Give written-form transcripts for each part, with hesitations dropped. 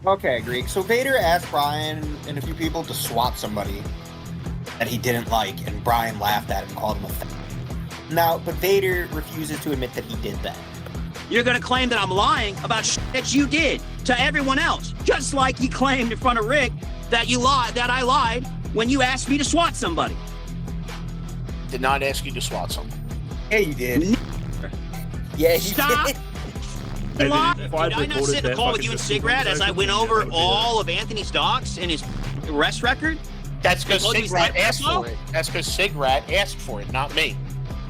Okay, Greek. So Vader asked Brian and a few people to swat somebody that he didn't like, and Brian laughed at him and called him a fag. Now, but Vader refuses to admit that he did that. You're going to claim that I'm lying about shit that you did to everyone else, just like you claimed in front of Rick that I lied when you asked me to swat somebody. Did not ask you to swat someone. Yeah, you did. Yeah, you Stop. did. Did I not sit in a call with you and Cigrat as I went over all of Anthony's docs and his arrest record? That's because Cigrat asked for it. That's because Cigrat asked for it, not me.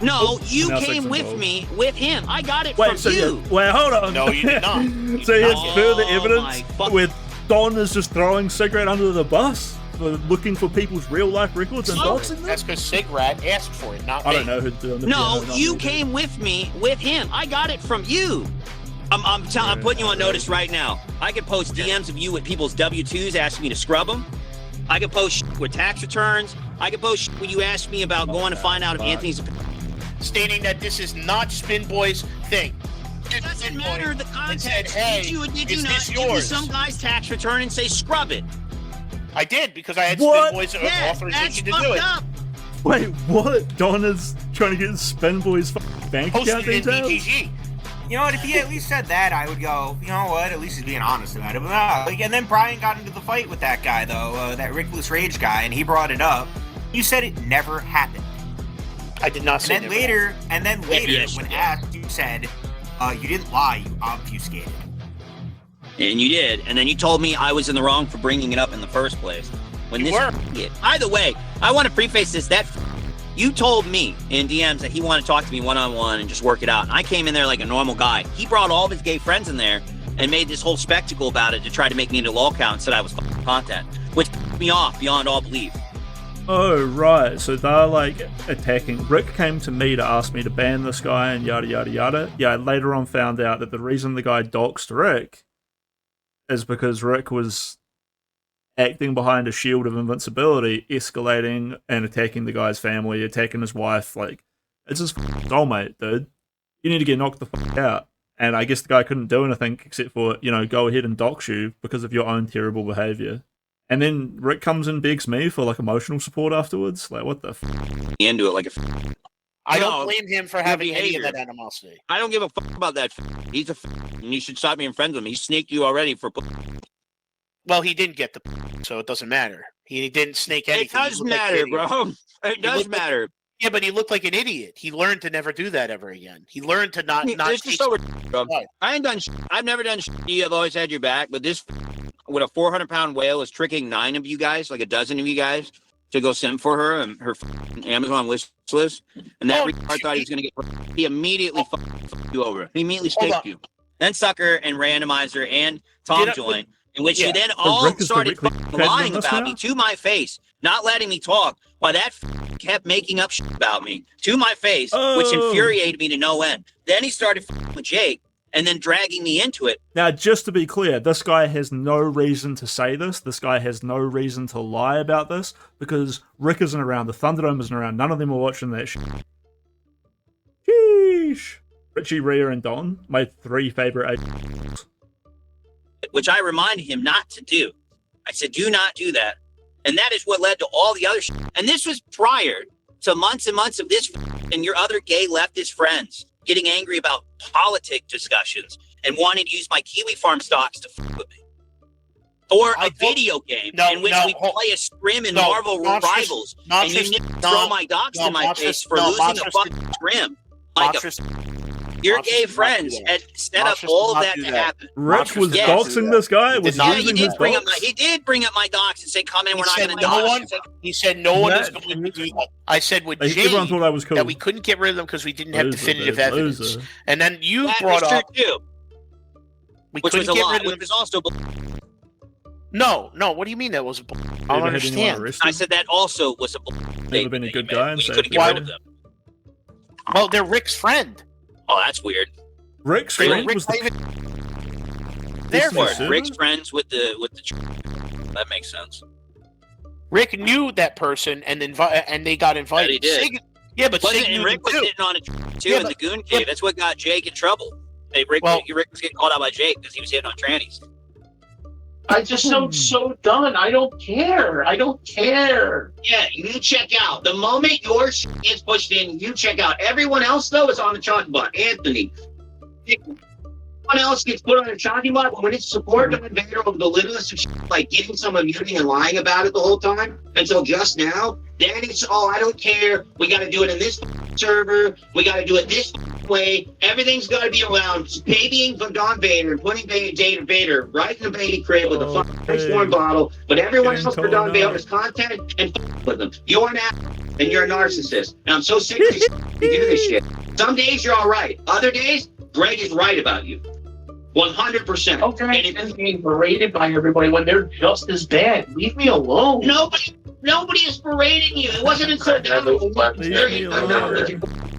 No, you came with me, with him. I got it from you. Wait, hold on. No, you did not. So here's further evidence where Don is just throwing Cigrat under the bus for looking for people's real life records and doxing them? That's because Cigrat asked for it, not me. I don't know who's doing the No, you came with me, with him. I got it from you. I'm putting you on notice right now. I could post DMs of you with people's W-2s asking me to scrub them. I could post with tax returns. I could post when you asked me about going to find out if Anthony's... Stating that this is not Spin Boy's thing. It doesn't matter the context. Said, hey, did you is not this give me yours? some guy's tax return and say scrub it? I did, because I had Spin Boy's authorization to do it. Up. Wait, what? Don is trying to get Spin Boy's bank account Posted in details? BTG. You know what? If he at least said that, I would go, you know what? At least he's being honest about it. But no, and then Brian got into the fight with that guy, though, that Rickolas Rage guy, and he brought it up. You said it never happened. I did not say and then later, when asked, you said, you didn't lie, you obfuscated. And you did. And then you told me I was in the wrong for bringing it up in the first place. When you this were. Either way, I want to preface this. You told me in DMs that he wanted to talk to me one-on-one and just work it out. And I came in there like a normal guy. He brought all of his gay friends in there and made this whole spectacle about it to try to make me into lol count and said I was content, which pissed me off beyond all belief. Oh, right. So they're like attacking. Rick came to me to ask me to ban this guy and yada, yada, yada. Yeah, I later on found out that the reason the guy doxed Rick is because Rick was acting behind a shield of invincibility, escalating and attacking the guy's family, attacking his wife. Like, it's his soulmate, dude. You need to get knocked the fuck out. And I guess the guy couldn't do anything except for, go ahead and dox you because of your own terrible behavior. And then Rick comes and begs me for, like, emotional support afterwards. Like, what the f***? Into it like a... I don't blame him for having any of that animosity. I don't give a fuck about that. He's a and you should stop being friends with him. He snaked you already for... Well, he didn't get the so it doesn't matter. He didn't snake anything. It does matter, bro. It does matter. Yeah, but he looked like an idiot. He learned to never do that ever again. He learned to not. This is so bro. I ain't done. I've never done. I've always had your back, but this with a 400-pound whale is tricking 9 of you guys, like a dozen of you guys, to go send for her and her Amazon wish list. And that retard thought he was gonna get. He immediately fucked you over. He immediately staked you. Then Sucker and Randomizer and Tom joined. In which you then all started lying about me to my face, not letting me talk, while that kept making up shit about me to my face, which infuriated me to no end. Then he started with Jake, and then dragging me into it. Now, just to be clear, this guy has no reason to say this. This guy has no reason to lie about this, because Rick isn't around, the Thunderdome isn't around, none of them are watching that shit. Sheesh. Richie, Rhea, and Don, my 3 favorite agents. Which I reminded him not to do. I said, do not do that. And that is what led to all the other shit. And this was prior to months and months of this and your other gay leftist friends getting angry about politic discussions and wanting to use my Kiwi Farm stocks to f with me. Or a video game in which we play a scrim in Marvel Rivals and you throw my docs in my face for losing a fucking scrim. Like your gay friends had set up all of that to happen. Rich was doxing this guy? He did bring up my docs and say, come in, we're not going to dox. He said no one was going to do that. I said with Jay that we couldn't get rid of them because we didn't have definitive evidence. And then you brought up... Which was a lie, which was also... No, what do you mean that was a... I don't understand. I said that also was a... They would have been a good guy and say... couldn't get rid of them. Well, they're Rick's friend. Oh, that's weird. Rick's friend was Therefore, Rick's friends with the. That makes sense. Rick knew that person and they got invited. But he did. But Rick was sitting on it too in the Goon Cave. That's what got Jake in trouble. Rick was getting called out by Jake because he was hitting on trannies. I just am so done. I don't care. Yeah, you check out. The moment your shit gets pushed in, you check out. Everyone else, though, is on the chopping block. Anthony. Everyone else gets put on a chopping block, but when it's support Don Vader over the littlest of shit, like getting some immunity and lying about it the whole time until just now, then it's, I don't care. We got to do it in this server. We got to do it this way. Everything's got to be around babying from Don Vader and putting Vader right in the baby crib with a fucking firstborn bottle, but everyone else for Don Vader's content and with them. You're an ass and you're a narcissist. And I'm so sick of you do this shit. Some days you're all right. Other days, Greg is right about you. 100%. Okay, and being berated by everybody when they're just as bad. Leave me alone. Nobody is berating you. It wasn't until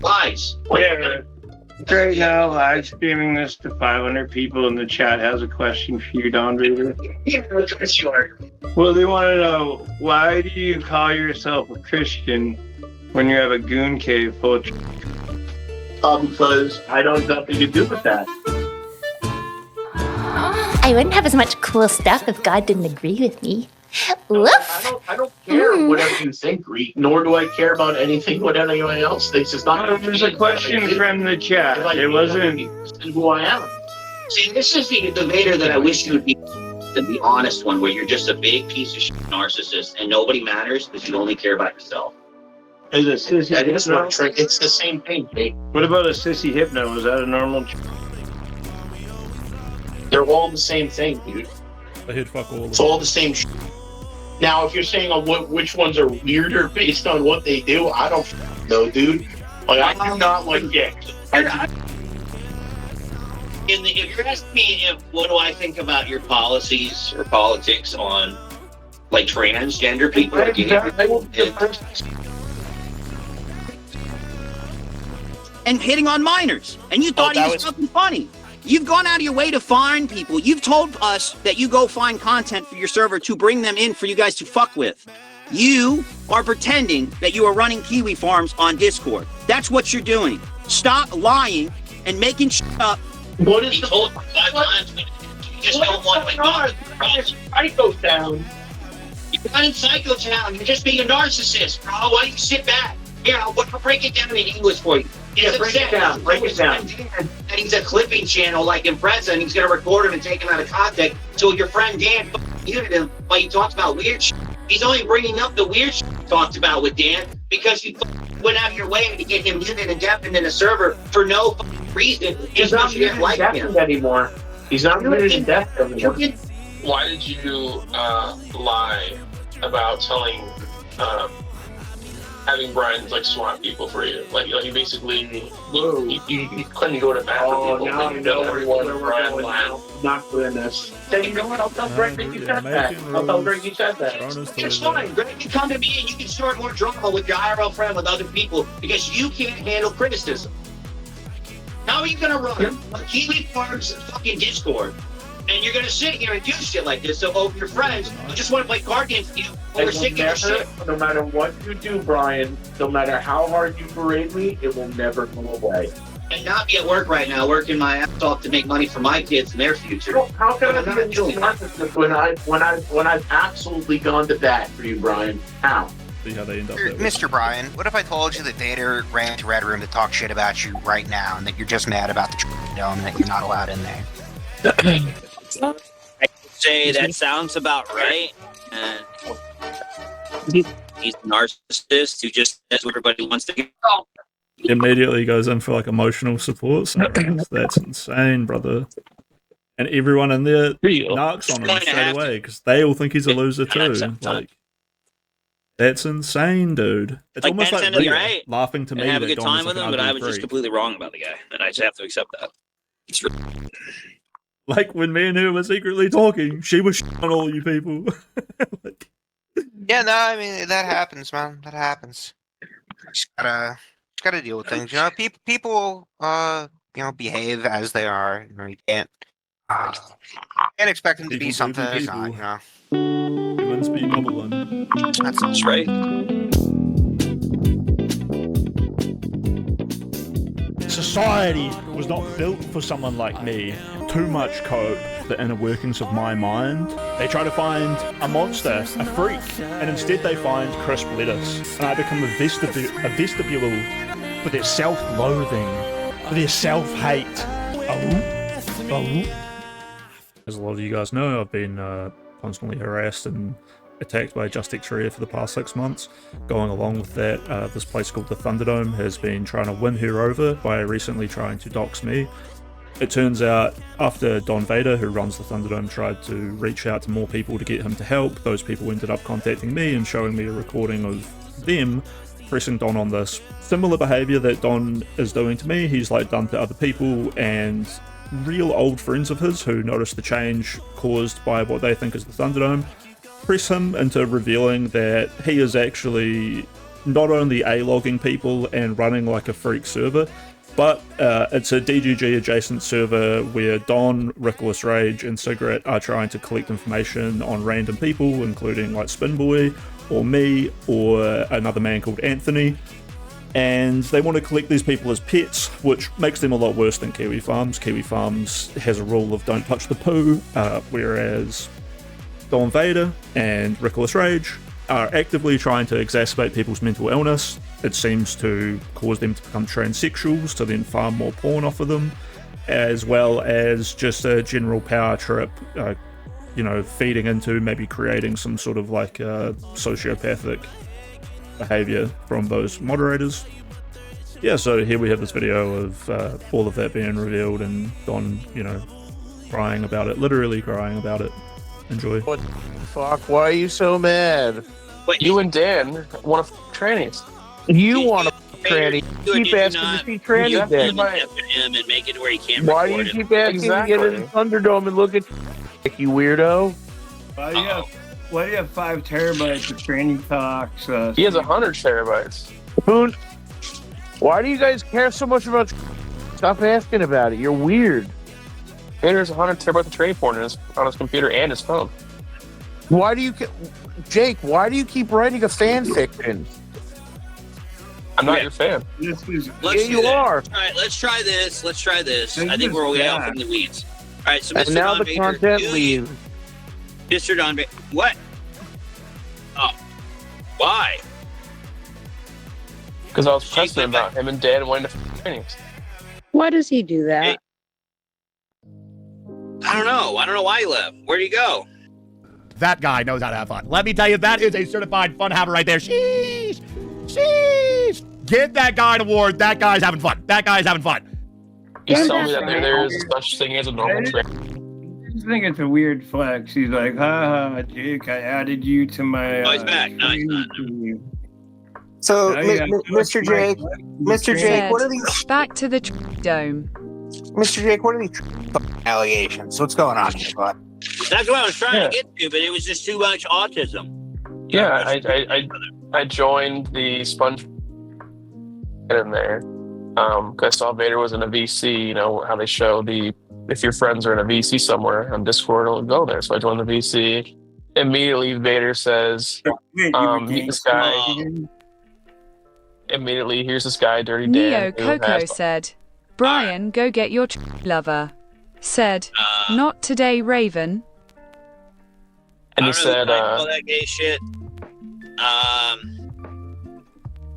lies. Yeah. Right now, live streaming this to 500 people in the chat has a question for you, Don Vader. Yeah, sure. Well, they want to know, why do you call yourself a Christian when you have a goon cave full of because I don't have nothing to do with that. I wouldn't have as much cool stuff if God didn't agree with me. Woof! I don't care whatever you think, Greek, nor do I care about anything what anyone else thinks. It's not. There's a question from the chat. It wasn't who I am. See, this is the Vader that I wish you would be the honest one, where you're just a big piece of shit narcissist and nobody matters because you only care about yourself. Is it sissy hypno? It's the same thing, Jake. What about a sissy hypno? Is that a normal? They're all the same thing, dude. It's all the same shit. Now, if you're saying which ones are weirder based on what they do, I don't know, dude. Like, I do not like dicks. If you're asking me what do I think about your policies or politics on like transgender people, and hitting on minors, and you thought he was fucking funny. You've gone out of your way to find people. You've told us that you go find content for your server to bring them in for you guys to fuck with. You are pretending that you are running Kiwi farms on Discord. That's what you're doing. Stop lying and making shit up. What is the told 5 times? You just don't want to Psycho Town. You're not in Psycho Town. You're just being a narcissist, bro. Why don't you sit back? Here, I'll break it down in English for you. Yeah, break it down. And he's a clipping channel like Impreza, and he's going to record him and take him out of context. So your friend Dan muted him while you talked about weird shit. He's only bringing up the weird shit you talked about with Dan because you went out of your way to get him muted and deafened in a server for no reason. He's not muted and deafened anymore. He's not muted and deafened anymore. Why did you lie about telling having Brian like swat people for you? Like he basically you couldn't go to bat for people. Now I know everyone Brian lied. Not doing this. Then you know what? I'll tell Greg that you said that. It's fine. Greg can come to me and you can start more drama with your IRL friend with other people because you can't handle criticism. How are you gonna run a Kiwi Farms fucking Discord? And you're gonna sit here and do shit like this. So your friends who just want to play card games with you, we're sick of your shit. No matter what you do, Brian, no matter how hard you berate me, it will never go away. And not be at work right now, working my ass off to make money for my kids and their future. Well, how can I be doing narcissist when I've absolutely gone to bat for you, Brian? How? See how they end up. Mr. Brian, what if I told you that Vader ran to Red Room to talk shit about you right now, and that you're just mad about the dome and that you're not allowed in there? I say that sounds about right. And he's a narcissist who just says what everybody wants to hear. Immediately goes in for like emotional support. So that's insane, brother. And everyone in there narcs on him straight away because they all think he's a loser too. Like, that's insane, dude. It's like almost like right. laughing to me. And have a good Dom time with like him, but I was just completely wrong about the guy, and I just have to accept that. It's like when me and her were secretly talking, she was on all you people. Like, yeah, no, I mean that happens, man. That happens. Just gotta deal with things. You know, people, behave as they are. You know, you can't expect them to be something that's not. You know. Humans be goblin. That's right. Society was not built for someone like me. too much cope the inner workings of my mind. They try to find a monster, a freak, and instead they find crisp lettuce. And I become a vestibule for their self-loathing, for their self-hate. As a lot of you guys know, I've been constantly harassed and attacked by JustxRia for the past 6 months. Going along with that, this place called the Thunderdome has been trying to win her over by recently trying to dox me. It turns out after Don Vader, who runs the Thunderdome, tried to reach out to more people to get him to help, those people ended up contacting me and showing me a recording of them pressing Don on this. Similar behaviour that Don is doing to me, he's like done to other people, and real old friends of his who noticed the change caused by what they think is the Thunderdome press him into revealing that he is actually not only A-logging people and running like a freak server, but it's a DGG adjacent server where Don, Rickolas Rage and Cigrat are trying to collect information on random people, including like Spinboy or me or another man called Anthony. And they want to collect these people as pets, which makes them a lot worse than Kiwi Farms. Kiwi Farms has a rule of don't touch the poo, whereas Don Vader and Rickolas Rage are actively trying to exacerbate people's mental illness. It seems to cause them to become transsexuals, to then farm more porn off of them, as well as just a general power trip, feeding into maybe creating some sort of like sociopathic behavior from those moderators. Yeah, so here we have this video of all of that being revealed and Don, crying about it, literally crying about it. Enjoy. What the fuck? Why are you so mad? Wait, you and Dan want to trannies. You want to tranny. Keep asking to see tranny then. Him and make it where he can't. Why do you keep asking to get in the Thunderdome and look at you weirdo? Why do you have 5 terabytes of tranny talks? He has 100 terabytes. Boone, why do you guys care so much about? Stop asking about it. You're weird. There's 100 terabytes of tranny porn on his computer and his phone. Why do you, Jake? Why do you keep writing a fan fiction? I'm not your fan. You are. All right, let's try this. I think we're way off in the weeds. All right, so Mr. And now Don the Vader, content leaves. Mr. Don Vader, what? Oh, why? Because I was pressing about him and Dan wanting to trannies. Why does he do that? Hey. I don't know why he left. Where'd he go? That guy knows how to have fun. Let me tell you, that is a certified fun haver right there. Sheesh! Sheesh! Give that guy an award. That guy's having fun. He's telling me that there is such thing as a normal train. I just think it's a weird flex. He's like, haha, Jake, I added you to my... Oh, he's back. No, he's not. So, Mr. Jake, what are these... Back to the dome. Mr. Jake, what are these allegations? What's going on here, bud? That's what I was trying to get to, but it was just too much autism. Yeah, I joined the Sponge in there because I saw Vader was in a VC. How they show if your friends are in a VC somewhere on Discord, it'll go there. So I joined the VC. Immediately, Vader says, "Meet this guy." Immediately, here's this guy, Dirty Dan. Neo Coco said, "Brian, go get your lover." Said, "Not today, Raven." And he said, all that gay shit.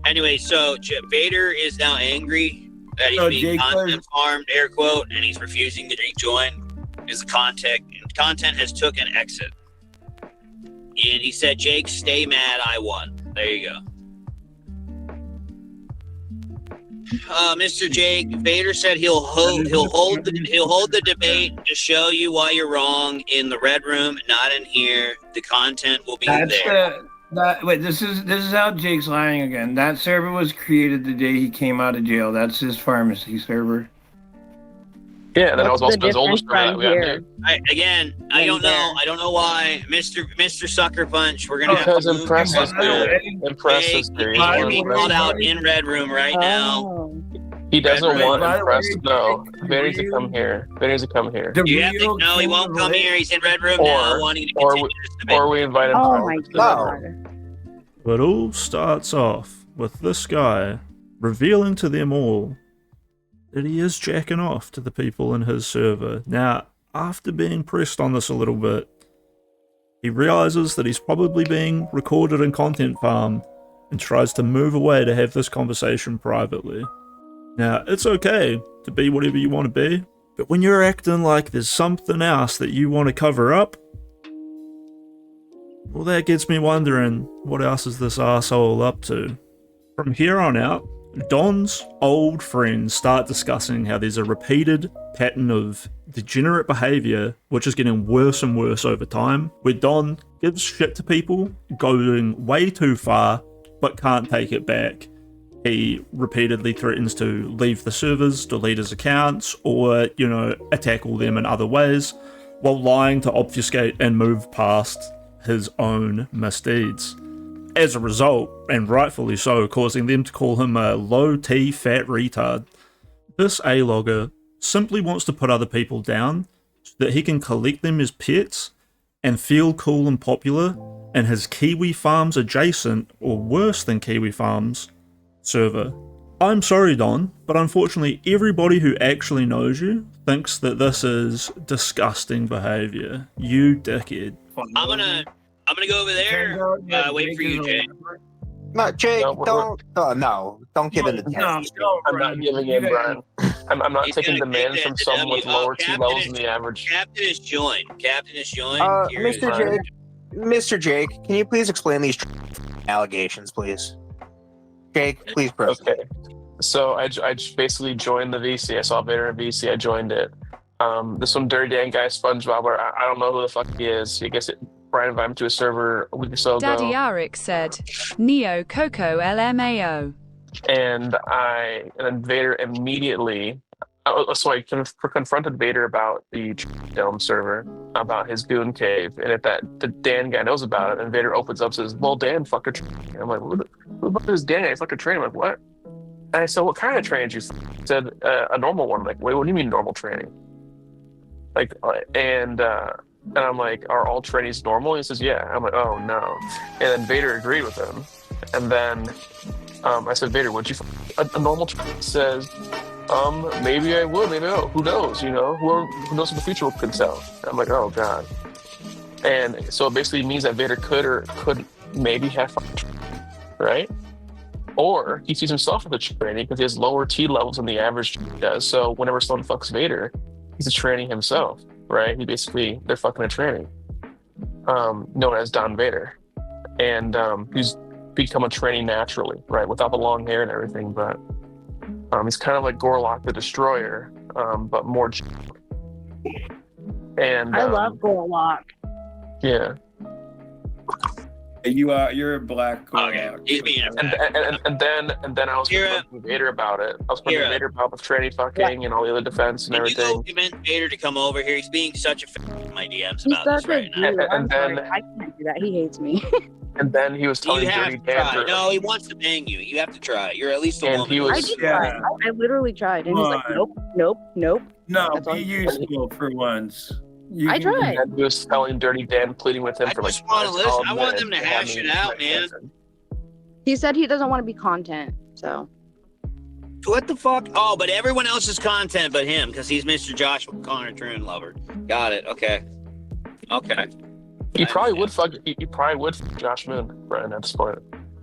Anyway, so Vader is now angry that he's being content farmed, air quote, and he's refusing to rejoin because the content has took an exit. And he said, "Jake, stay mad. I won." There you go. Mr. Jake, Vader said he'll hold the debate to show you why you're wrong in the red room, not in here. The content will be there. This is how Jake's lying again. That server was created the day he came out of jail. That's his pharmacy server. Yeah, that was also his oldest server that we have. I don't know. I don't know why, Mr. Sucker Punch. We're gonna have to Impress is there. Impress is there. He's being called out in red room right now. He doesn't want Impress to know. Vader's to come here. You have to know he won't come here. He's in red room now, wanting to continue this debate. Or we invite him. Oh my god. It all starts off with this guy revealing to them all that he is jacking off to the people in his server. Now, after being pressed on this a little bit, he realizes that he's probably being recorded and content farmed and tries to move away to have this conversation privately. Now, it's okay to be whatever you want to be, but when you're acting like there's something else that you want to cover up, well, that gets me wondering, what else is this asshole up to? From here on out, Don's old friends start discussing how there's a repeated pattern of degenerate behaviour which is getting worse and worse over time, where Don gives shit to people, going way too far, but can't take it back. He repeatedly threatens to leave the servers, delete his accounts, or, attack all them in other ways, while lying to obfuscate and move past his own misdeeds. As a result, and rightfully so, causing them to call him a low-T fat retard. This A-logger simply wants to put other people down so that he can collect them as pets and feel cool and popular in his Kiwi Farms adjacent, or worse than Kiwi Farms, server. I'm sorry, Don, but unfortunately everybody who actually knows you thinks that this is disgusting behaviour. You dickhead. I'm gonna go over there. Wait for you, Jake. No, Jake, don't give in to test. I'm not giving in, Brian. I'm not taking demand from someone with lower T levels than the average. Captain is joined. Mr. Jake, can you please explain these allegations, please? Jake, please proceed. Okay. So I basically joined the VC. I saw Vader in VC. I joined it. This one dirty Dan guy, SpongeBob, I don't know who the fuck he is. I guess Brian invited him to a server a week or so ago. Daddy Arik said, Neo Coco LMAO. And then Vader immediately, so I confronted Vader about the Dome server, about his goon cave, and the Dan guy knows about it, and Vader opens up and says, well, Dan fucker training. I'm like, who the fuck is Dan guy fucker training? I'm like, what? And I said, what kind of training? He said, a normal one. I'm like, wait, what do you mean normal training? Like, and I'm like, are all trainees normal? He says, yeah. I'm like, oh no. And then Vader agreed with him. And then I said, Vader, would you? A normal trainee says, maybe I would, maybe I don't. Who knows? Who knows what the future could tell? I'm like, oh god. And so it basically means that Vader could or couldn't maybe have fun, right? Or he sees himself as a trainee because he has lower T levels than the average does. So whenever someone fucks Vader, he's a trainee himself, right? They're fucking a trainee, known as Don Vader. And he's become a trainee naturally, right? Without the long hair and everything, but he's kind of like Gorlock the Destroyer, but more. And I love Gorlock. Yeah. You're a black Gorlock. Okay. And then I was confronting Vader about it. I was confronting Vader about the tranny fucking and all the other defense and everything. You go convince Vader to come over here. He's being such a in my DMs about this right now. And then I can't do that. He hates me. And then he was telling Dirty Dan. No, he wants to bang you. You have to try. You're at least a woman. I did try. I literally tried, and he's like, nope. No, be useful for once. I tried. And he was telling Dirty Dan, pleading with him for like. I want them to hash it out, man. He said he doesn't want to be content, so. What the fuck? Oh, but everyone else is content but him, because he's Mr. Joshua Connor Troon lover. Got it. Okay. You probably would fuck Josh Moon, Brian, at this point.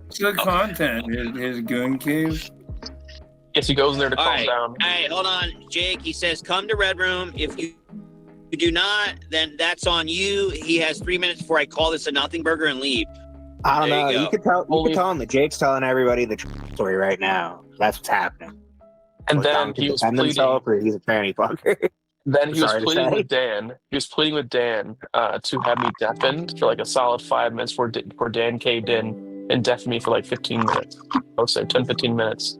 It's good content. His goon cave. Yes, he goes in there to calm down. Hey, hold on, Jake. He says, "Come to Red Room. If you do not, then that's on you." He has 3 minutes before I call this a nothing burger and leave. I don't know. You could tell him that Jake's telling everybody the story right now. That's what's happening. And then he was pleading. Himself, or he's a tranny fucker. Then he was pleading with Dan. He was pleading with Dan to have me deafened for like a solid 5 minutes before Dan caved in and deafened me for like 15 minutes. I would say 10, 15 minutes.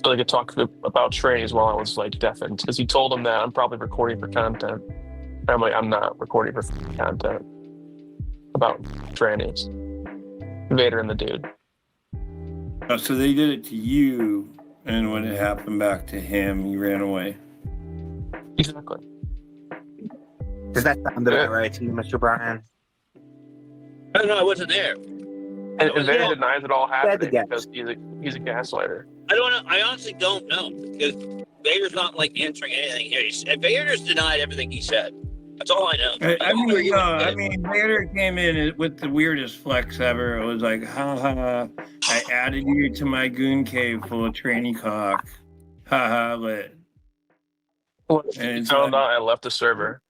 So they could talk about trannies while I was like deafened. Because he told him that I'm probably recording for content. And I'm like, I'm not recording for content about trannies. Vader and the dude. Oh, so they did it to you. And when it happened back to him, he ran away. Exactly. Does that sound about right to you, Mr. Brian? No, I wasn't there. And Vader denies it all happening because he's a gaslighter. don't know. I honestly don't know because Vader's not like answering anything here. Vader's denied everything he said. That's all I know. I mean, Vader came in with the weirdest flex ever. It was like, haha, I added you to my goon cave full of tranny cock. Haha, lit. And found out I left the server.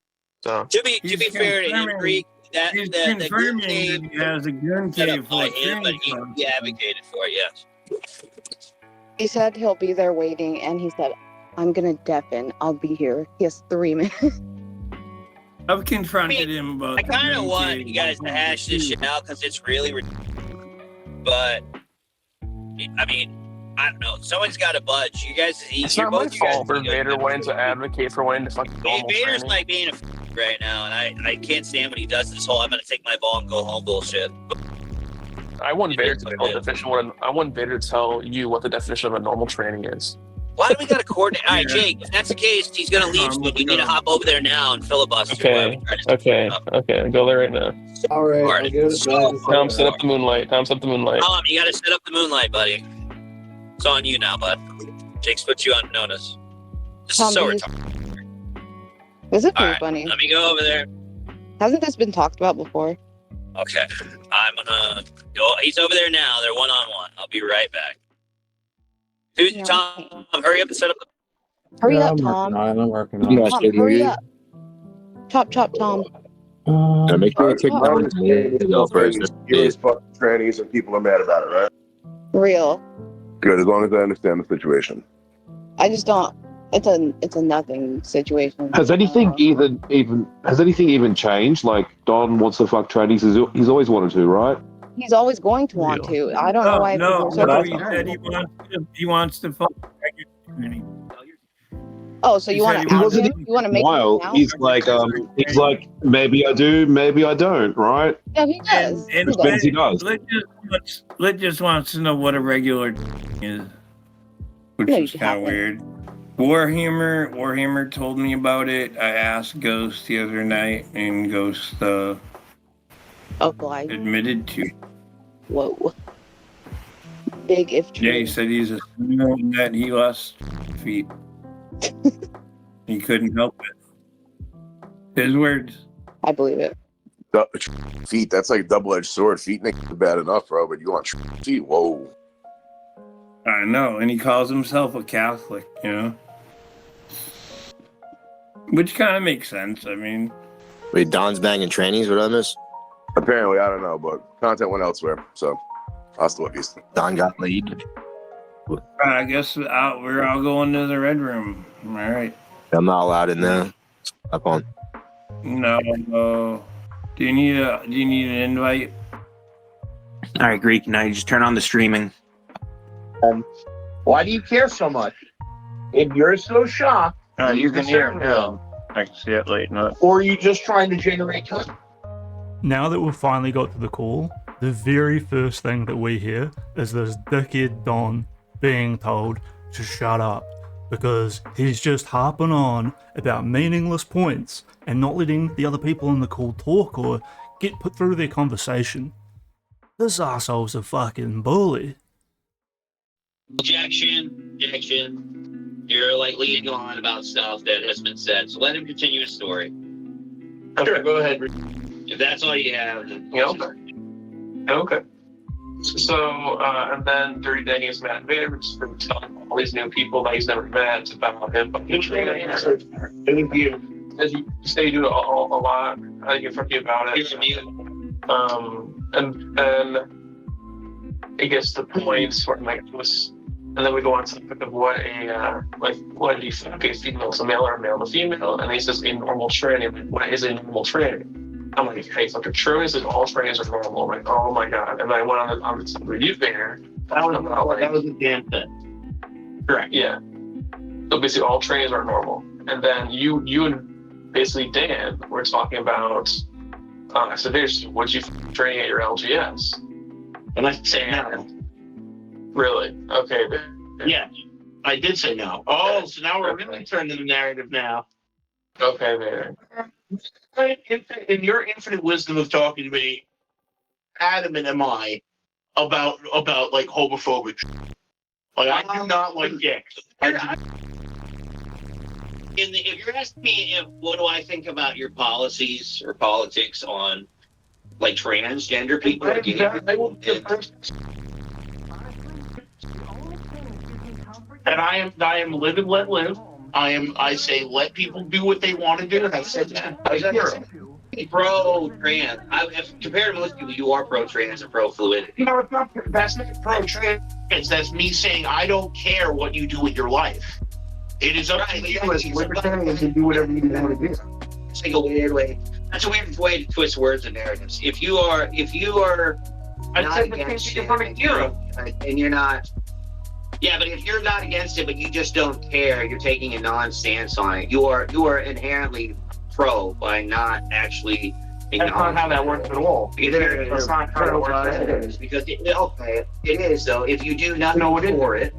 So to be fair to him, Greek, that he's the goon confirming cave that he has a goon cave full by of him, but tranny cock. he advocated for it. Yes. He said he'll be there waiting, and he said, I'm gonna deafen. I'll be here. He has 3 minutes. I've confronted him about. I kind of want you guys to hash this shit out because it's really but I mean, I don't know. Someone's got to budge. You guys, it's not my fault for Vader wanting to advocate for wanting to fucking normal Vader's training. like being a right now, and I can't stand when he does this whole I'm gonna take my ball and go home bullshit. I want Vader to tell I want Vader to tell you what the definition of a normal training is. Why do we gotta coordinate? All right, Jake. If that's the case, he's gonna leave. So you need to hop over there now and filibuster. Okay. Go there right now. All right. Tom, set up the moonlight. You gotta set up the moonlight, buddy. It's on you now, bud. Jake's put you on notice. This is so retarded. This is pretty All right, funny. let me go over there. Hasn't this been talked about before? Okay, I'm gonna go. He's over there now. They're one-on-one. I'll be right back. Dude, Tom, hurry up and set up the... Hurry up, Tom. I'm working on it. Tom, hurry up. Chop, Tom. Make sure you take down trannies and people are mad about it, right? Real. Good, as long as I understand the situation. I just don't. It's a nothing situation. Has anything even changed? Like Don wants to fuck trannies. He's always wanted to, right? He's always going to want to. I don't know why. No, people are so he said he wants to fuck. Oh, so you want to out him? You want to make him out? He's like, maybe I do, maybe I don't, right? Yeah, he does. And he does. Lit just wants to know what a regular is, which is kind of weird. Warhammer told me about it. I asked Ghost the other night, and Ghost admitted to. Whoa. Big if true. Jay said he's a that he lost feet. He couldn't help it. His words. I believe it. Feet, that's like double-edged sword. Feet ain't bad enough, bro, but you want feet? Whoa. I know, and he calls himself a Catholic, you know? Which kind of makes sense, I mean. Wait, Don's banging trannies? What I miss? Apparently, I don't know, but content went elsewhere, so I'll still have used. Don got laid. I guess we're all going to the red room. All right. I'm not allowed in there. Up on. No. Do you need an invite? All right, Greek. Now you just turn on the streaming. Why do you care so much? If you're so shocked, you can hear it now. I can see it later. Or are you just trying to generate time? Now that we've finally got to the call, the very first thing that we hear is this dickhead Don being told to shut up because he's just harping on about meaningless points and not letting the other people in the call talk or get put through their conversation. This asshole's a fucking bully. Objection. You're like leading on about stuff that has been said, so let him continue his story. Sure, go ahead. If that's all you have, then Okay. So, and then 30 days, Matt Vader just been telling all these new people that he's never met about him. Thank you. As you say, you do a lot. I think fuck you about it. And it gets to the point where I'm like, and then we go on to the topic of what what do you think a female is a male or a male to female? And he says a normal tranny. I'm like, what is a normal tranny? I'm like, hey, fucking true is that all trannies are normal. I'm like, oh my god. And then I went on the review there. That was a damn thing. Correct, yeah. So basically all trannies are normal. And then you and basically Dan were talking about I said, would you tranny at your LGS? And I said no. Really? Okay. Yeah, I did say no. Oh, so now we're really turning the narrative now. Okay, Vader. In your infinite wisdom of talking to me, adamant am I about like homophobic. Like, I do not like dicks. If you're asking me what do I think about your policies or politics on like transgender people, or gay people, and I am live and let live. I say let people do what they want to do, and I said that. Pro-trans. Compared to most people, you are pro-trans and pro-fluidity. No, it's not. That's not pro-trans. That's me saying I don't care what you do with your life. It is up to you as libertarians to do whatever you want to do. It's like a weird way. That's a weird way to twist words and narratives. If you are not against it, and you're not. Yeah, but if you're not against it, but you just don't care, you're taking a non-stance on it. You are inherently pro by not actually. That's not how that works at all. That's not how it works. Because it is though. If you do nothing for it,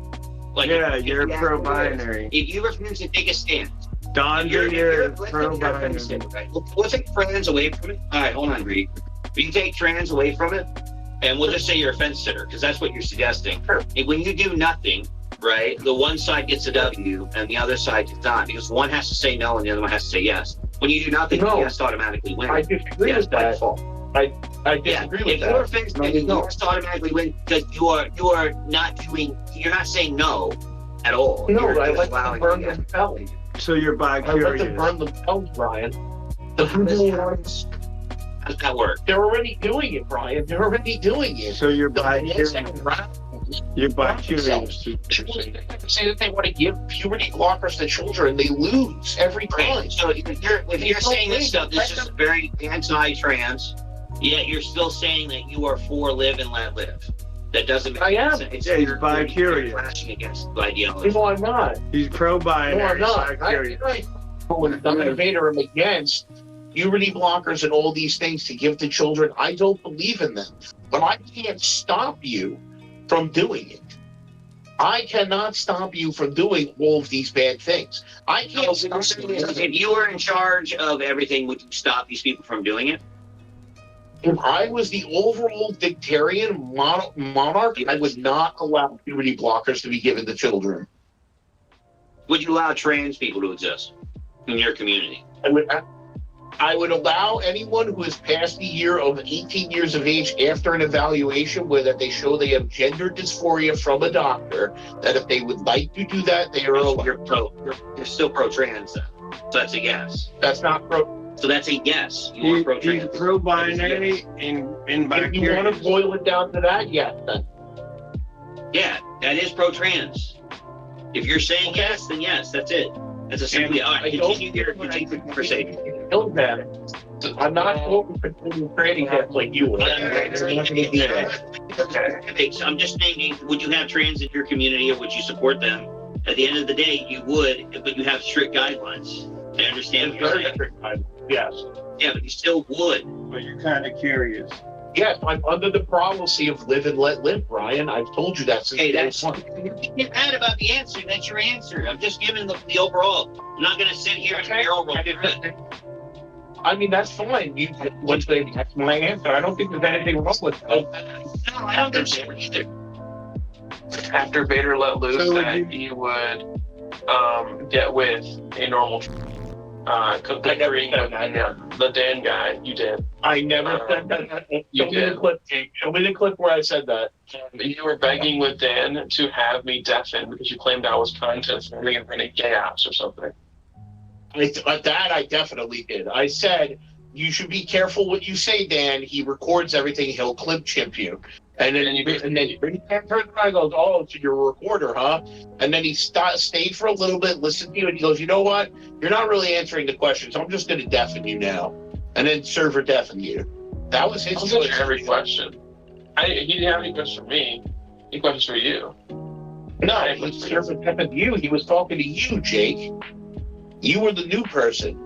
like you're pro-binary. If you refuse to take a stance, Don, you're pro-binary. Right? We'll take trans away from it. All right, hold on, Reed. But you take trans away from it, and we'll just say you're a fence sitter, because that's what you're suggesting. When you do nothing, right, the one side gets a W, and the other side does not, because one has to say no, and the other one has to say yes. When you do nothing, the yes automatically wins. I disagree with that. I disagree with that. If you're a fence sitter, you just automatically win because you are not doing. You're not saying no at all. No, you're I let them burn the belly. So you're bi-curious. I let them burn the belly, Brian. How does that work? They're already doing it, Brian. They're already doing it. So you're bi-curious. You're bi-curious. Say that they want to give puberty blockers to children, they lose every time. So if you're saying this stuff, this is very anti-trans, yet you're still saying that you are for live and let live. That doesn't make sense. He's bi-curious. Clashing against ideology. No, I'm not. He's pro-binary. No, I'm not. I'm Vader, I'm against puberty blockers and all these things to give to children. I don't believe in them. But I can't stop you from doing it. I cannot stop you from doing all of these bad things. I can't stop you. If you were in charge of everything, would you stop these people from doing it? If I was the overall dictatorial monarch, I would not allow puberty blockers to be given to children. Would you allow trans people to exist in your community? I would allow anyone who is past the year of 18 years of age after an evaluation where that they show they have gender dysphoria from a doctor, that if they would like to do that, they are allowed. You're still pro-trans then. So that's a yes. That's not pro. So that's a yes. You are pro-trans. He's pro-binary and bi-curious. If you want to boil it down to that, yes. Then. Yeah, that is pro-trans. If you're saying yes, then yes. That's it. That's a simply. All right, continue your conversation. I'm not voting for trading that like you would. Okay, so I'm just thinking, would you have trans in your community or would you support them? At the end of the day, you would, but you have strict guidelines. I understand what you're saying. Yes. Yeah, but you still would. But you're kind of curious. Yes, I'm under the policy of live and let live, Brian. I've told you that since day one. You're mad about the answer. That's your answer. I'm just giving the overall. I'm not going to sit here and your overall. I mean, that's fine. That's my answer. I don't think there's anything wrong with it. No, I don't think so either. After Vader let loose, that you would get with a normal agreeing with the Dan guy. You did. I never said that. Show me the clip, Jake. Show me the clip where I said that. You were begging with Dan to have me deafen because you claimed I was trying to bring in a gay apps or something. That I definitely did. I said, you should be careful what you say, Dan. He records everything. He'll clip chimp you. And then he turns around and goes, oh, so you're a recorder, huh? And then he stayed for a little bit, listened to you, and he goes, you know what? You're not really answering the question, so I'm just going to deafen you now. And then server deafen you. That was his choice. Every question. He didn't have any questions for me. He questions for you. No, he was server deafened you. He was talking to you, Jake. You were the new person.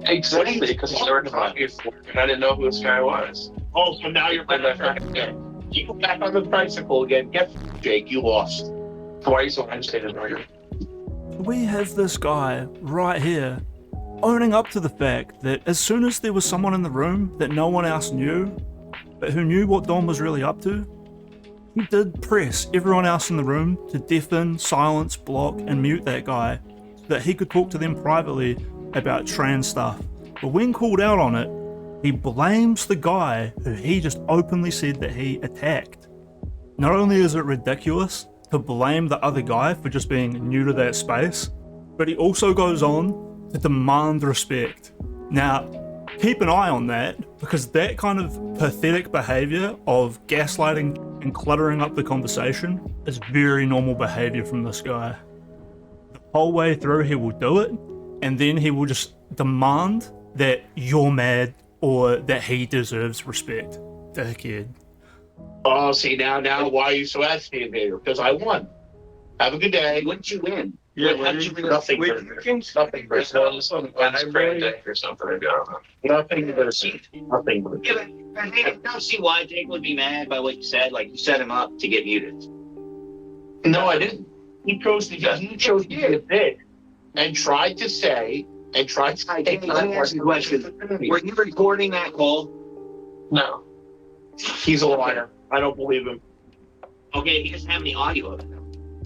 Exactly, because he's never talked before, and I didn't know who this guy was. Oh, so now you're back again. You go back on the tricycle again. Get Jake, you lost. Why are you so agitated, Roger? We have this guy right here owning up to the fact that as soon as there was someone in the room that no one else knew, but who knew what Don was really up to, He did press everyone else in the room to deafen, silence, block, and mute that guy so that he could talk to them privately about trans stuff. But when called out on it, he blames the guy who he just openly said that he attacked. Not only is it ridiculous to blame the other guy for just being new to that space, but he also goes on to demand respect. Now, keep an eye on that, because that kind of pathetic behavior of gaslighting and cluttering up the conversation is very normal behavior from this guy. The whole way through he will do it, and then he will just demand that you're mad or that he deserves respect. Dickhead. Oh, see, now, why are you so agitated, Vader? Because I won. Have a good day. What'd you win? Yeah, what did you win? Nothing. Nothing. Or something ago. Nothing but a seat. Nothing but a Yeah, but I don't see why Jake would be mad by what you said. Like, you set him up to get muted. No, I didn't. He chose to get a bit and tried to say, let me ask you a question. Were you recording that call? No. He's a liar. I don't believe him. Okay, he doesn't have any audio of it.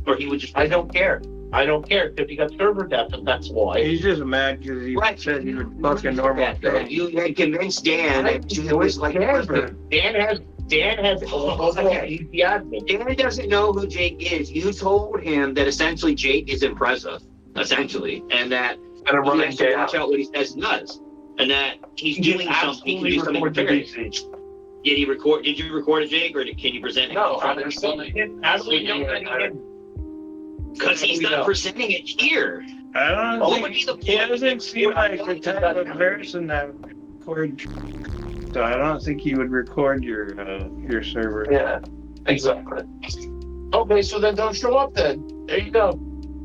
Or he would just... I don't care. If he got server death, and that's why. He's just mad because he said he was fucking normal. You had convinced Dan that he was like... Dan has Dan doesn't know who Jake is. You told him that essentially Jake is impressive, essentially, and that he has to watch out what he says and does, and that he's doing something. He can do something nefarious. Did you record it, Jake, or can you present it? No, I didn't. Because he's not presenting it here. I don't think he doesn't seem like the type of person that record. So I don't think he would record your server. Yeah, exactly. Okay, so then don't show up then. There you go.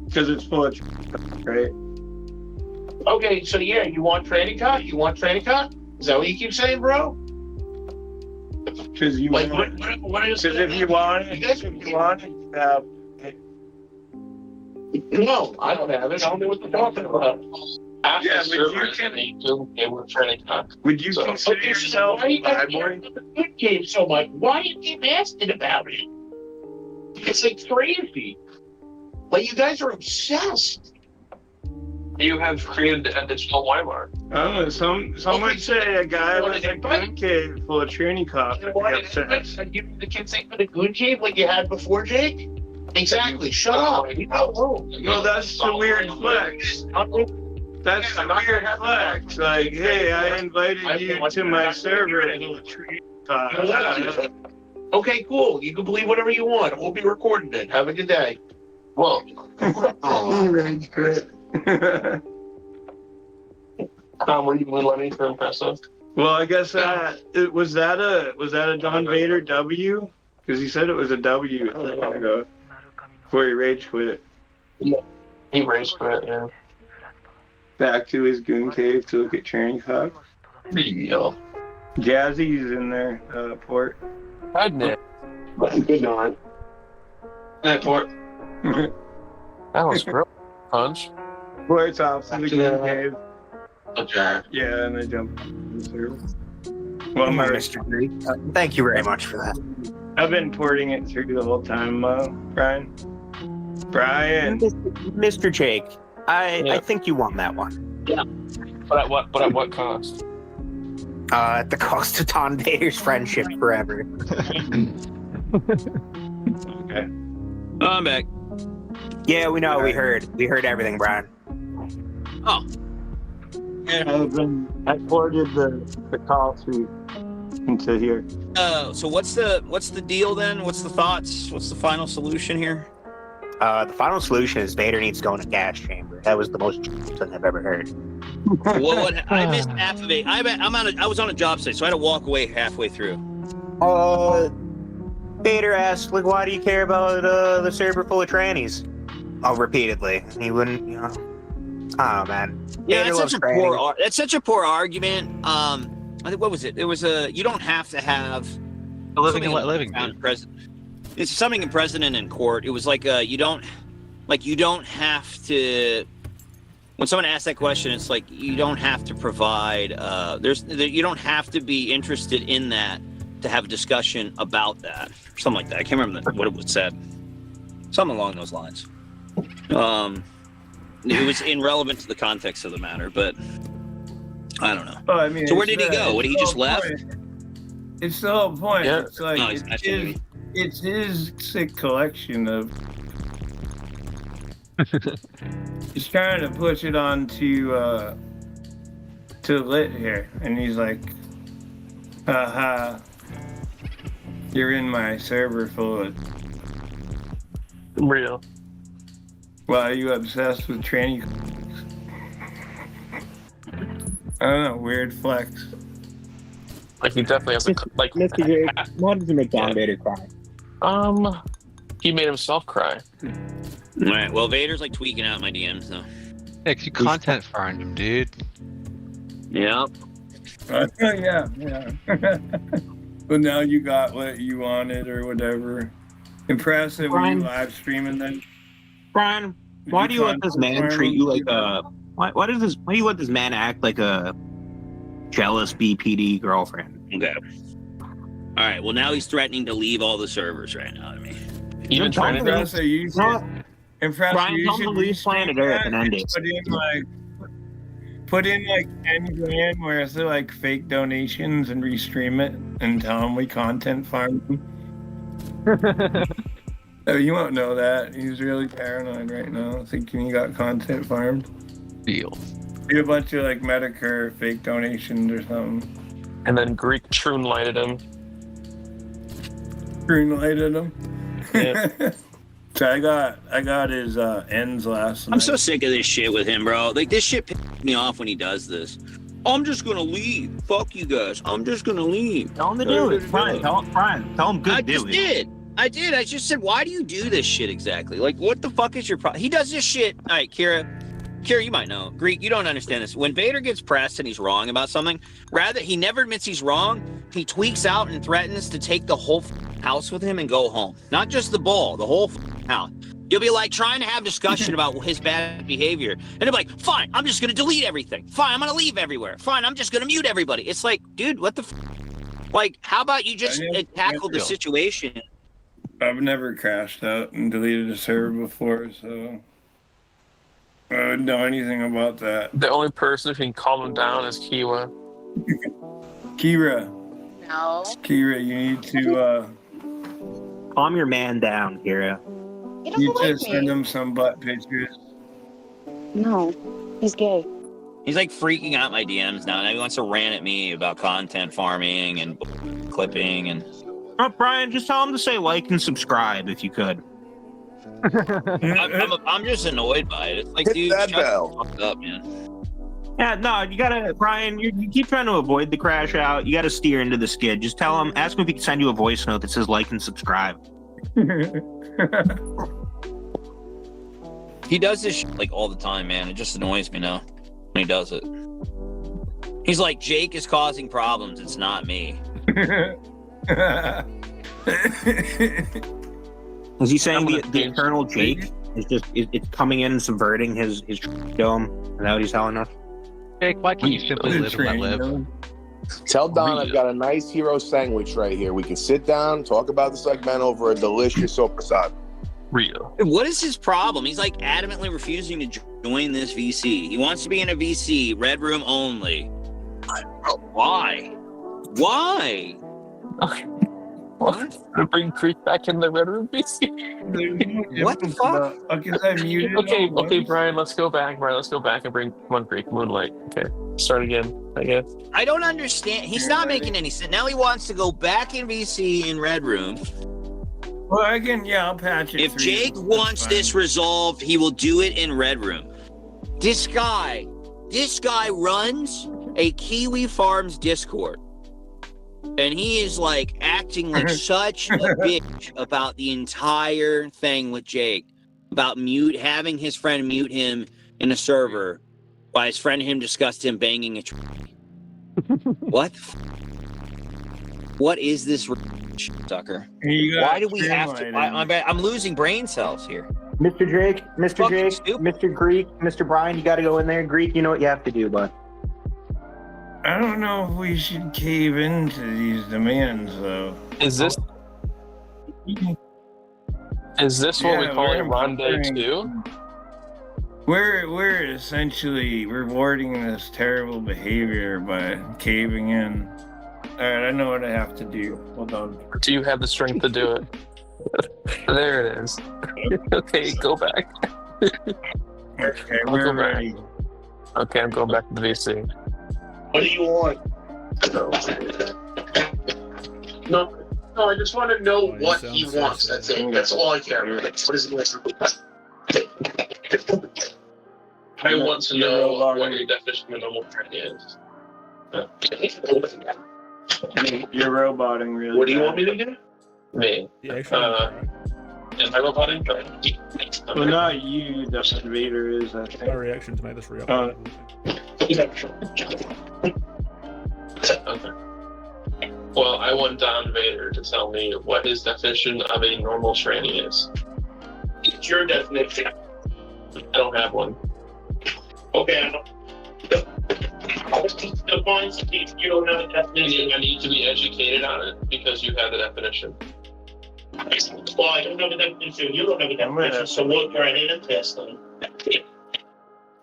Because it's full of right? Okay, so yeah, you want training cut? Is that what you keep saying, bro? Because you like, want because if you want it, no, I don't have it. I don't know what they're talking about. Yeah, would you consider yourself a good game so much? Why do you keep asking about it? It's like crazy. Like, you guys are obsessed. You have created a digital Weimar. Oh, some would say a guy with a gun cave full of training cops would be upset. You the kids ain't put a gun cave like you had before, Jake? Exactly. Shut up. No, that's the weird flex. That's the weird flex. Like, hey, I invited you to my server. Okay, cool. You can believe whatever you want. We'll be recording it. Have a good day. Well, were you letting for impressive? Well, I guess was that a Don Vader W? Because he said it was a W a while ago before he rage quit. Yeah, he rage quit. Yeah. Back to his goon cave to look at training cops. Yeah. Jazzy's in there, Port. I'd admit. Good night. Hey, Port. That was real punch. Port's off in the goon cave. Okay. Yeah, and they jump in the server. Well, Mr. Greek, thank you very much for that. I've been porting it through the whole time, Brian. Mr. Jake, I think you won that one. Yeah. But at what cost? At the cost of Don Vader's friendship forever. Okay. I'm back. Yeah, we know. We heard everything, Brian. Oh. Yeah, I ported the call through into here. So what's the deal then? What's the thoughts? What's the final solution here? The final solution is Vader needs to go in a gas chamber. That was the most thing I've ever heard. I missed half of it. I was on a job site, so I had to walk away halfway through. Vader asked, like, why do you care about the server full of trannies? Oh, repeatedly. He wouldn't, Oh man. Yeah, that's such a poor argument. I think what was it? It was you don't have to have a living and let living. It's something in precedent in court. It was like you don't have to. When someone asks that question, it's like you don't have to provide. You don't have to be interested in that to have a discussion about that. Something like that. I can't remember what it was said. Something along those lines. It was irrelevant to the context of the matter, but I don't know. Well, I mean, so where did he go? What, he just left? It's the whole point. Yeah. It's like it's his sick collection of. He's trying to push it on to Lit here, and he's like, haha, you're in my server full of. Real. Why are you obsessed with tranny? I don't know, weird flex. Like, he definitely has a, like... Mr. J, why did you make Don Vader cry? He made himself cry. Alright, well, Vader's, like, tweaking out my DMs, though. Yeah, 'cause you content farmed him, dude. Yeah. Yeah. But now you got what you wanted or whatever. Impressive when you live streaming then. Brian, why do you let this man treat you like a... Why do you let this man act like a jealous BPD girlfriend? Okay. All right. Well, now he's threatening to leave all the servers right now. I mean, even trying to Brian, tell him to leave planet Earth and end it. Put in like 10 grand where it's like fake donations and restream it and tell him we content farm him. Oh, you won't know that. He's really paranoid right now, thinking he got content farmed. Deal. Do a bunch of like Medicare fake donations or something. And then Greek Troon lighted him. Yeah. So I got his ends last night. I'm so sick of this shit with him, bro. Like, this shit pisses me off when he does this. I'm just gonna leave. Fuck you guys. I'm just gonna leave. Tell him to do it. Brian, tell him good. I just did. I just said, why do you do this shit exactly? Like, what the fuck is your problem? He does this shit. All right, Kira, you might know. Greek, you don't understand this. When Vader gets pressed and he's wrong about something, rather, he never admits he's wrong. He tweaks out and threatens to take the whole house with him and go home. Not just the ball, the whole house. You'll be like trying to have discussion about his bad behavior. And he'll be like, fine, I'm just going to delete everything. Fine, I'm going to leave everywhere. Fine, I'm just going to mute everybody. It's like, dude, what the Like, how about you just tackle the situation? I've never crashed out and deleted a server before, so I don't know anything about that. The only person who can calm him down is Kira. Kira. No. Kira, you need to calm your man down, Kira. You just send him some butt pictures. No, he's gay. He's like freaking out my DMs now, and he wants to rant at me about content farming and clipping and. Oh, Brian, just tell him to say like and subscribe if you could. I'm just annoyed by it. It's like, hit dude, that shut bell. the fuck up, man. Yeah, no, you gotta, Brian, you keep trying to avoid the crash out. You gotta steer into the skid. Just tell him, ask him if he can send you a voice note that says like and subscribe. He does this shit, like all the time, man. It just annoys me now when he does it. He's like, Jake is causing problems. It's not me. Is he saying the eternal Jake is just it's coming in and subverting his dome? Is that what he's telling us? Jake, why can't you simply live and let live? Tell Don I've got a nice hero sandwich right here. We can sit down, talk about the segment over a delicious soprasad. Real. What is his problem? He's like adamantly refusing to join this VC. He wants to be in a VC, red room only. Why? Why? What? To bring Creek back in the red room VC? What the fuck? Okay, Brian, let's go back. And bring come on, Creek, Moonlight. Okay, start again, I guess. I don't understand. He's not making any sense. Now he wants to go back in VC in red room. Well, I'll patch it. If Jake wants this resolved, he will do it in red room. This guy runs a Kiwi Farms Discord. And he is like acting like such a bitch about the entire thing with Jake. About having his friend mute him in a server while his friend and him discussed him banging a What? What is this sucker? Why do we have to? I'm losing brain cells here. Mr. Jake, Mr. Greek, Mr. Brian, you got to go in there. Greek, you know what you have to do, bud. I don't know if we should cave into these demands, though. Is this what we call a rendezvous? We're essentially rewarding this terrible behavior by caving in. Alright, I know what I have to do. Hold on. Do you have the strength to do it? There it is. Okay, go back. Okay, we're ready. Okay, I'm going back to the VC. What do you want? No, I just want to know what he wants. That's it. That's all I care about. What is he like? I want to know what your definition of normal training is. You're roboting, really. What do you want me to do? Me. Am I roboting? Well, not you. That's what Vader is, I think. My reaction to make this real. Okay. Well, I want Don Vader to tell me what his definition of a normal tranny is. It's your definition. I don't have one. Okay, I don't. Define something if you don't have a definition. I need to be educated on it because you have the definition. Well, I don't have a definition. You don't have a definition. So look right in and test them.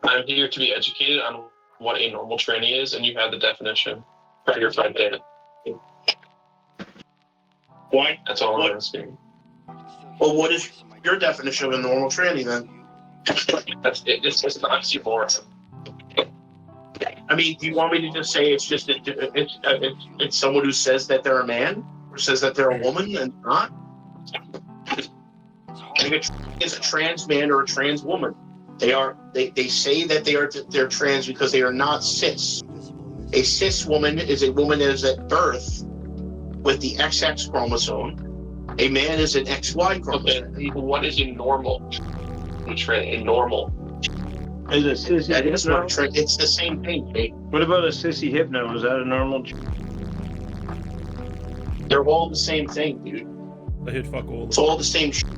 I'm here to be educated on what a normal tranny is, and you have the definition for your friend David. Why? That's all I'm asking. Well, what is your definition of a normal tranny then? It's just an oxymoron. I mean, do you want me to just say it's just it's someone who says that they're a man or says that they're a woman and not? I think it's a trans man or a trans woman. They say that they're trans because they are not cis. A cis woman is a woman that is at birth with the XX chromosome. A man is an XY chromosome. Okay, what is a normal? A normal. Is a sissy that is hypno? what it's the same thing, Jake. What about a sissy hypno? Is that a normal? They're all the same thing, dude. They hit fuck all. It's all the same shit.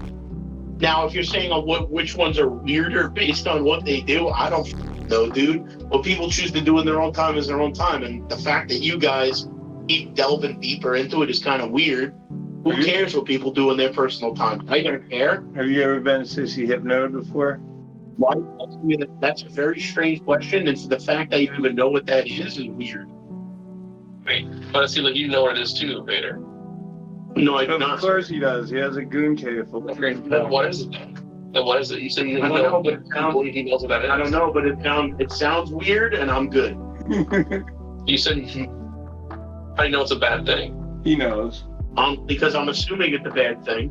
Now, if you're saying which ones are weirder based on what they do, I don't know, dude. What people choose to do in their own time is their own time, and the fact that you guys keep delving deeper into it is kind of weird. Who cares what people do in their personal time? I don't care. Have you ever been sissy hypnoed before? Why? That's a very strange question, and the fact that you even know what that is weird. Wait, but it seems like you know what it is too, Vader. No, I do not. Of course he does. He has a goon cave. Then what is it? Then what is it? You said you don't know, but he knows what that is. I don't know, but it sounds weird, and I'm good. You said I know it's a bad thing. He knows. Because I'm assuming it's a bad thing.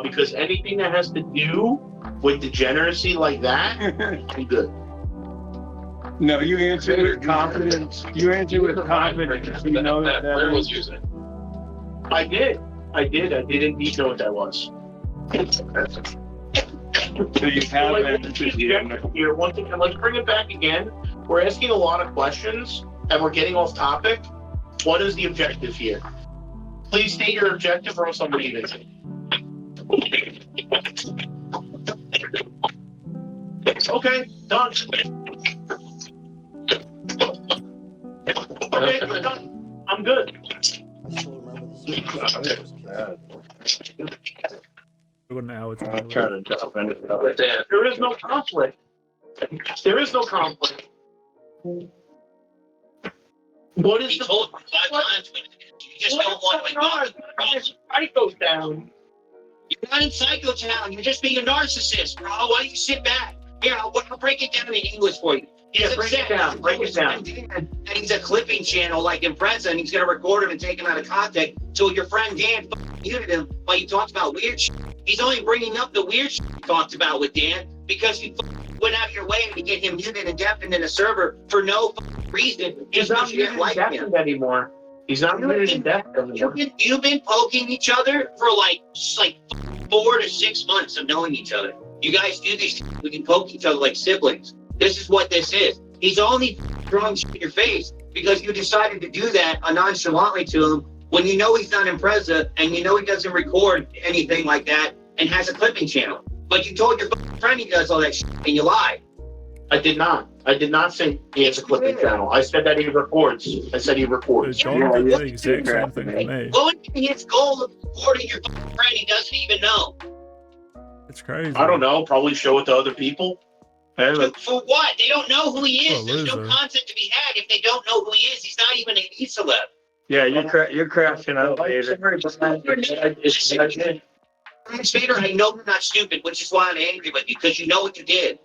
Because anything that has to do with degeneracy like that, I'm good. No, you answer with confidence. You answer with confidence. You know that Where was using? I did. I did indeed know what that was. So you have here. One thing, and let's bring it back again. We're asking a lot of questions, and we're getting off topic. What is the objective here? Please state your objective, or else I'm leaving. Okay, done. Okay, we're done. I'm good. There is no conflict. There is no conflict. What is the told 5 times? You just don't want to fight goes down. You're not in Psycho Town. You're just being a narcissist, bro. Why don't you sit back? Here, I'll break it down in English for you. Yeah, break it down. Break it down. And he's a clipping channel like Impreza, and he's going to record him and take him out of context. So your friend Dan muted him while you talked about weird shit. He's only bringing up the weird shit you talked about with Dan because you went out of your way to get him muted and deafened in a server for no reason. He's not muted and deafened anymore. He's not muted and deafened anymore. You've been poking each other for like 4 to 6 months of knowing each other. You guys do these. We can poke each other like siblings. This is what this is. He's only throwing shit in your face because you decided to do that nonchalantly to him when you know he's not Impreza and you know he doesn't record anything like that and has a clipping channel. But you told your friend he does all that shit and you lied. I did not. I did not say he has a clipping channel. I said that he records. I said he records. John did the exact same thing to me. What would be his goal of recording your friend he doesn't even know? It's crazy. I don't know. Probably show it to other people. For what? They don't know who he is. Oh, There's no loser. content to be had if they don't know who he is. He's not even a celeb. Yeah, you're crashing out, Vader. Vader, I know you're not stupid, which is why I'm angry with you, because you know what you did.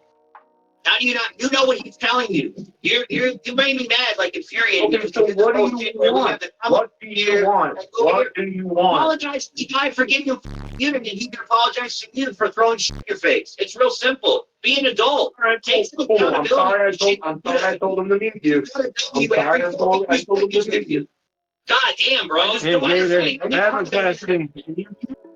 How do you not? You know what he's telling you. You made me mad, like infuriated. Okay, so what do you want? What do you want? What do you want? Apologize to the guy for giving you unity, and he can apologize to you for throwing shit in your face. It's real simple. Be an adult. Take some accountability. I'm sorry I told him to mute you. I'm sorry I told him to mute you. God damn, bro. Hey, Vader, I have a question.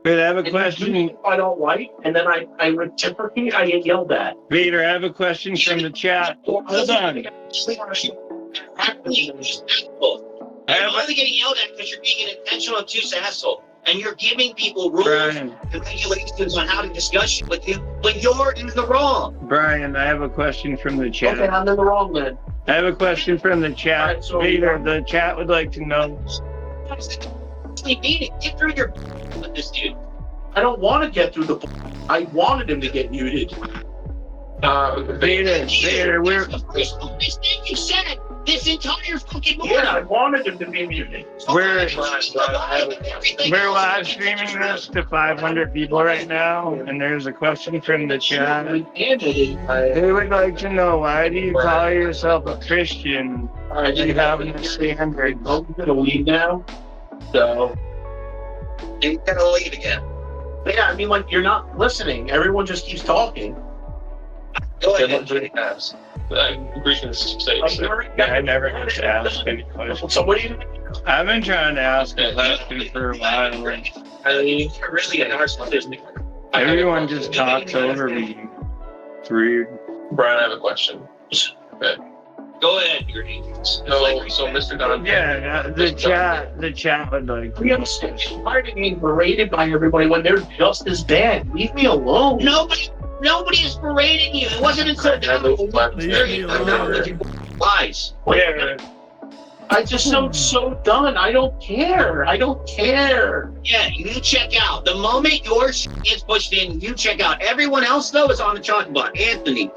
Vader, I have a question. If I don't like, and then I reciprocate, I get yelled at. Vader, I have a question from the chat. Hold on. I'm only getting yelled at because you're being an intentional obtuse asshole. And you're giving people rules and regulations on how to discuss shit with you, but you're in the wrong. Brian, I have a question from the chat. Okay, I'm in the wrong then. I have a question from the chat. Right, so Vader, the chat would like to know. Get through your with this dude. I don't want to get through the. I wanted him to get muted. Vader, we're. The first mistake you said this entire fucking morning. Yeah, I wanted him to be muted. We're live streaming this to 500 people right now, and there's a question from the chat. They would like to know, why do you call yourself a Christian? Do you have a standard? I'm gonna leave now. So. You're gonna leave again. Yeah, I mean, like, you're not listening. Everyone just keeps talking. Go ahead. I never get to ask any questions. So what do you? I've been trying to ask a question for a while. You're really a narcissist. Everyone just talks over me. It's weird. Brian, I have a question. Okay. Go ahead, you're So Mr. Don. Yeah, the chat would like. We understand. Why are they being berated by everybody when they're just as bad? Leave me alone. Nobody is berating you. It wasn't until lies. Where? I just am so done. I don't care. Yeah, you check out. The moment your shit gets pushed in, you check out. Everyone else, though, is on the chopping block. Anthony.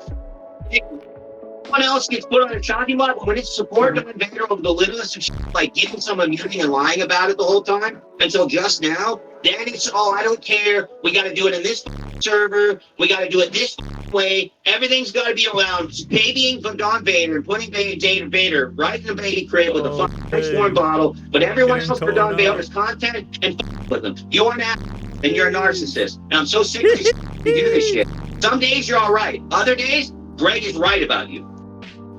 Everyone else gets put on the chopping block when it's support on Vader of the littlest of shit, like giving some immunity and lying about it the whole time until just now. Then it's, I don't care. We got to do it in this server. We got to do it this way. Everything's got to be around babying from Don Vader and putting Vader right in the baby crib with a fucking warm bottle. But everyone else for Don Vader's content and with them. You're an ass and you're a narcissist. And I'm so sick of you do this shit. Some days you're all right. Other days, Greg is right about you.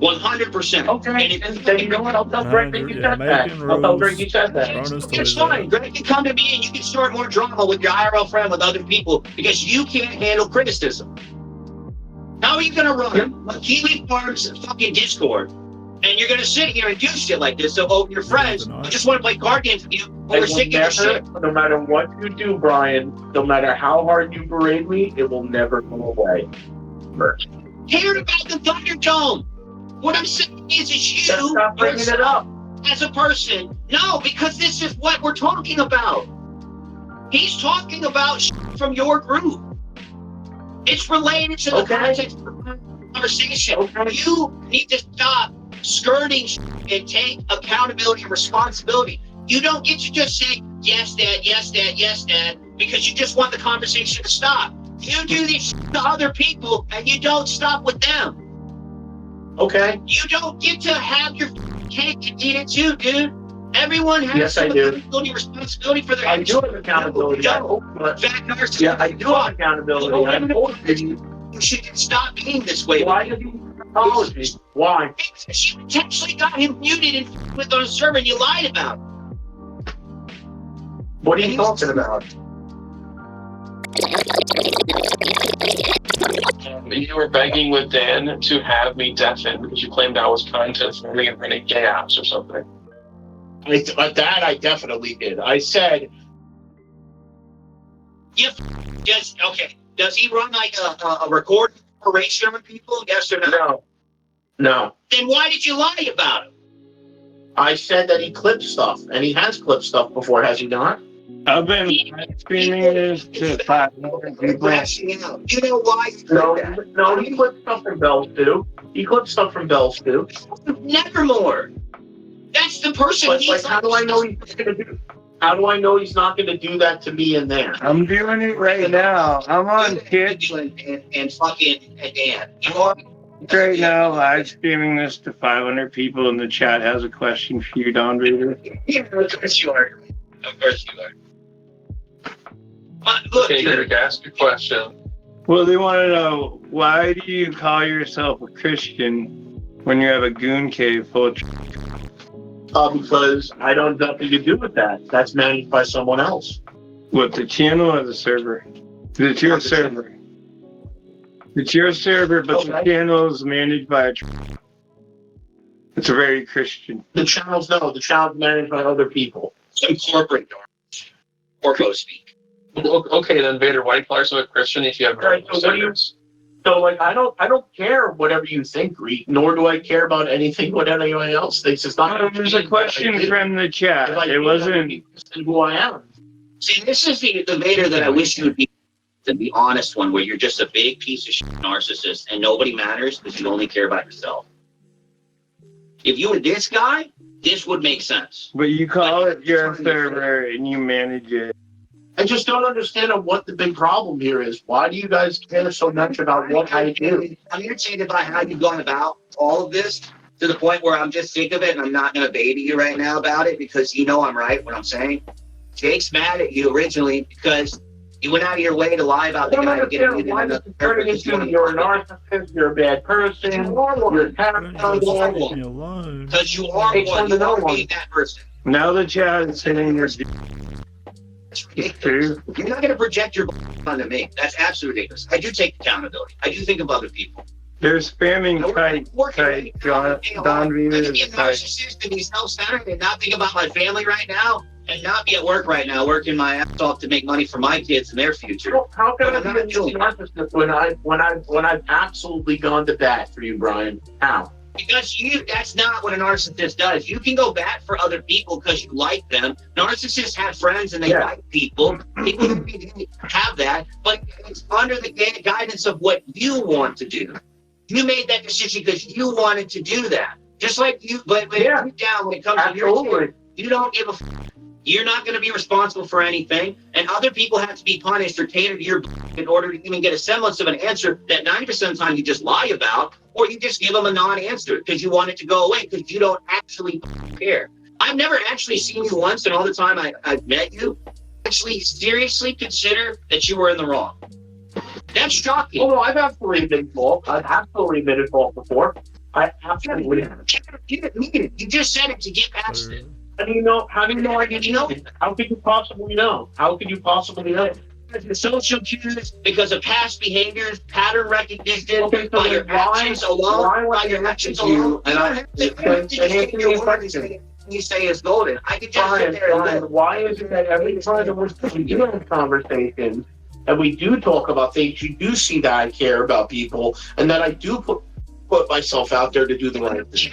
100%. Okay, and then you know what? I'll tell Greg that you said that. I'll tell Greg you said that. It's fine. Greg can come to me and you can start more drama with your IRL friend with other people because you can't handle criticism. How are you going to run a Kiwi Farms fucking Discord and you're going to sit here and do shit like this? So, your friends who just want to play card games with you who are sick of your shit. No matter what you do, Brian, no matter how hard you berate me, it will never go away. Care about the Thunderdome. What I'm saying is you stop bringing it up as a person. No, because this is what we're talking about. He's talking about from your group. It's related to the context of the conversation. You need to stop skirting and take accountability and responsibility. You don't get to just say, yes, Dad, yes, Dad, yes, Dad, because you just want the conversation to stop. You do this to other people and you don't stop with them. Okay. You don't get to have your cake and eat it too, dude. Everyone has accountability, responsibility for their actions. I do have accountability. I do have accountability. You should stop being this way. Why did you apologize? Why? Because you intentionally got him muted and with on a server and you lied about it. What are you talking about? You were begging with Dan to have me deafen because you claimed I was trying to bring in any gay apps or something. That I definitely did. I said. Okay. Does he run like a recording operation with people? Yes or no? No. Then why did you lie about him? I said that he clipped stuff, and he has clipped stuff before, has he not? I've been screaming this to 500 people. You know why? No, he clipped stuff from Bell's too. He clipped stuff from Bell's too. Nevermore. That's the person he's how do I know he's going to do? How do I know he's not going to do that to me in there? I'm doing it right now. I'm on Twitch and fucking Dan. You are right now, live streaming this to 500 people, and the chat has a question for you, Don Vader. Yeah, of course you are. Of course you are. Look, Derek, ask your question. Well, they want to know, why do you call yourself a Christian when you have a goon cave full of... Because I don't have nothing to do with that. That's managed by someone else. What, the channel or the server? It's your server. It's your server, but the channel is managed by a... It's very Christian. The channel's managed by other people. Some corporate donors. Corpo speak. Okay, then Vader, why do you call yourself a Christian if you have So I don't care whatever you think, Greek, nor do I care about anything what anyone else thinks. It's not. There's a question from the chat. It wasn't who I am. See, this is the Vader that I wish you would be the honest one, where you're just a big piece of shit narcissist and nobody matters because you only care about yourself. If you were this guy, this would make sense. But you call it your server and you manage it. I just don't understand what the big problem here is. Why do you guys care so much about what I do? I'm irritated by how you've gone about all of this to the point where I'm just sick of it and I'm not going to baby you right now about it because you know I'm right what I'm saying. Jake's mad at you originally because you went out of your way to lie about the guy who get you. Why does it turn into you're a narcissist, you're a bad person, you're a paranoid. Because you are one. You are being that person. Now the chat is saying you're... You're not going to project your onto me. That's absolutely ridiculous. I do take accountability. I do think of other people. They're spamming tight, Don Vader is tight. Narcissist and be self-centered and not think about my family right now and not be at work right now working my ass off to make money for my kids and their future. Well, how can I be a narcissist when I've absolutely gone to bat for you, Brian? How? Because that's not what a narcissist does. You can go bat for other people because you like them. Narcissists have friends and they like people. People have that, but it's under the guidance of what you want to do. You made that decision because you wanted to do that. Just like you, but deep down when it comes to your kid, you don't give a You're not going to be responsible for anything, and other people have to be punished or cater to your in order to even get a semblance of an answer that 90% of the time you just lie about, or you just give them a non-answer because you want it to go away because you don't actually care. I've never actually seen you once in all the time I've met you actually seriously consider that you were in the wrong. That's shocking. Oh, no, I've absolutely been fault. I've absolutely been at fault before. I absolutely You just said it to get past it. How do you know? How do you know I didn't know? How could you possibly know? How could you possibly know? Because of social cues, because of past behaviors, pattern recognition, by your actions alone, by your actions alone. And you say is golden. I could just sit there and why is it that every time that we're in conversations and we do talk about things, you do see that I care about people and that I do put myself out there to do the right thing.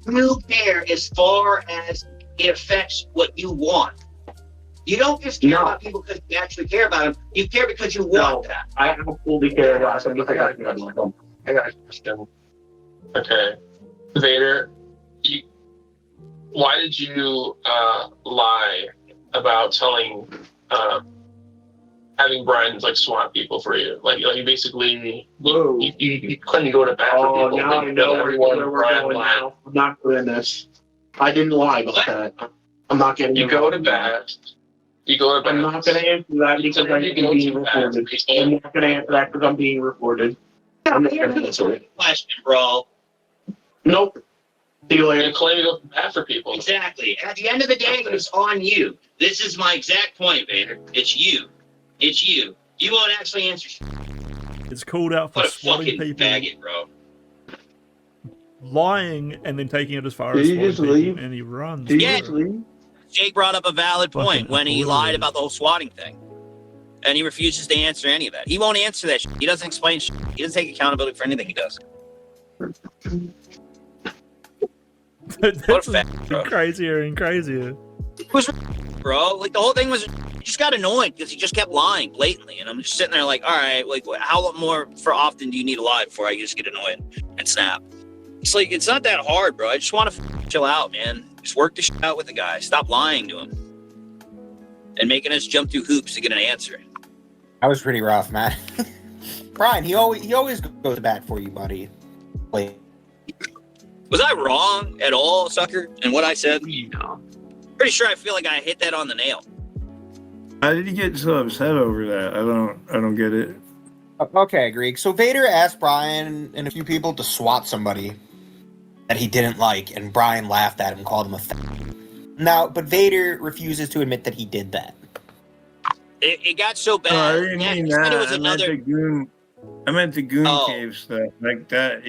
You care as far as it affects what you want. You don't just care about people because you actually care about them. You care because you want that. I absolutely care about them. I got a question. Okay. Vader, why did you lie about telling having Brian like swat people for you? Like you basically you couldn't go to bat for people. Now I know where we're going now. I'm not doing this. I didn't lie about that. I'm not getting. You go to bat. You go to bat. I'm not going to answer that because I'm being recorded. I'm not going to answer that because I'm being recorded. I'm not going to answer it. Question, bro. Nope. See you later. You claim to go to bat for people. Exactly. At the end of the day, it's on you. This is my exact point, Vader. It's you. It's you. You won't actually answer. It's called out for swatting people. Faggot, bro. Lying and then taking it as far as swatting people, and he runs. Yeah. Jake brought up a valid point when he lied about the whole swatting thing. And he refuses to answer any of that. He won't answer that shit. He doesn't explain shit. He doesn't take accountability for anything he does. That's crazier and crazier. It was, bro. Like the whole thing was, just got annoyed because he just kept lying blatantly, and I'm just sitting there like, all right, like how more for often do you need to lie before I just get annoyed and snap? It's like it's not that hard, bro. I just want to chill out, man. Just work the shit out with the guy. Stop lying to him and making us jump through hoops to get an answer. That was pretty rough, man. Brian, he always goes to bat for you, buddy. Wait. Was I wrong at all, sucker? And what I said? No. Pretty sure I feel like I hit that on the nail. How did you get so upset over that? I don't get it. Okay, Greek. So Vader asked Brian and a few people to swat somebody that he didn't like, and Brian laughed at him and called him a Now, but Vader refuses to admit that he did that. It got so bad. I didn't mean that. It was I meant the goon cave stuff. Like that.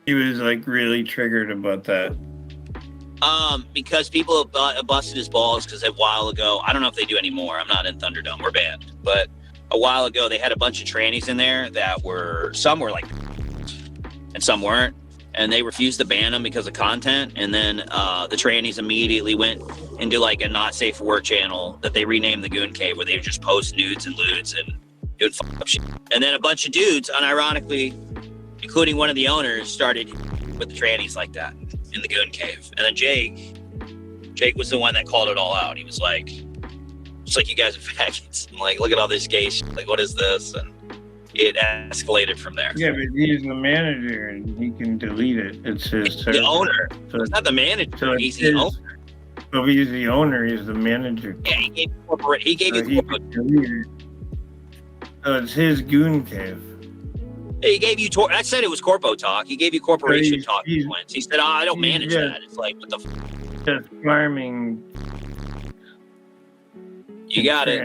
He was like really triggered about that. Because people busted his balls because a while ago, I don't know if they do anymore. I'm not in Thunderdome. We're banned. But a while ago, they had a bunch of trannies in there that some were like, and some weren't. And they refused to ban them because of content. And then the trannies immediately went into like a not safe for work channel that they renamed the Goon Cave, where they would just post nudes and lewds and doing fuck up shit. And then a bunch of dudes, unironically, including one of the owners, started with the trannies like that in the Goon Cave. And then Jake was the one that called it all out. He was like, it's like you guys are faggots. I'm like, look at all this gay shit. Like, what is this? And it escalated from there. Yeah, but he's the manager and he can delete it. It's his the owner. So it's not the manager. So he's the owner. So if he's the owner, he's the manager. Yeah, he gave you corporate. So it's his Goon Cave. He gave you. I said it was corpo talk. He gave you corporation talk. He said, I don't manage that. It's like, what the f? Just farming. You got it.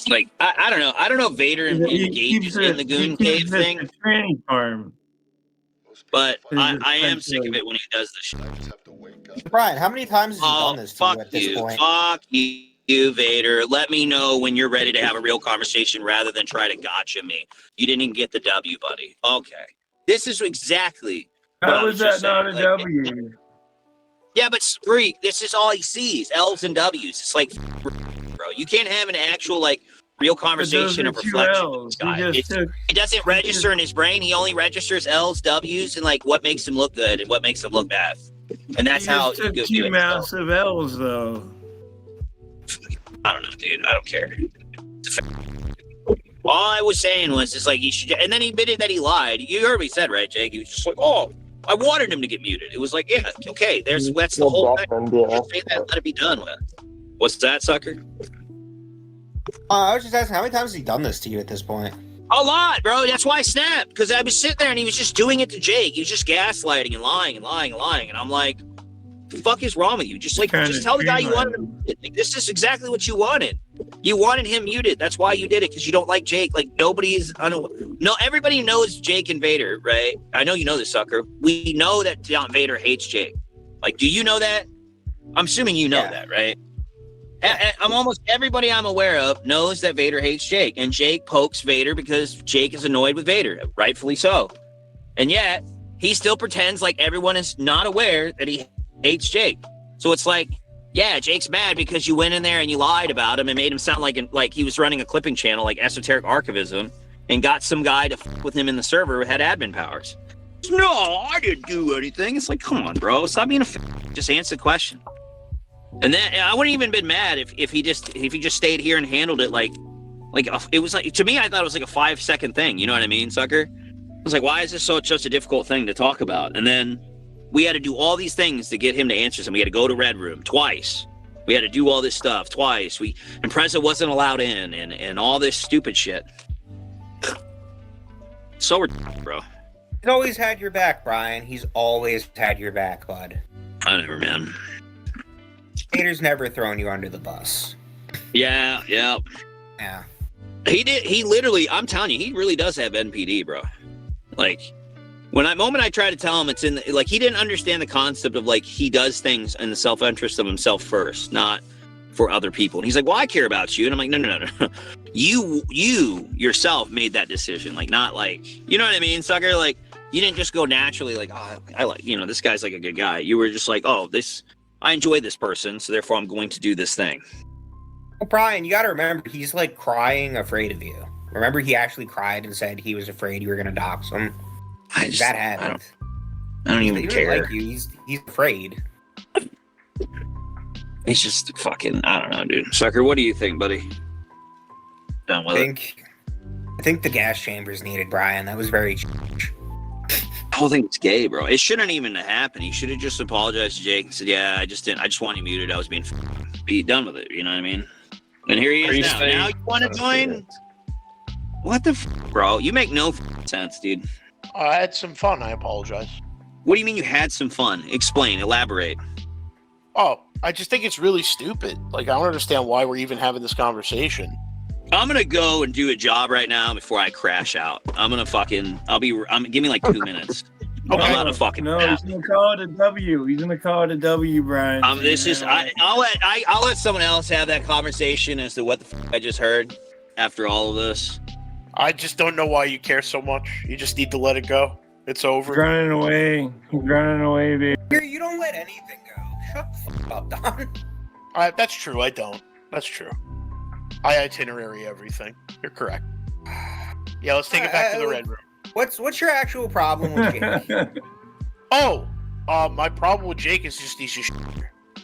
Like, I don't know. I don't know if Vader engages in the Goon Cave thing. Tranny farm. But I am sick of it when he does this shit. Brian, how many times has he done this to you at this point? Fuck you, Vader. Let me know when you're ready to have a real conversation rather than try to gotcha me. You didn't even get the W, buddy. Okay. This is exactly. How was that not a W? Yeah, but Freak, this is all he sees. L's and W's. It's like, bro, you can't have an actual, like, real conversation of reflection with this guy. It doesn't register in his brain. He only registers L's, W's, and, like, what makes him look good and what makes him look bad. And that's how you took two massive L's, though. I don't know, dude. I don't care. All I was saying was, it's like he should, and then he admitted that he lied. You heard what he said, right, Jake? He was just like, "Oh, I wanted him to get muted." It was like, yeah, okay. That's the whole thing. Say that, let it be done with. What's that, sucker? I was just asking, how many times has he done this to you at this point? A lot, bro. That's why I snapped, because I was sitting there and he was just doing it to Jake. He was just gaslighting and lying and lying and lying, and I'm like, the fuck is wrong with you? Just tell the guy you wanted him muted. Like, this is exactly what you wanted. You wanted him muted. That's why you did it, because you don't like Jake. Like, everybody knows Jake and Vader, right? I know you know this, sucker. We know that Vader hates Jake. Like, do you know that? I'm assuming you know that, right? I'm almost everybody I'm aware of knows that Vader hates Jake, and Jake pokes Vader because Jake is annoyed with Vader, rightfully so. And yet, he still pretends like everyone is not aware that he hates Jake. So it's like, yeah, Jake's mad because you went in there and you lied about him and made him sound like he was running a clipping channel like Esoteric Archivism and got some guy to f with him in the server who had admin powers. No, I didn't do anything. It's like, come on, bro. Stop being just answer the question. And then I wouldn't even been mad if he just stayed here and handled it like it was like, to me, I thought it was like a 5-second thing. You know what I mean, sucker? I was like, why is this such a difficult thing to talk about? And then we had to do all these things to get him to answer some. We had to go to Red Room twice. We had to do all this stuff twice. And Preza wasn't allowed in and all this stupid shit. So we're bro. He's always had your back, Brian. He's always had your back, bud. Whatever, man. Vader's never thrown you under the bus. Yeah. He did. He literally, I'm telling you, he really does have NPD, bro. Like, moment I try to tell him it's in the, like, he didn't understand the concept of like he does things in the self-interest of himself first, not for other people. And he's like, well, I care about you. And I'm like, no. You yourself made that decision. Like, not like, you know what I mean, sucker? Like, You didn't just go naturally like, oh, I like, this guy's like a good guy. You were just like, oh, I enjoy this person, so therefore I'm going to do this thing. Well, Brian, you got to remember, he's like crying, afraid of you. Remember, he actually cried and said he was afraid you were going to dox him. That happened. I don't even care. Like you. He's afraid. He's just fucking. I don't know, dude. Sucker, what do you think, buddy? Done with I think the gas chamber's needed, Brian. That was very. I don't think it's gay, bro. It shouldn't even have happened. He should have just apologized to Jake and said, "Yeah, I just want you muted. I was being be done with it." You know what I mean? And here he is now. Now you want to join? What the bro? You make no sense, dude. I had some fun. I apologize. What do you mean you had some fun? Explain. Elaborate. Oh, I just think it's really stupid. Like, I don't understand why we're even having this conversation. I'm gonna go and do a job right now before I crash out. Give me like 2 minutes. Okay. I'm not a fucking. No, he's gonna call it a W. He's gonna call it a W, Brian. I'll let someone else have that conversation as to what the fuck I just heard after all of this. I just don't know why you care so much. You just need to let it go. It's over. He's running away. He's running away, baby. You don't let anything go. Shut the fuck up, Don. That's true. I don't. That's true. I itinerary everything. You're correct. Yeah, let's take it back to the red room. What's your actual problem with Jake? My problem with Jake is just he's just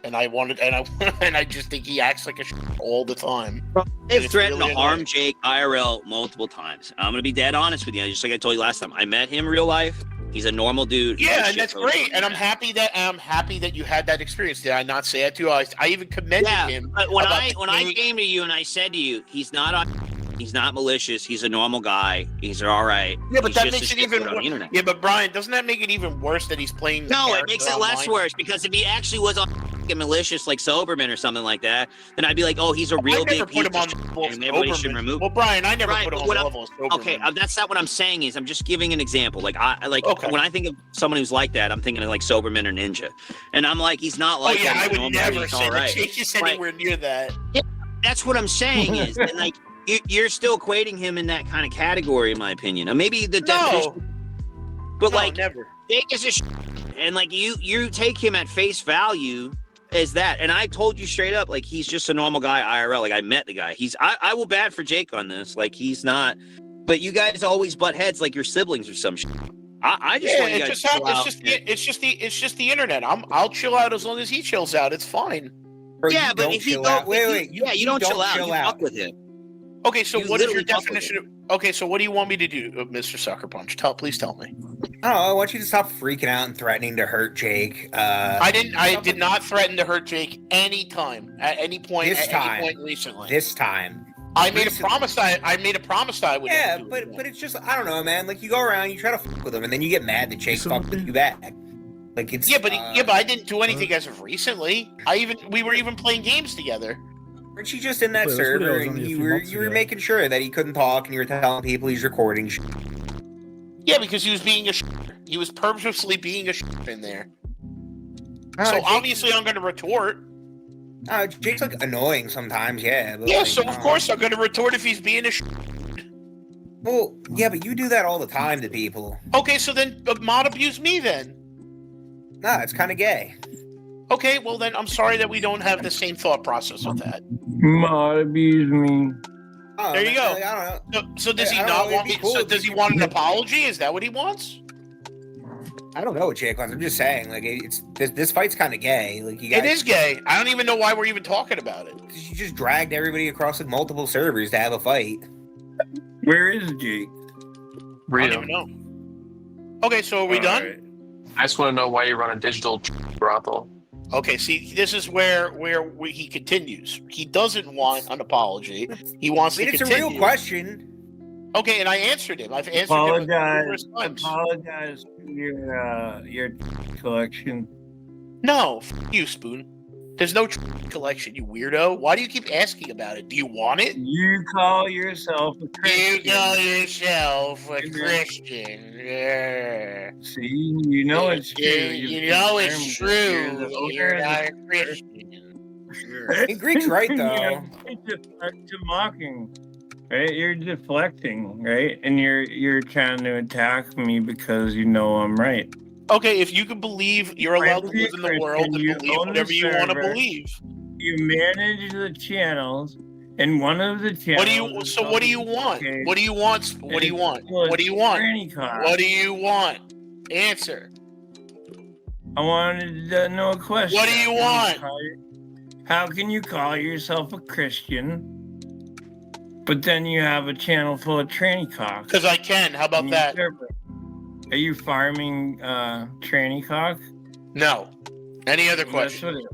and I just think he acts like a all the time. They've threatened to harm Jake IRL multiple times. I'm gonna be dead honest with you, just like I told you last time. I met him in real life. He's a normal dude. Yeah, and that's great. And I'm happy that you had that experience. Did I not say that to you? I even commended him. But when I came to you and I said to you, he's not malicious. He's a normal guy. He's all right. Yeah, but that makes it even worse. Yeah, but Brian, doesn't that make it even worse that he's playing? No, it makes it less worse because if he actually was malicious like Soberman or something like that, then I'd be like, oh, he's a real big piece of shit, and everybody should remove him. Well, Brian, I never put him on the level of Soberman. Okay, that's not what I'm saying. I'm just giving an example. Like when I think of someone who's like that, I'm thinking of like Soberman or Ninja, and I'm like, he's not like. Oh yeah, I would never say that Jake is anywhere near that. Yeah, that's what I'm saying is, and like. You're still equating him in that kind of category, in my opinion. Or maybe the definition, but never. Jake is and like you take him at face value as that. And I told you straight up, like he's just a normal guy IRL. Like I met the guy. I will bad for Jake on this. Like he's not. But you guys always butt heads like your siblings or some shit. I just want you guys to chill out. It's just the internet. I'll chill out as long as he chills out. It's fine. Yeah, but if he don't, you don't chill out. You fuck with him. Okay, so what is your definition of? Okay, so what do you want me to do, Mr. Sucker Punch? Please tell me. I want you to stop freaking out and threatening to hurt Jake. I did not threaten to hurt Jake any time, at any point, any point recently. This time. I made a promise. I made a promise I would. Yeah, but it's just I don't know, man. Like you go around, you try to fuck with him, and then you get mad that Jake fucked with you back. Like it's but I didn't do anything as of recently. We were even playing games together. Weren't you just in that server and you were making sure that he couldn't talk and you were telling people he's recording shit? Yeah, because he was being he was purposely being in there. So obviously I'm going to retort. Jake's like annoying sometimes, yeah. But yeah, so of course I'm going to retort if he's being Well, yeah, but you do that all the time to people. Okay, so then mod abuse me then. Nah, it's kind of gay. Okay, well then I'm sorry that we don't have the same thought process with that. Mod abuse me. There you go. I don't know. So does he not want me? So does he want an apology? Is that what he wants? I don't know what Jake wants. I'm just saying, like, this fight's kind of gay. Like, it is gay. I don't even know why we're even talking about it. You just dragged everybody across like multiple servers to have a fight. Where is Jake? I don't even know. Okay, so are we done? Right. I just want to know why you run a digital brothel. Okay, see, this is where he continues. He doesn't want an apology. He wants to continue. It's a real question. Okay, and I answered him. I've answered him numerous times. Apologize for your collection. No, you, Spoon. There's no collection, you weirdo. Why do you keep asking about it? Do you want it? You call yourself a Christian. You call yourself a Christian. Yeah. See, you know it's true. You know it's true. You're not a Christian. Greek's right, though. To mocking. right? You're deflecting, right? And you're trying to attack me because you know I'm right. Okay, if you can believe, you're allowed to live in the world and believe whatever you want to believe. You manage the channels, and one of the channels. What do you want? What do you want? What do you want? What do you want? What do you want? Answer. I wanted to know a question. What do you want? How can you call yourself a Christian, but then you have a channel full of tranny cocks? Because I can. How about that? Are you farming tranny cock? No. Any other question?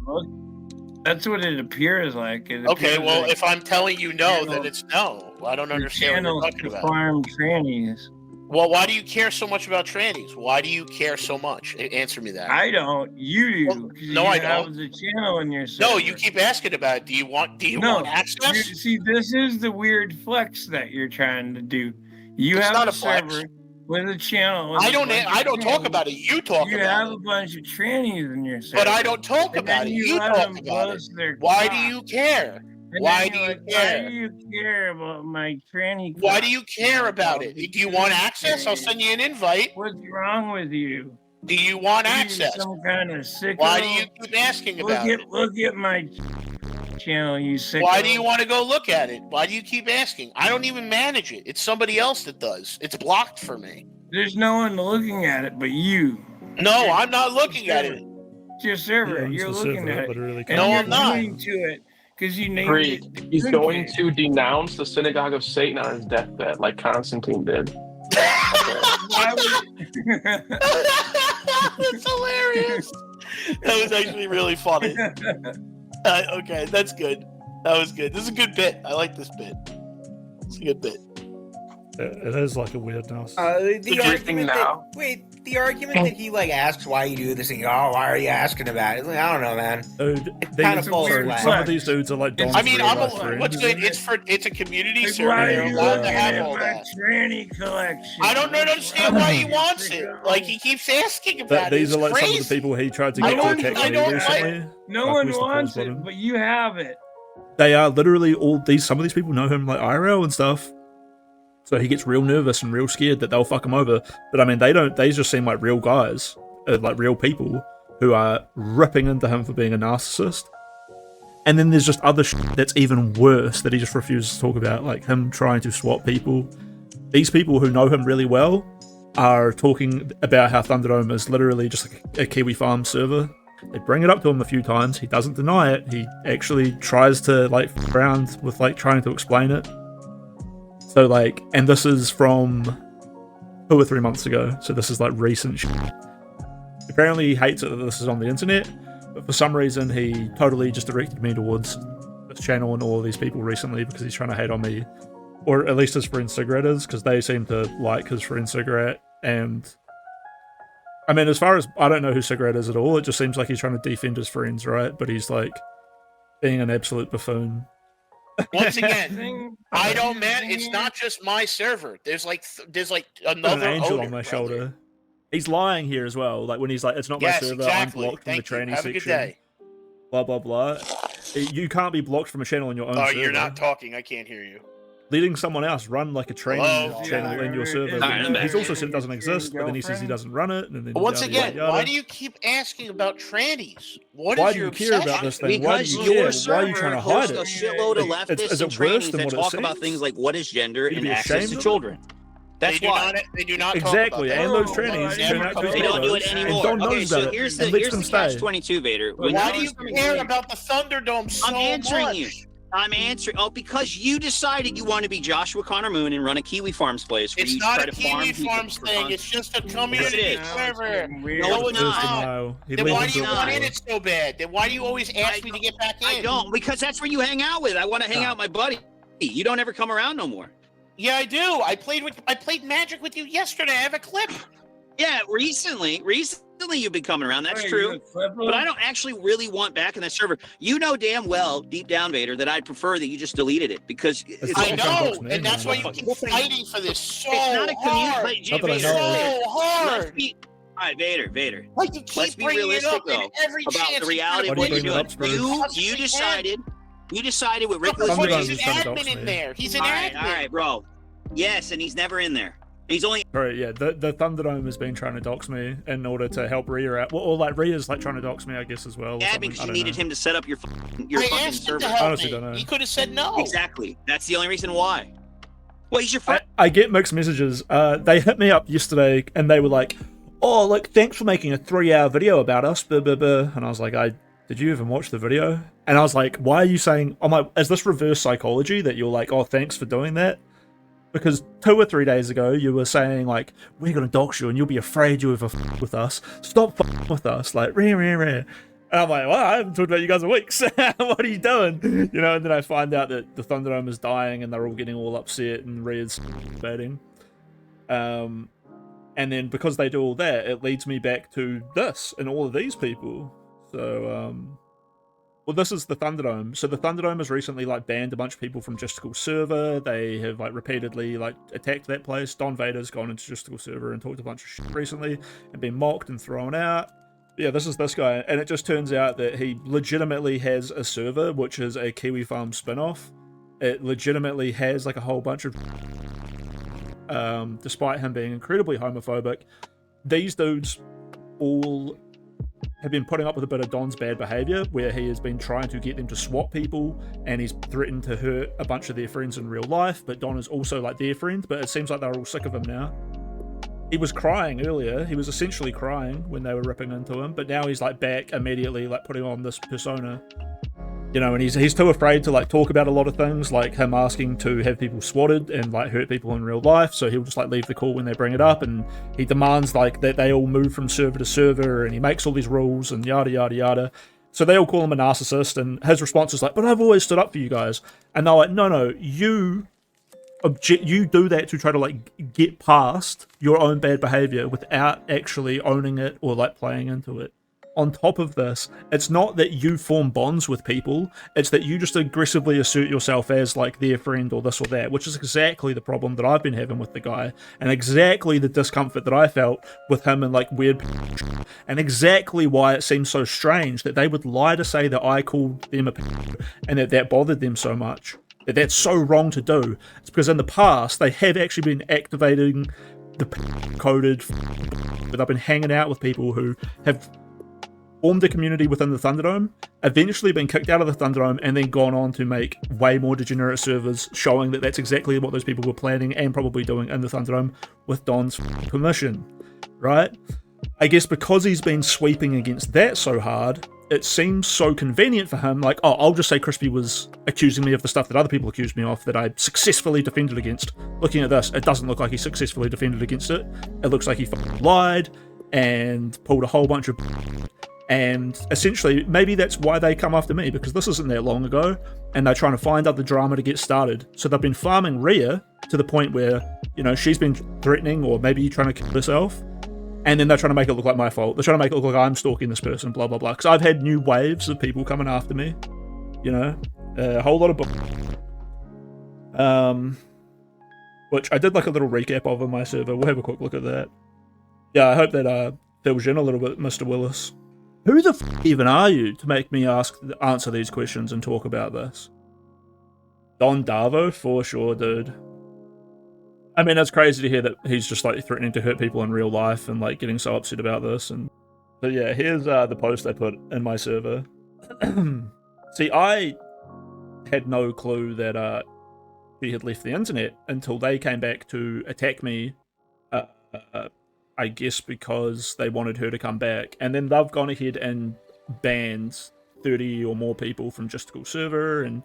That's what it appears like. Okay, well, if I'm telling you no, then it's no. I don't understand what you're talking about. Farm trannies. Well, why do you care so much about trannies? Why do you care so much? Answer me that. I don't. You do. Well, no, I don't. The channel in your server. No, you keep asking about it. Do you want access? See, this is the weird flex that you're trying to do. You have a server with a channel. I don't talk about it. You talk about it. You have a bunch of trannies in your server. But I don't talk about it. You talk about it. Why do you care? Why do you care? Why do you care about my tranny? Why do you care about it? Do you want access? I'll send you an invite. What's wrong with you? Do you want access? Some kind of sicko? Why do you keep asking about it? Look at my channel, you sicko. Why do you want to go look at it? Why do you keep asking? I don't even manage it. It's somebody else that does. It's blocked for me. There's no one looking at it but you. No, I'm not looking at it. It's your server. You're looking at it. No, I'm not. To it. Because you named Great. it. He's going to denounce the synagogue of Satan on his deathbed, like Constantine did. That's hilarious. That was actually really funny. Okay, that's good. That was good. This is a good bit. I like this bit. It's a good bit. It is like a weirdness. The argument that he like asks why you do this, and why are you asking about it? It's like, I don't know, man. Dude, kind of false flag. Some of these dudes are like. I mean, what's good? It's a community server. They're allowed to have all that. Tranny collection. I don't understand why he wants it. Like he keeps asking about it. These are like some of the people he tried to get to attack me recently. No one wants it, but you have it. They are literally all these. Some of these people know him like IRL and stuff. So he gets real nervous and real scared that they'll fuck him over. But I mean, they don't. They just seem like real guys, like real people who are ripping into him for being a narcissist. And then there's just other shit that's even worse that he just refuses to talk about, like him trying to swap people. These people who know him really well are talking about how Thunderdome is literally just like a Kiwi Farm server. They bring it up to him a few times. He doesn't deny it. He actually tries to like f around with like trying to explain it. So like, and this is from 2 or 3 months ago, so this is like recent shit. Apparently he hates it that this is on the internet, but for some reason he totally just directed me towards this channel and all of these people recently because he's trying to hate on me. Or at least his friend Cigrat is, because they seem to like his friend Cigrat, and I mean, as far as, I don't know who Cigrat is at all, it just seems like he's trying to defend his friends, right? But he's like being an absolute buffoon. Once again, I don't man. It's not just my server. There's like another an angel on my shoulder. He's lying here as well. Like when he's like, "It's not my server. Exactly. I'm blocked from the tranny Have section." A good day. Blah blah blah. You can't be blocked from a channel on your own server. Oh, you're not talking. I can't hear you. Letting someone else run like a training channel in your server. He's also said it doesn't exist, but then he says he doesn't run it. And then once again, why do you keep asking about trannies? Why do you care about this thing? Why do you care? Why are you trying to hide it? A shitload of leftists and trannies that talk about things like what is gender and access to children. That's why they do not exactly, and those trannies turn out to be they don't do it anymore. Don't know so here's the catch-22, Vader. Why do you care about the Thunderdome so much? I'm answering you. I'm answering. Oh, because you decided you want to be Joshua Connor Moon and run a Kiwi Farms place. Where it's you not try a to Kiwi Farms thing. It's just a community server. No, it's not. Then why do you want in it so bad? Then why do you always ask me to get back in? I don't, because that's where you hang out with. I want to hang out with my buddy. You don't ever come around no more. Yeah, I do. I played Magic with you yesterday. I have a clip. Yeah, recently you've been coming around. That's true. But I don't actually really want back in that server. You know damn well, deep down, Vader, that I'd prefer that you just deleted it because I know, and that's why you keep fighting for this so it's not a hard. So hard. All right, Vader. Like you keep let's be realistic though every about the reality of what you're doing. You decided You decided with Look, Rickolas look, Rage. he's an admin in there. He's an admin. All right, bro. Yes, and he's never in there. He's only. Right, yeah. The Thunderdome has been trying to dox me in order to help Rhea out. Well, or like Rhea's like trying to dox me, I guess, as well. Yeah, because you needed him to set up your I fucking asked him server. to I help honestly me. don't know. He could have said no. Exactly. That's the only reason why. Well, he's your friend. I get mixed messages. They hit me up yesterday and they were like, "Oh, like thanks for making a 3-hour video about us." Blah, blah, blah. And I was like, did you even watch the video? And I was like, why are you saying? I'm like, is this reverse psychology that you're like, oh, thanks for doing that? Because 2 or 3 days ago, you were saying, like, we're going to dox you and you'll be afraid you ever f with us. Stop f with us. Like, rah. And I'm like, well, I haven't talked about you guys in weeks. What are you doing? You know, and then I find out that the Thunderdome is dying and they're all getting all upset and Rhea's batting. And then because they do all that, it leads me back to this and all of these people. So, well, this is the Thunderdome. So the Thunderdome has recently like banned a bunch of people from Justical server. They have like repeatedly like attacked that place. Don Vader's gone into Justical server and talked a bunch of shit recently and been mocked and thrown out. Yeah, this is this guy, and it just turns out that he legitimately has a server, which is a Kiwi Farm spin-off. It legitimately has like a whole bunch of despite him being incredibly homophobic. These dudes all have been putting up with a bit of Don's bad behavior, where he has been trying to get them to swap people, and he's threatened to hurt a bunch of their friends in real life, but Don is also like their friend, but it seems like they're all sick of him now. He was crying earlier, he was essentially crying when they were ripping into him, but now he's like back immediately, like putting on this persona. You know, and he's too afraid to like talk about a lot of things, like him asking to have people swatted and like hurt people in real life, so he'll just like leave the call when they bring it up, and he demands like that they all move from server to server, and he makes all these rules and yada yada yada. So they all call him a narcissist, and his response is like, but I've always stood up for you guys. And they're like, no, you do that to try to like get past your own bad behavior without actually owning it or like playing into it. On top of this, it's not that you form bonds with people, it's that you just aggressively assert yourself as like their friend or this or that, which is exactly the problem that I've been having with the guy, and exactly the discomfort that I felt with him and like weird, and exactly why it seems so strange that they would lie to say that I called them a and that bothered them so much. That's so wrong to do. It's because in the past they have actually been activating the coded, but I've been hanging out with people who have formed a community within the Thunderdome, eventually been kicked out of the Thunderdome, and then gone on to make way more degenerate servers, showing that that's exactly what those people were planning and probably doing in the Thunderdome with Don's permission, right? I guess because he's been sweeping against that so hard, it seems so convenient for him, like, oh, I'll just say Crispy was accusing me of the stuff that other people accused me of that I successfully defended against. Looking at this, it doesn't look like he successfully defended against it. It looks like he lied and pulled a whole bunch of... And essentially, maybe that's why they come after me, because this isn't that long ago, and they're trying to find other drama to get started. So they've been farming Rhea to the point where, you know, she's been threatening or maybe trying to kill herself, and then they're trying to make it look like my fault. They're trying to make it look like I'm stalking this person, blah, blah, blah. Because I've had new waves of people coming after me, you know, a whole lot of which I did like a little recap of on my server. We'll have a quick look at that. Yeah, I hope that fills you in a little bit, Mr. Willis. Who the f even are you to make me answer these questions and talk about this? Don Davo? For sure, dude. I mean, it's crazy to hear that he's just like threatening to hurt people in real life and like getting so upset about this. And but yeah, here's the post I put in my server. See, I had no clue that she had left the internet until they came back to attack me. I guess because they wanted her to come back, and then they've gone ahead and banned 30 or more people from Justical server, and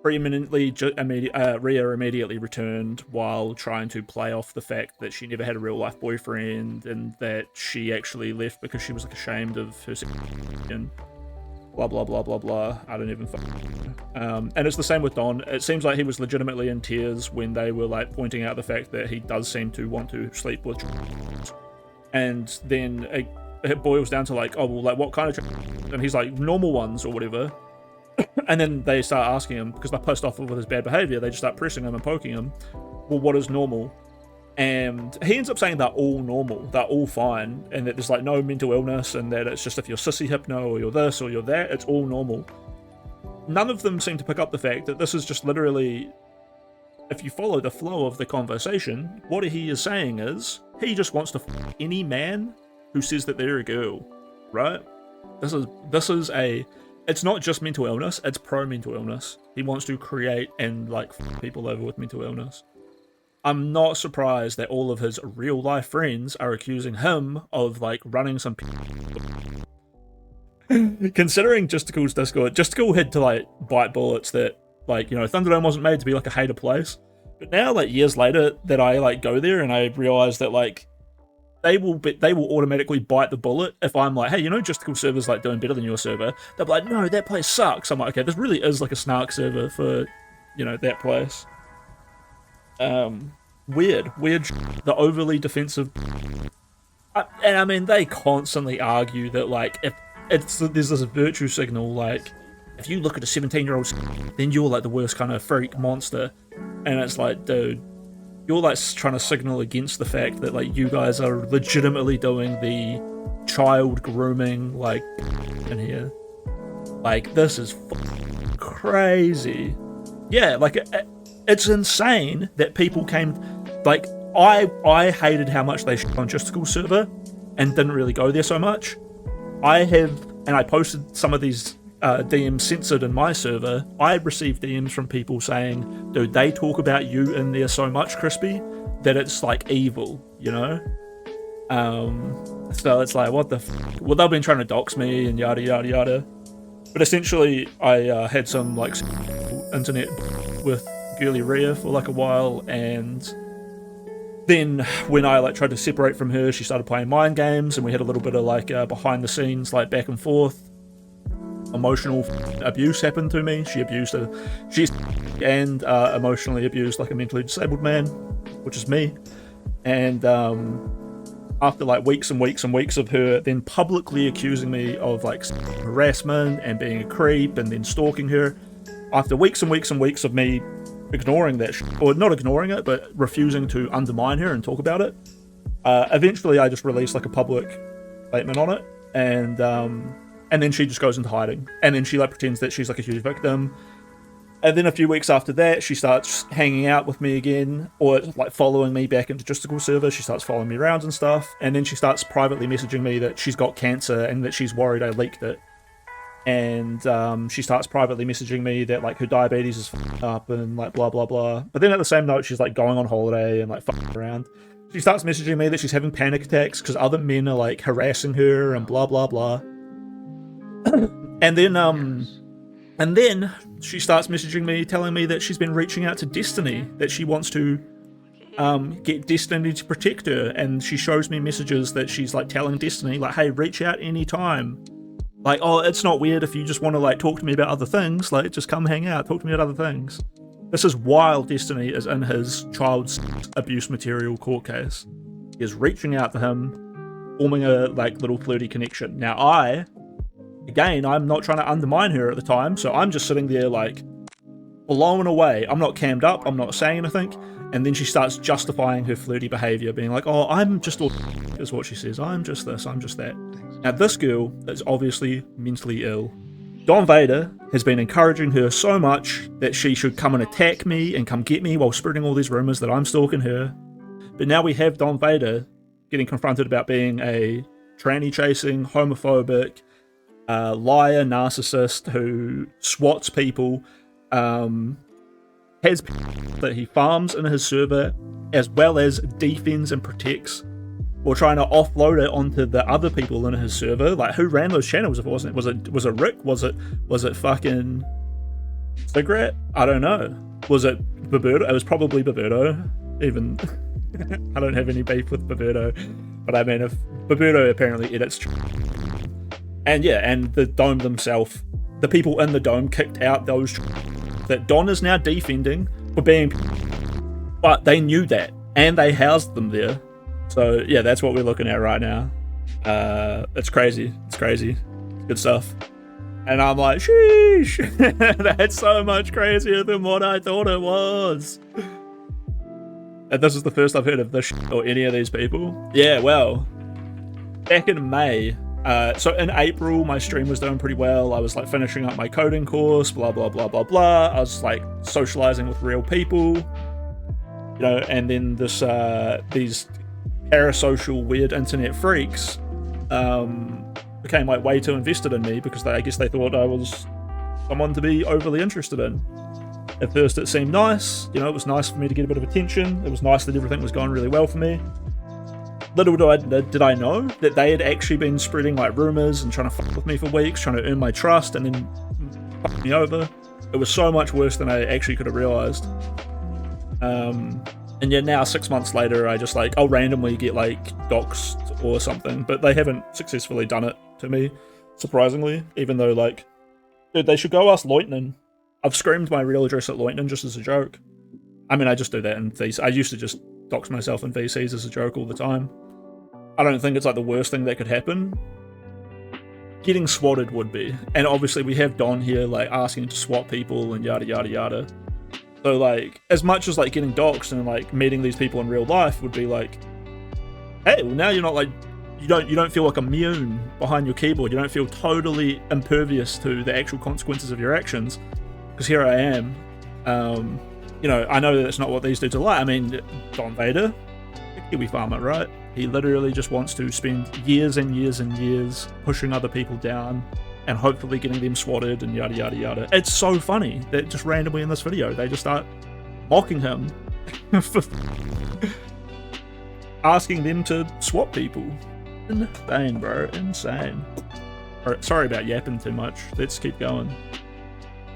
preeminently Rhea immediately returned while trying to play off the fact that she never had a real life boyfriend and that she actually left because she was like ashamed of her and blah blah blah blah blah. I don't even and it's the same with Don. It seems like he was legitimately in tears when they were like pointing out the fact that he does seem to want to sleep with, and then it boils down to like, oh well, like what kind of, and he's like normal ones or whatever. And then they start asking him, because they're pissed off with his bad behavior, they just start pressing him and poking him, well, what is normal? And he ends up saying they're all normal, they're all fine, and that there's like no mental illness, and that it's just if you're sissy hypno or you're this or you're that, it's all normal. none of them seem to pick up the fact that this is just literally, if you follow the flow of the conversation, what he is saying is he just wants to f any man who says that they're a girl, right? This is a, it's not just mental illness, it's pro-mental illness. He wants to create and like f people over with mental illness. I'm not surprised that all of his real life friends are accusing him of like running some considering Justicle's Discord, Justicle had to like bite bullets that, like, you know, Thunderdome wasn't made to be like a hater place. But now, like, years later, that I like go there and I realize that like they will automatically bite the bullet if I'm like, hey, you know, Justicle server's like doing better than your server. They'll be like, no, that place sucks. I'm like, okay, this really is like a snark server for, you know, that place. Weird. The overly defensive. And I mean, they constantly argue that like if there's this virtue signal, like if you look at a 17-year-old, then you're like the worst kind of freak monster, and it's like, dude, you're like trying to signal against the fact that like you guys are legitimately doing the child grooming like in here. Like this is crazy. Yeah, like it's insane that people came. Like I hated how much they shit on Justicle server and didn't really go there so much. I posted some of these DMs censored in my server. I received DMs from people saying, dude, they talk about you in there so much, Crispy, that it's like evil, you know? So it's like, what the f? Well, they've been trying to dox me and yada yada yada. But essentially, I had some like internet with GirlyRia for like a while, and then when I like tried to separate from her, she started playing mind games, and we had a little bit of like behind the scenes like back and forth. Emotional abuse happened to me. She abused her, and emotionally abused like a mentally disabled man, which is me. And after like weeks and weeks and weeks of her then publicly accusing me of like harassment and being a creep and then stalking her, after weeks and weeks and weeks of me ignoring that or not ignoring it, but refusing to undermine her and talk about it, eventually I just released like a public statement on it, and then she just goes into hiding, and then she like pretends that she's like a huge victim, and then a few weeks after that she starts hanging out with me again, or like following me back into Justicle server. She starts following me around and stuff, and then she starts privately messaging me that she's got cancer and that she's worried I leaked it. And she starts privately messaging me that like her diabetes is f***ed up and like blah blah blah. But then at the same note, she's like going on holiday and like f***ing around. She starts messaging me that she's having panic attacks because other men are like harassing her and blah blah blah. And then she starts messaging me telling me that she's been reaching out to Destiny, that she wants to get Destiny to protect her, and she shows me messages that she's like telling Destiny like, hey, reach out anytime. Like, oh, it's not weird if you just want to like talk to me about other things, like just come hang out, talk to me about other things. This is while Destiny is in his child abuse material court case. He is reaching out to him, forming a like little flirty connection. Now I'm not trying to undermine her at the time, so I'm just sitting there like blown away. I'm not cammed up, I'm not saying anything, and then she starts justifying her flirty behavior, being like, oh, I'm just all is what she says, I'm just this, I'm just that. Now this girl is obviously mentally ill. Don Vader has been encouraging her so much that she should come and attack me and come get me while spreading all these rumors that I'm stalking her. But now we have Don Vader getting confronted about being a tranny chasing, homophobic, liar, narcissist who swats people, has that he farms in his server as well as defends and protects, or trying to offload it onto the other people in his server. Like, who ran those channels if it wasn't? Was it Rick? Was it fucking Cigrat? I don't know. Was it Baberto? It was probably Baberto. Even I don't have any beef with Baberto, but I mean, if Baberto apparently edits, and yeah, and the dome themselves, the people in the dome kicked out those that Don is now defending for being, but they knew that and they housed them there. So yeah, that's what we're looking at right now. It's crazy. It's crazy. Good stuff. And I'm like, sheesh, that's so much crazier than what I thought it was. And this is the first I've heard of this or any of these people. Yeah, well, back in May, So in April, my stream was doing pretty well. I was like finishing up my coding course, blah, blah, blah, blah, blah. I was like socializing with real people, you know, and then this, these parasocial weird internet freaks, became like way too invested in me because I guess they thought I was someone to be overly interested in. At first it seemed nice, you know, it was nice for me to get a bit of attention. It was nice that everything was going really well for me. Little did I know that they had actually been spreading like rumors and trying to fuck with me for weeks, trying to earn my trust and then fuck me over. It was so much worse than I actually could have realized. And yet now 6 months later, I just like, I'll randomly get like doxed or something, but they haven't successfully done it to me, surprisingly, even though like, dude, they should go ask Leutnant. I've screamed my real address at Leutnant just as a joke. I mean, I just do that in VC. I used to just dox myself in VCs as a joke all the time. I don't think it's like the worst thing that could happen. Getting swatted would be. And obviously we have Don here like asking to swat people and yada yada yada. So like, as much as like getting doxed and like meeting these people in real life would be like, hey, well now you're not like, you don't feel like immune behind your keyboard. You don't feel totally impervious to the actual consequences of your actions. Because here I am. You know, I know that it's not what these dudes are like. I mean, Don Vader, a Kiwi farmer, right? He literally just wants to spend years and years and years pushing other people down and hopefully getting them swatted and yada yada yada. It's so funny that just randomly in this video they just start mocking him for asking them to swat people. Insane, bro. Insane. Alright, sorry about yapping too much. Let's keep going.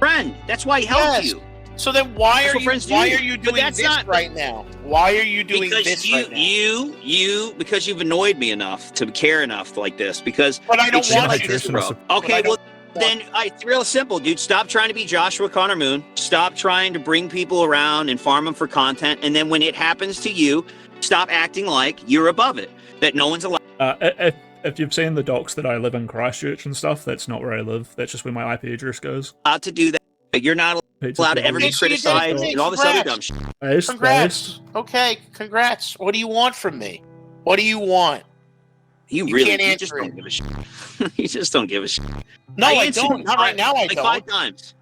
Friend, that's why he helped you. So then why are you doing that's this not, right now? Why are you doing because this right now? Because you've annoyed me enough to care enough like this. Because but I don't want like this, bro. Okay, well then it's real simple, dude. Stop trying to be Joshua Connor Moon. Stop trying to bring people around and farm them for content. And then when it happens to you, stop acting like you're above it. That no one's allowed. If you've seen the docs that I live in Christchurch and stuff, that's not where I live. That's just where my IP address goes. Allowed to do that. But you're not allowed to ever be criticized and all this other dumb shit. Congrats. Okay, congrats. What do you want from me? What do you want? You just don't give a shit. You just don't give a shit. No, I don't. Not right now. I like don't. 5 times.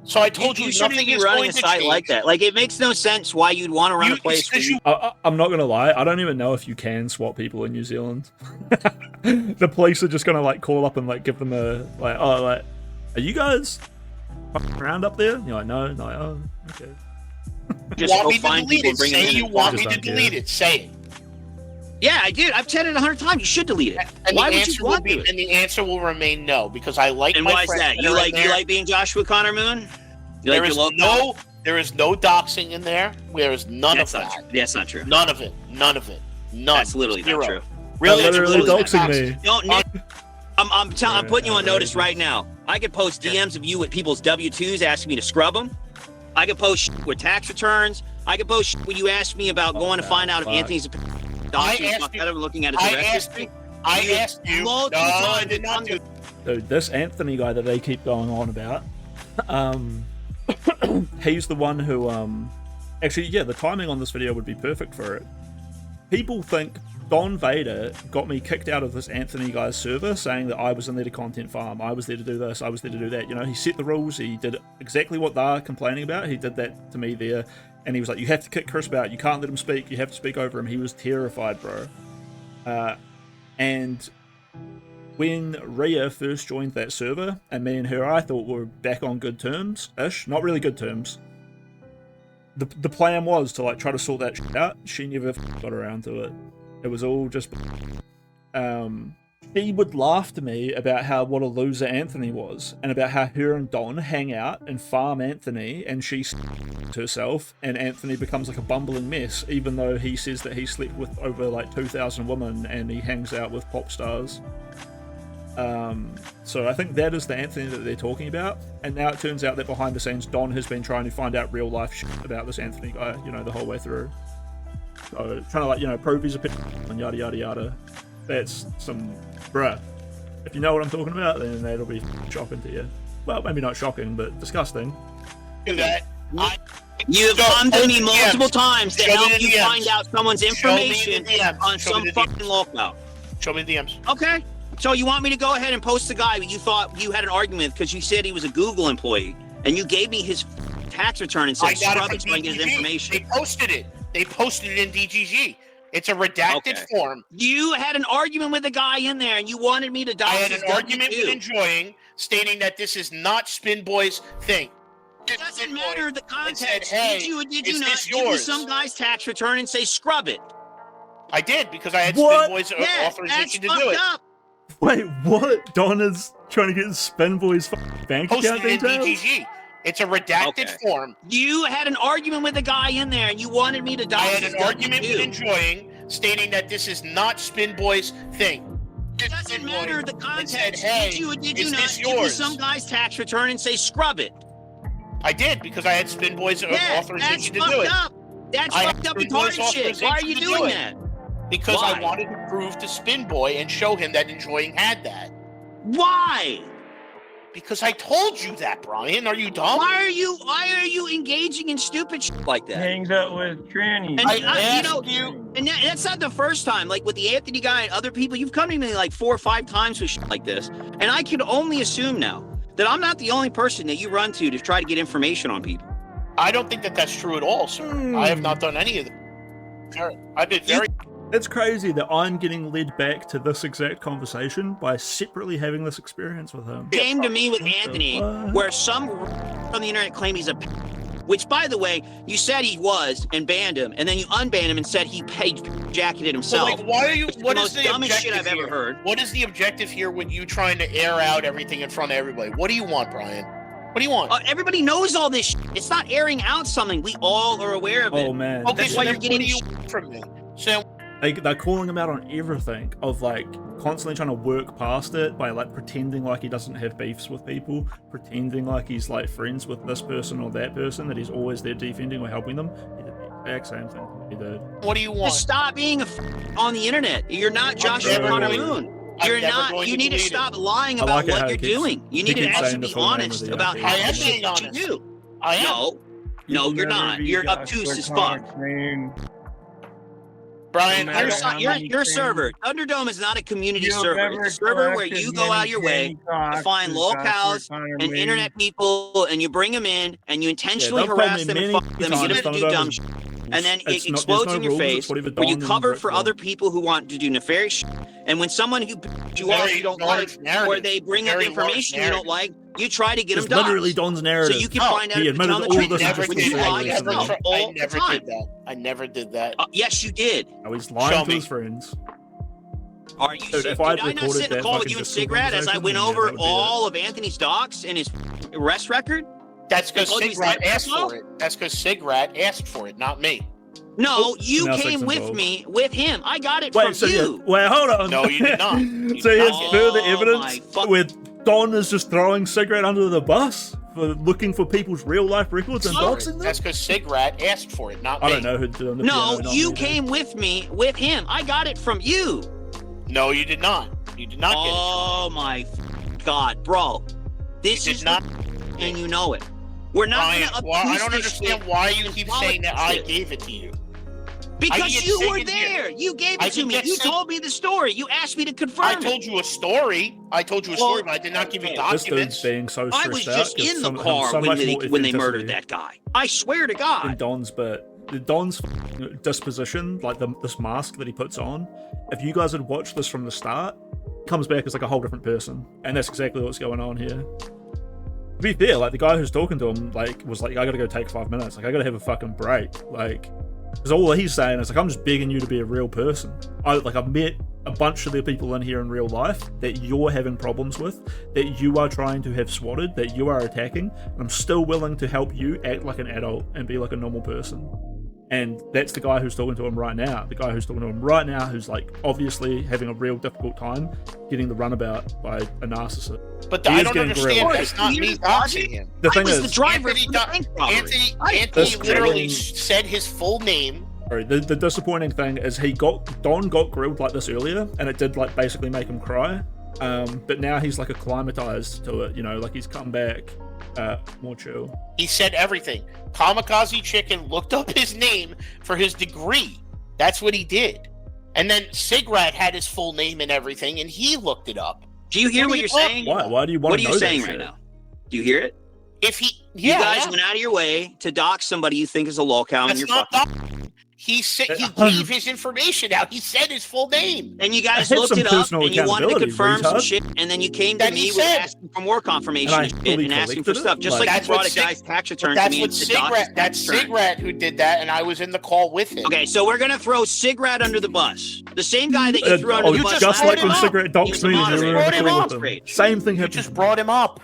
So I told you shouldn't nothing be is running going a to site change. like that. Like it makes no sense why you'd want to run a place. I'm not gonna lie. I don't even know if you can swat people in New Zealand. The police are just gonna like call up and like give them a like, oh, like, are you guys around up there? You're like, no, oh, okay. Just want me to delete it? Say you want me to delete it. Say it. Yeah, I did. I've said it 100 times. You should delete it. And why the would answer you want to? And the answer will remain no, because I like and my why is friends that? that are in there. You like being Joshua Connor Moon? There is no doxing in there. There is none of that. That's not true. None of it. None. That's literally Zero. not true. Really, that's literally doxing me. Don't. I'm putting you on notice right now. I could post DMs of you with people's W-2s asking me to scrub them. I could post with tax returns. I could post when you asked me about going to find out if Anthony's looking at his arrest history. I asked you. No, I did not do. Dude, this Anthony guy that they keep going on about, he's the one who, actually, yeah, the timing on this video would be perfect for it. People think Don Vader got me kicked out of this Anthony guy's server saying that I was in there to content farm, I was there to do this, I was there to do that. You know, he set the rules, he did exactly what they're complaining about, he did that to me there, and he was like, you have to kick Crisp out, you can't let him speak, you have to speak over him. He was terrified, bro. And when Ria first joined that server, and me and her I thought were back on good terms-ish, not really good terms. The plan was to like try to sort that shit out. She never got around to it. It was all just... She would laugh to me about what a loser Anthony was, and about how her and Don hang out and farm Anthony, and she herself, and Anthony becomes like a bumbling mess, even though he says that he slept with over like 2,000 women and he hangs out with pop stars. So I think that is the Anthony that they're talking about, and now it turns out that behind the scenes Don has been trying to find out real life shit about this Anthony guy, you know, the whole way through. So trying to like, you know, prove his opinion and yada yada yada. That's some bruh. If you know what I'm talking about, then that'll be shocking to you. Well, maybe not shocking, but disgusting. You've come to me multiple times to help you find out someomes information on some fucking lockout. Show me the DMs. Okay. So you want me to go ahead and post the guy you thought you had an argument with because you said he was a Google employee, and you gave me his tax return and said scrub it so I can get his information. They posted it. They posted it in DGG. It's a redacted form. You had an argument with the guy in there, and you wanted me to I had an argument with Enjoying, stating that this is not Spin Boy's thing. It doesn't matter the context. Hey, did you or did is you not this give me yours? some guy's tax return and say scrub it? I did because I had Spin Boy's authorization to do it. Up. Wait, what? Don is trying to get Spin Boy's bank account Posted in details? DGG. It's a redacted form. You had an argument with the guy in there, and you wanted me to. I had an argument with Enjoying, stating that this is not Spin Boy's thing. It doesn't matter the context. Hey, did you or did is you not this give me yours? some guy's tax return and say scrub it? I did because I had Spin Boy's authorization to that's do it. fucked up. That's fucked up retarded shit. Why are you doing that? Because Why? I wanted to prove to Spin Boy and show him that Enjoying had that. Why? Because I told you that, Brian. Are you dumb? Why are you engaging in stupid shit like that? Hangs out with trannies. And that's not the first time. Like with the Anthony guy and other people, you've come to me like 4 or 5 times with shit like this. And I can only assume now that I'm not the only person that you run to try to get information on people. I don't think that that's true at all, sir. I have not done any of that. I've been very... It's crazy that I'm getting led back to this exact conversation by separately having this experience with him. Came to me with Anthony, where some on the internet claim he's a, which by the way, you said he was and banned him, and then you unbanned him and said he jacketed himself. So, like, why are you? What is the the dumbest shit objective I've ever heard? What is the objective here with you trying to air out everything in front of everybody? What do you want, Brian? What do you want? Everybody knows all this shit. It's not airing out something. We all are aware of it. Oh man. Okay, That's so why then you're getting what do you want from me? So they're calling him out on everything, of like constantly trying to work past it by like pretending like he doesn't have beefs with people, pretending like he's like friends with this person or that person, that he's always there defending or helping them. He did the exact same thing he did. What do you want? Just stop being on the internet. You're not Joshua Connor Moon. You're not. You need to stop lying about what you're doing. You need to actually be honest about how the shit that you do. I am. No, you're not. You're obtuse as fuck. Brian, your server, Thunderdome, is not a community server. It's a server where you go out your way to find locals and internet people, and you bring them in, and you intentionally harass them and fuck them and get them to do dumb shit. And then it explodes in your face, where you cover for other people who want to do nefarious shit. And when someone who you don't like, or they bring up information you don't like, you try to get them done. Literally Don's narrative. So you can find out he if it's on the admitted truth. all this When you lie yourself all the time. I never did that. Yes, you did. Oh, he's lying to his friends. Are you? Dude, Did I not sit in a call with you and Cigrat as I went over all of Anthony's docs and his arrest record? That's because Cigrat asked for it. That's because Cigrat asked for it, not me. No, you came with me, with him. I got it from you. Wait, hold on. No, you did not. So here's further evidence where Don is just throwing Cigrat under the bus for looking for people's real life records and doxing them? That's because Cigrat asked for it, not me. I don't know who did it. No, you came with me, with him. I got it from you. No, you did not. You did not get it. Oh my God, bro. This is not, and you know it. We're not Brian, gonna I abuse don't this understand shit why you keep saying that I shit. gave it to you. Because you were there. You gave it to me. You told me the story. You asked me to confirm I told you a story. But I did not give you documents. This dude's being so stressed I was just out in the car when they murdered that guy. I swear to God. In Don's disposition, like this mask that he puts on, if you guys had watched this from the start, he comes back as like a whole different person. And that's exactly what's going on here. To be fair, like the guy who's talking to him was like, I gotta go take 5 minutes. Like I gotta have a fucking break. Like, because all he's saying is like, I'm just begging you to be a real person. I've met a bunch of the people in here in real life that you're having problems with, that you are trying to have swatted, that you are attacking. And I'm still willing to help you act like an adult and be like a normal person. And that's the guy who's talking to him right now. The guy who's talking to him right now, who's like obviously having a real difficult time getting the runabout by a narcissist. But I don't understand. That's not me doxing him. The thing is, the driver Anthony literally said his full name. The disappointing thing is Don got grilled like this earlier, and it did like basically make him cry. But now he's like acclimatized to it, like he's come back more chill. He said everything. Kamikaze Chicken looked up his name for his degree. That's what he did. And then Cigrat had his full name and everything, and he looked it up. Do you hear what you're saying? Why do you want What to are know you that saying shit? right now? Do you hear it? If he, You guys went out of your way to dox somebody you think is a lolcow, and That's you're not fucking. He gave his information out. He said his full name. And you guys I had looked some it up, personal and you wanted to accountability, confirm some retard. shit, and then you came to That me he with said. asking for more confirmation And I and shit, fully and asking for collected it? stuff. Just like you That's brought what a guy's tax return That's to me what and said, "Dox his Cigrat. That's tax return." Cigrat who did that, and I was in the call with him. Okay, so we're gonna throw Cigrat under the bus. The same guy that you threw under the bus. just like when Cigrat He was doxed the me and you moderator. were in Brought him the call up. with him. Same thing happened. Just brought him up.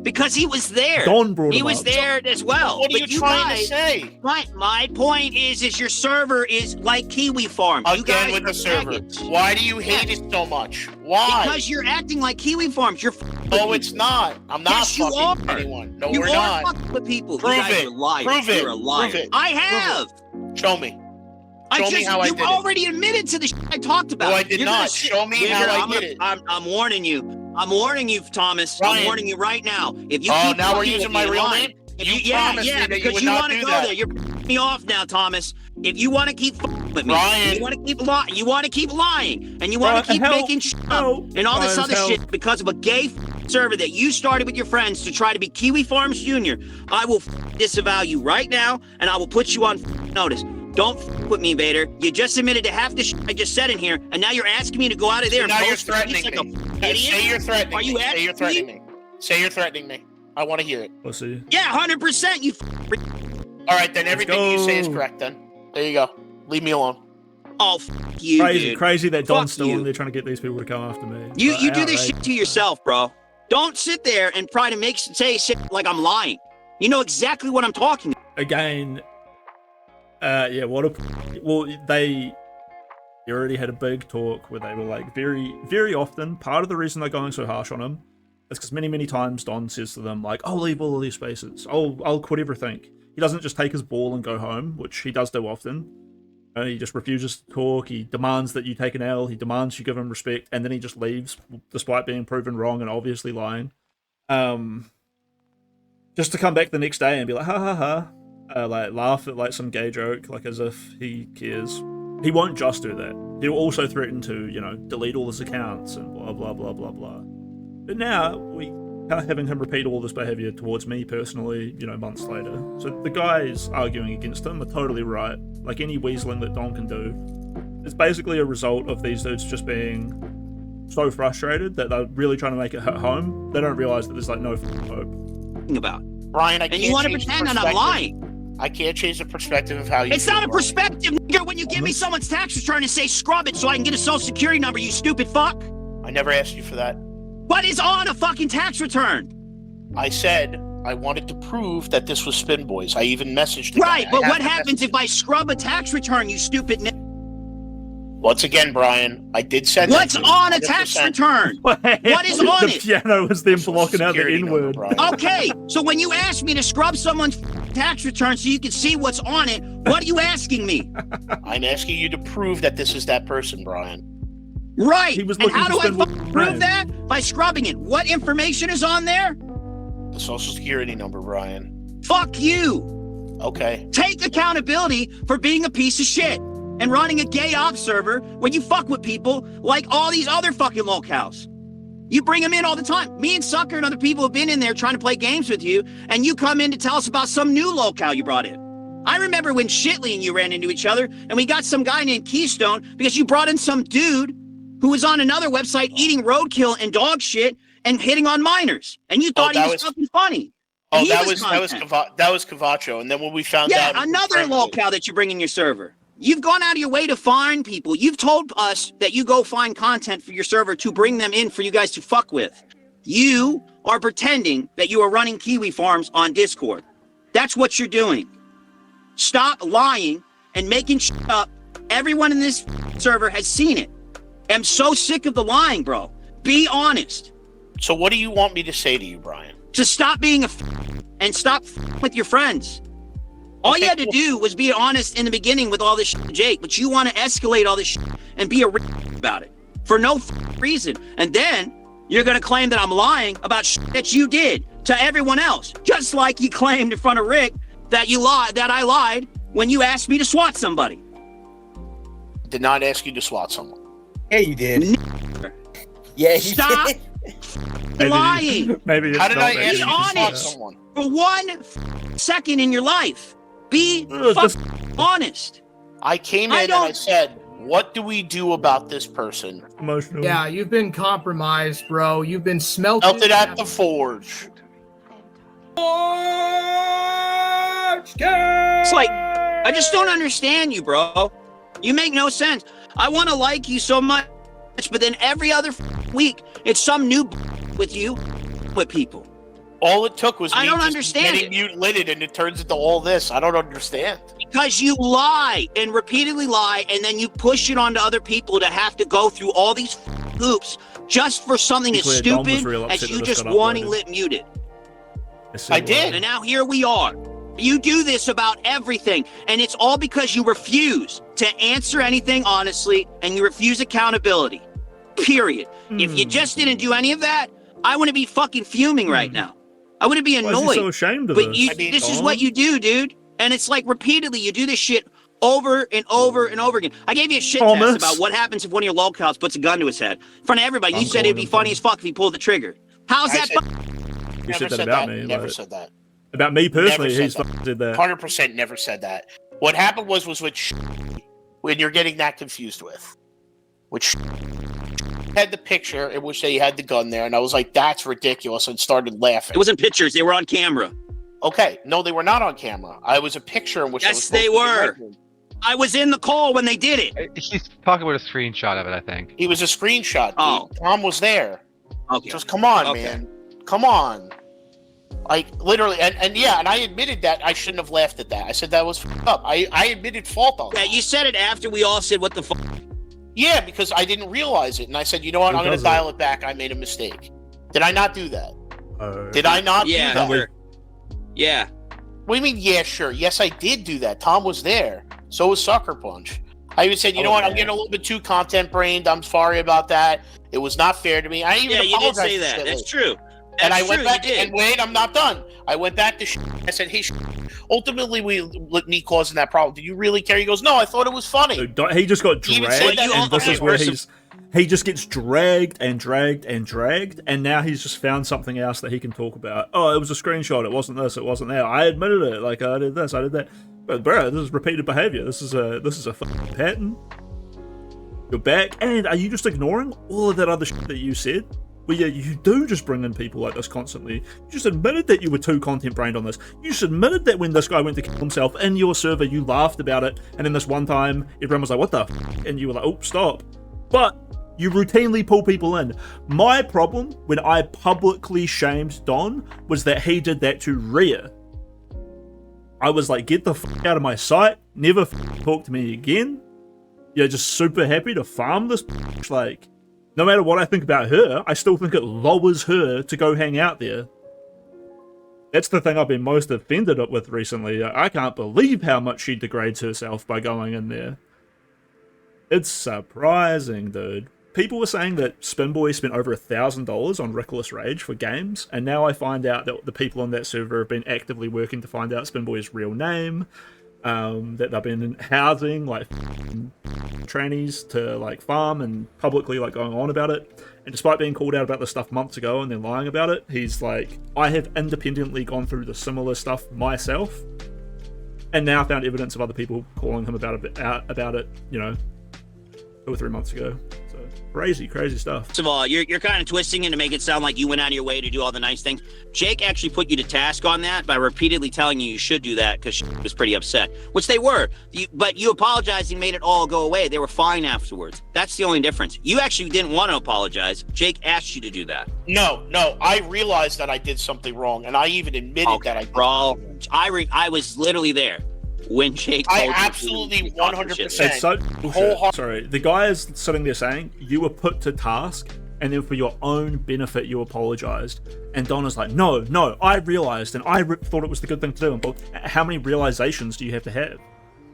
Because he was there. Don brought He him was up. there as well. What are But you trying to guys, say? My point is your server is like Kiwi Farm. You Again guys with the are server. faggots. Why do you hate it so much? Why? Because you're acting like Kiwi Farms. You're No, it's not. I'm not Yes, you fucking are. anyone. No, you we're are not. fucking with people. Prove you guys it. are liars. Prove it. You're a liar. Prove it. I have. Show me. I Show me how I you did it. already admitted to the shit I talked about. No, I did You're gonna not. sit- Show me Vader, how I I'm did gonna- it. I'm warning you. I'm warning you, Thomas. I'm Ryan. warning you right now. If you Oh, keep now we're fucking using with my me, real lying. name? If You yeah, promised me that you because would you not want to do go that. there. You're pissing me off now, Thomas. If you want to keep fucking with me, Ryan. you want to keep lying. You want to keep lying, and you want Ryan, to keep help. making shit up and all this Ryan, other help. shit because of a gay server that you started with your friends to try to be Kiwi Farms Jr. I will disavow you right now, and I will put you on notice. Don't with me, Vader. You just admitted to half the shit I just said in here, and now you're asking me to go out of there So and now you're post threatening like me. a idiot. Say you're threatening Are you me. Say asking you're threatening me? me. Say you're threatening me. I want to hear it. Let's see. Yeah, 100%. You. All right, then everything you say is go. correct. Then there you go. Leave me alone. Oh, you, Crazy, dude. crazy that Don's Fuck still you. in there trying to get these people to come after me. You But do this outrage. shit to yourself, bro. Don't sit there and try to say shit like I'm lying. You know exactly what I'm talking about. Again, yeah, they already had a big talk where they were like very, very often, part of the reason they're going so harsh on him is because many times Don says to them like, I'll leave all of these spaces. I'll quit everything. He doesn't just take his ball and go home, which he does do often. He just refuses to talk. He demands that you take an L. He demands you give him respect, and then he just leaves, despite being proven wrong and obviously lying. Just to come back the next day and be like, ha ha ha, like laugh at like some gay joke, like as if he cares. He won't just do that. He'll also threaten to, delete all his accounts and blah blah blah blah blah. But now we kind of having him repeat all this behavior towards me personally, months later. So the guys arguing against him are totally right. Like any weaseling that Don can do, it's basically a result of these dudes just being so frustrated that they're really trying to make it hit home. They don't realize that there's like no hope. About Ryan, I and can't you want to change the pretend that I'm perspective. lying. I can't change the perspective of how you. It's feel, not a Ryan. perspective, nigga, when you give me someone's tax return and say scrub it so I can get a social security number, you stupid fuck. I never asked you for that. What is on a fucking tax return? I said I wanted to prove that this was Spin Boys. I even messaged the Right, guy. but I have what the happens if I scrub a tax return, you stupid nigga? Once again, Brian, I did send. What's that to you, on a tax 100%. return? What is on The it? piano was them blocking out the Security number, N-word. Brian. Okay, so when you ask me to scrub someone's tax return so you can see what's on it, what are you asking me? I'm asking you to prove that this is that person, Brian. Right, He was and looking how to do I spend fucking one prove grand. that? By scrubbing it. What information is on there? The social security number, Brian. Fuck you. Okay. Take accountability for being a piece of shit and running a gay op server when you fuck with people like all these other fucking locals. You bring them in all the time. Me and Sucker and other people have been in there trying to play games with you, and you come in to tell us about some new locale you brought in. I remember when Shitley and you ran into each other, and we got some guy named Keystone because you brought in some dude who was on another website eating roadkill and dog shit and hitting on minors, and you thought he was fucking funny. And Oh, he that was content. Cavacho, and then when we found Yeah, out, another locale that you bring in your server. You've gone out of your way to find people. You've told us that you go find content for your server to bring them in for you guys to fuck with. You are pretending that you are running Kiwi Farms on Discord. That's what you're doing. Stop lying and making shit up. Everyone in this server has seen it. I'm so sick of the lying, bro. Be honest. So what do you want me to say to you, Brian? To stop being and stop with your friends. All you had to do was be honest in the beginning with all this shit to Jake, but you want to escalate all this shit and be a about it for no reason. And then you're going to claim that I'm lying about shit that you did to everyone else, just like you claimed in front of Rick that you lied, that I lied when you asked me to swat somebody. did not ask you to swat someone. Yeah, you did. Yeah, you Stop did. lying. Maybe it's How did not I that ask Be you easy. to swat honest. someone? For 1 second in your life. Be honest. I came in and I said, what do we do about this person? Emotional. Yeah, you've been compromised, bro. You've been smelted. Melted at the forge. It's like, I just don't understand you, bro. You make no sense. I want to like you so much, but then every other week, it's some new with you, with people. All it took was I me don't just understand getting mutilated, and it turns into all this. I don't understand. Because you lie and repeatedly lie, and then you push it onto other people to have to go through all these hoops just for something as Clear, Dom was stupid real as upset you that this just got wanting uploaded. lit muted. I did. And now here we are. You do this about everything, and it's all because you refuse to answer anything honestly, and you refuse accountability. Period. If you just didn't do any of that, I wouldn't be fucking fuming right now. I wouldn't be Why annoyed. is he so ashamed of but this? you, this is what you do, dude. And it's like repeatedly, you do this shit over and over and over again. I gave you a shit Thomas. test about what happens if one of your lolcows puts a gun to his head in front of everybody. You said it'd be funny as fuck if he pulled the trigger. How's that? You said that about me. Never like- said that. About me personally, Never he's said fucking did that. 100% never said that. What happened was with when you're getting that confused with. Which had the picture in which they had the gun there, and I was like, that's ridiculous, and started laughing. It wasn't pictures, they were on camera. Okay, no, they were not on camera. I was a picture in which I was Yes, supposed they to be were. rendered. I was in the call when they did it. He's talking about a screenshot of it, I think. He was a screenshot. Dude. Oh. Tom was there. Okay. Just come on, Okay. man. Come on. Like literally, and yeah, and I admitted that I shouldn't have laughed at that. I said that was fucked up. I admitted fault on Yeah, that. you said it after we all said, what the fuck? Yeah, because I didn't realize it, and I said, you know what, Who I'm going does to dial it back. I made a mistake. Did I not do that? Did I not do Yeah, that? sure. Yeah. What do you mean, yeah, sure? Yes, I did do that. Tom was there. So was Sucker Punch. I even said, you know what, I'm getting a little bit too content-brained. I'm sorry about that. It was not fair to me. I even Yeah, you did apologized say for that. shit That's like- true. And I That's went true, back, you did. and wait, I'm not done. I went back to I said, hey, ultimately, me causing that problem. Did you really care? He goes, no, I thought it was funny. He just got He even said dragged, that and this is where first- he just gets dragged and dragged and dragged, and now he's just found something else that he can talk about. Oh, it was a screenshot. It wasn't this. It wasn't that. I admitted it. Like I did this. I did that. But bro, this is repeated behavior. This is a fucking pattern. You're back, and are you just ignoring all of that other shit that you said? Well, yeah, you do just bring in people like this constantly. You just admitted that you were too content-brained on this. You just admitted that when this guy went to kill himself in your server, you laughed about it, and then this one time, everyone was like, what the f***? And you were like, oh, stop. But you routinely pull people in. My problem, when I publicly shamed Don, was that he did that to Rhea. I was like, get the f*** out of my sight, never talk to me again. You're just super happy to farm this bitch, like... No matter what I think about her, I still think it lowers her to go hang out there. That's the thing I've been most offended with recently. I can't believe how much she degrades herself by going in there. It's surprising, dude. People were saying that Spinboy spent over $1,000 on Rickolas Rage for games, and now I find out that the people on that server have been actively working to find out Spinboy's real name, that they've been housing like trannies to like farm and publicly like going on about it. And despite being called out about this stuff months ago and then lying about it, he's like, I have independently gone through the similar stuff myself, and now found evidence of other people calling him about it, you know, 2 or 3 months ago. So crazy stuff. First of all, you're kind of twisting it to make it sound like you went out of your way to do all the nice things. Jake actually put you to task on that by repeatedly telling you should do that because she was pretty upset, which they were. But you apologized and made it all go away. They were fine afterwards. That's the only difference. You actually didn't want to apologize. Jake asked you to do that. No, I realized that I did something wrong, and I even admitted that I did. Bro, I was literally there when Jake told I you absolutely 100%. It's so bullshit. Sorry, the guy is sitting there saying you were put to task, and then for your own benefit you apologized. And Donna's like, no, I realized, and I thought it was the good thing to do. But how many realizations do you have to have?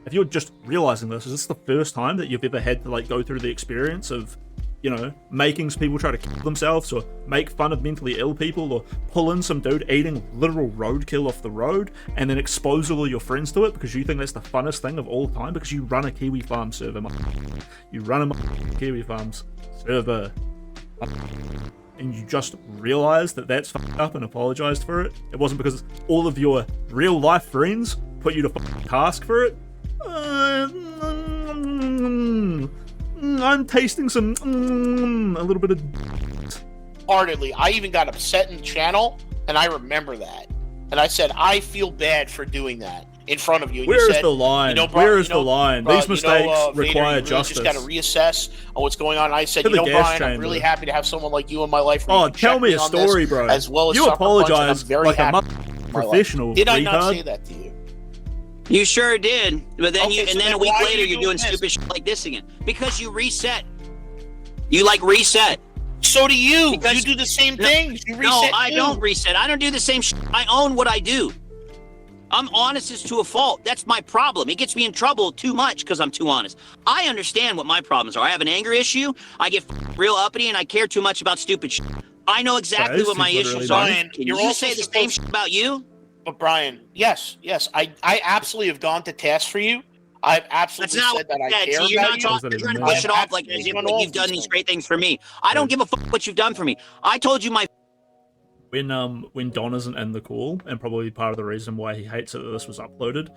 If you're just realizing this, is this the first time that you've ever had to like go through the experience of you know, making people try to kill themselves or make fun of mentally ill people or pull in some dude eating literal roadkill off the road and then expose all of your friends to it because you think that's the funnest thing of all time because you run a Kiwi Farm server. You run a Kiwi Farms server. And you just realized that that's fucked up and apologized for it. It wasn't because all of your real life friends put you to task for it. I'm tasting some a little bit of Heartedly, I even got upset in the channel, and I remember that. And I said, I feel bad for doing that in front of you. And Where you is the line? Where is the line? These mistakes require Vader, justice. You just got to reassess on what's going on. And I said, To the gas Brian, I'm chamber. really happy to have someone like you in my life. where you Oh, can tell check me a on story, this, bro. As well as You Sucker Punch, and apologize I'm very like a happy in my life. professional. Did I not retard? say that to you? You sure did, but then Okay, so then a then week why are later you you're doing doing this? stupid shit like this again because you reset. You like reset. So do you. Because you do the same things. You reset. No, I too. don't reset. I don't do the same shit. I own what I do. I'm honest as to a fault. That's my problem. It gets me in trouble too much because I'm too honest. I understand what my problems are. I have an anger issue. I get real uppity and I care too much about stupid shit. I know exactly what my issues are. Brian, Can you're you also say the same shit about you? But Brian, yes, I absolutely have gone to task for you. I've absolutely That's not said that I what care you're about not you. talking. You're trying to push it off like as if you've done these great things for me. I don't give a fuck what you've done for me. I told you my. When Don isn't in the call, and probably part of the reason why he hates it that this was uploaded,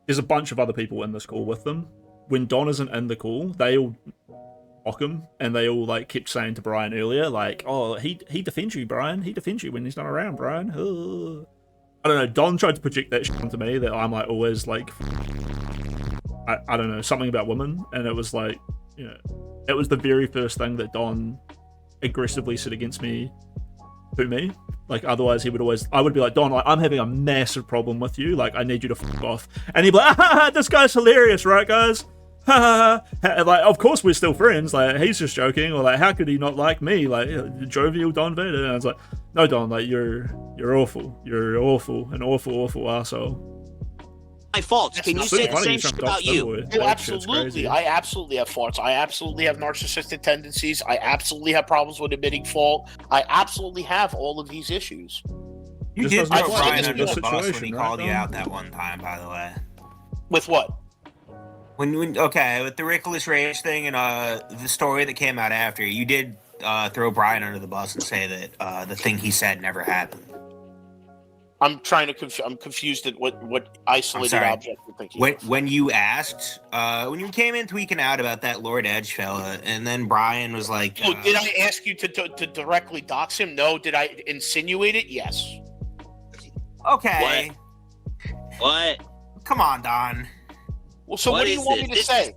there's a bunch of other people in this call with them. When Don isn't in the call, they all mock him, and they all like kept saying to Brian earlier, like, "Oh, he defends you, Brian. He defends you when he's not around, Brian." Ugh. I don't know. Don tried to project that shit onto me that I'm like always like, I don't know, something about women, and it was like, you know, it was the very first thing that Don aggressively said against me. To me, like otherwise he would always, I would be like, Don, like I'm having a massive problem with you, like I need you to fuck off, and he'd be like, ah, this guy's hilarious, right guys? Ha ha. Like of course we're still friends, like he's just joking, or like how could he not like me, like jovial Don Vader? And I was like, no Don, like you're awful, you're awful, an awful asshole. My faults. Can you say the same shit about you? Oh, absolutely. I absolutely have faults. I absolutely have narcissistic tendencies. I absolutely have problems with admitting fault. I absolutely have all of these issues. You did throw Brian under the bus when he called you out that one time, by the way. With what? When with the Rickolas Rage thing and the story that came out after, you did throw Brian under the bus and say that the thing he said never happened. I'm trying to. I'm confused at what isolated object you're thinking. When you asked, when you came in tweaking out about that Lord Edge fella, and then Brian was like, "Oh, did I ask you to directly dox him? No. Did I insinuate it? Yes." Okay. What? Come on, Don. Well, so what do you want me to say?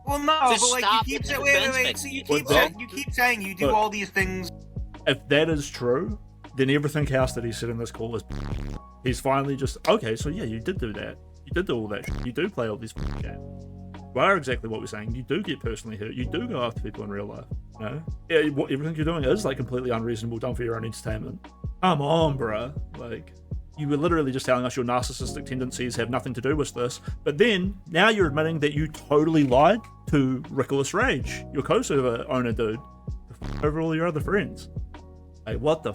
Well, no, but like you keep saying, wait. So you keep saying you do all these things. If that is true, then everything else that he said in this call is he's finally just okay. So yeah, you did do that. You did do all that. You do play all these games. You are exactly what we're saying. You do get personally hurt. You do go after people in real life. You know, everything you're doing is like completely unreasonable, done for your own entertainment. Come on, bruh. Like you were literally just telling us your narcissistic tendencies have nothing to do with this, but then now you're admitting that you totally lied to Rickolas Rage, your co-server owner dude, over all your other friends. Like, what the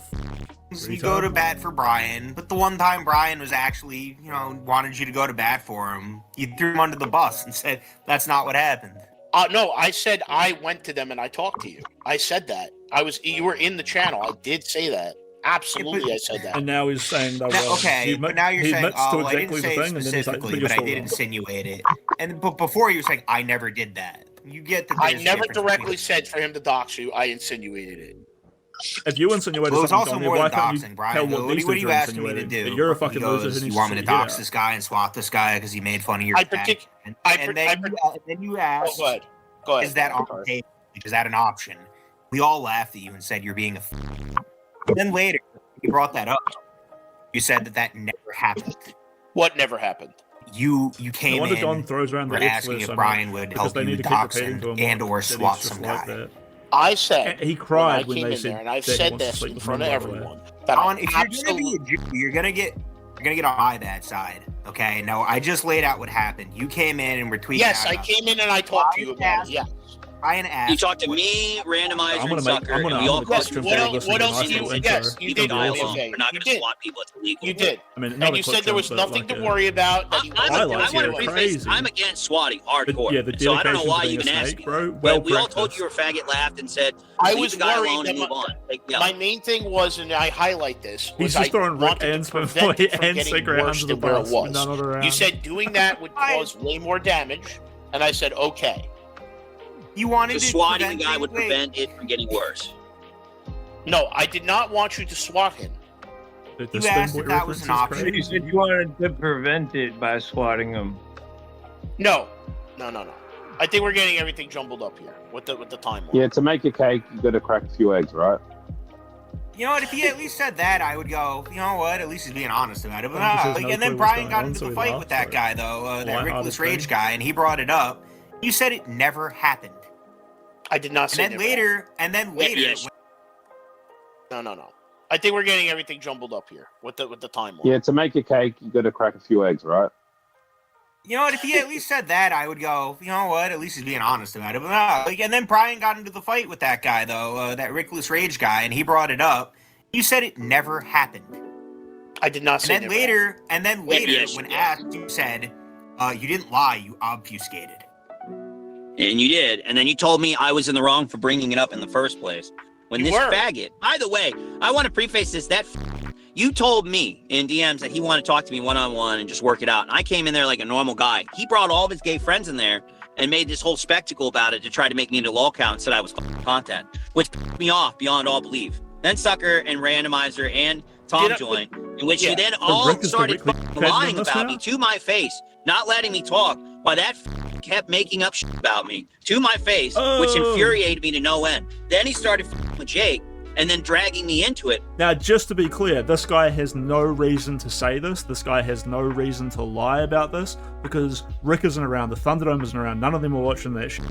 You go to bat for Brian, but the one time Brian was actually, wanted you to go to bat for him, you threw him under the bus and said, that's not what happened. No, I said I went to them and I talked to you. I said that. You were in the channel. I did say that. Absolutely, I said that. And now he's saying that. But now you're saying, I didn't say it specifically, but I did insinuate it. But before you were saying, I never did that. You get the. I never directly said for him to dox you. I insinuated it. If you insinuated it was something, also more than doxing, Brian. What are you asking me to do? You're a fucking loser. You want me to dox this guy and swat this guy because he made fun of your dad? And then you asked, Go ahead. Is that on the table? Is that an option? We all laughed at you and said you're being a. And then later, you brought that up. You said that never happened. What never happened? You came in. Don throws around were the asking if Brian would help you dox and or swat some guy. I said he cried when I came in there, and I've said this in front of everyone. If you're gonna be a Jew, you're gonna get on my bad side. Okay, no, I just laid out what happened. You came in and were tweeting. Yes, I came in and I talked to you about it. Yeah. Brian asked. You talked to me, randomizer, I'm gonna and make. Sucker. I'm gonna. and we all question what people else- what else listening did to you- my yes, intro. you It's gonna did, be Brian. awesome. Okay. We're not You going to did. swat people. It's illegal. You did. I mean, And you said there was nothing to worry about. That you I wasn't want gonna to do it. preface. I'm against swatting hardcore. yeah, the so I don't know dedication why to you being even a asked snake, me. bro. But Well we all told practiced. you were faggot, laughed, and said, I "Leave was the guy worried alone that and move on." Like, no. My main thing was, and I highlight this, He's was just I throwing Rick wanted and to prevent it from and getting Cigrat worse under the than where it bus with was. none other You around. said doing that would cause way more damage, and I said okay. You wanted Just to swatting prevent the guy it- would wait. prevent it from getting worse. No, I did not want you to swat him. The You asked if that was an option. You said you wanted to prevent it by swatting him. No. I think we're getting everything jumbled up here with the timeline. Yeah, to make a cake, you got to crack a few eggs, right? You know what? If he at least said that, I would go, you know what? At least he's being honest about it. But Well, he says no and then clue what's Brian going got on, into so the he fight laughed, with that like, guy, though, that lighthearted Rickolas Rage thing. guy, and he brought it up. You said it never happened. I did not say And then never later, Yes. No. I think we're getting everything jumbled up here with the timeline. Yeah, to make a cake, you got to crack a few eggs, right? you know what? If he at least said that, I would go, you know what? At least he's being honest about it. But and then Brian got into the fight with that guy, though, that Rickolas Rage guy, and he brought it up. You said it never happened. I did not say And then never later, Yes, when yeah. asked, you said, you didn't lie, you obfuscated. And you did. And then you told me I was in the wrong for bringing it up in the first place. When You this were. faggot, by the way, I want to preface this. You told me in DMs that he wanted to talk to me one-on-one and just work it out. And I came in there like a normal guy. He brought all of his gay friends in there and made this whole spectacle about it to try to make me into lol count and said I was content, which pissed me off beyond all belief. Then Sucker and Randomizer and Tom joined, in which you then all Rick is the started weekly fucking president lying of this about now? me to my face, not letting me talk, while that kept making up shit about me to my face, which Oh. infuriated me to no end. Then he started with Jake and then dragging me into it. Now, just to be clear, this guy has no reason to say this. This guy has no reason to lie about this because Rick isn't around, the Thunderdome isn't around. None of them are watching that shit.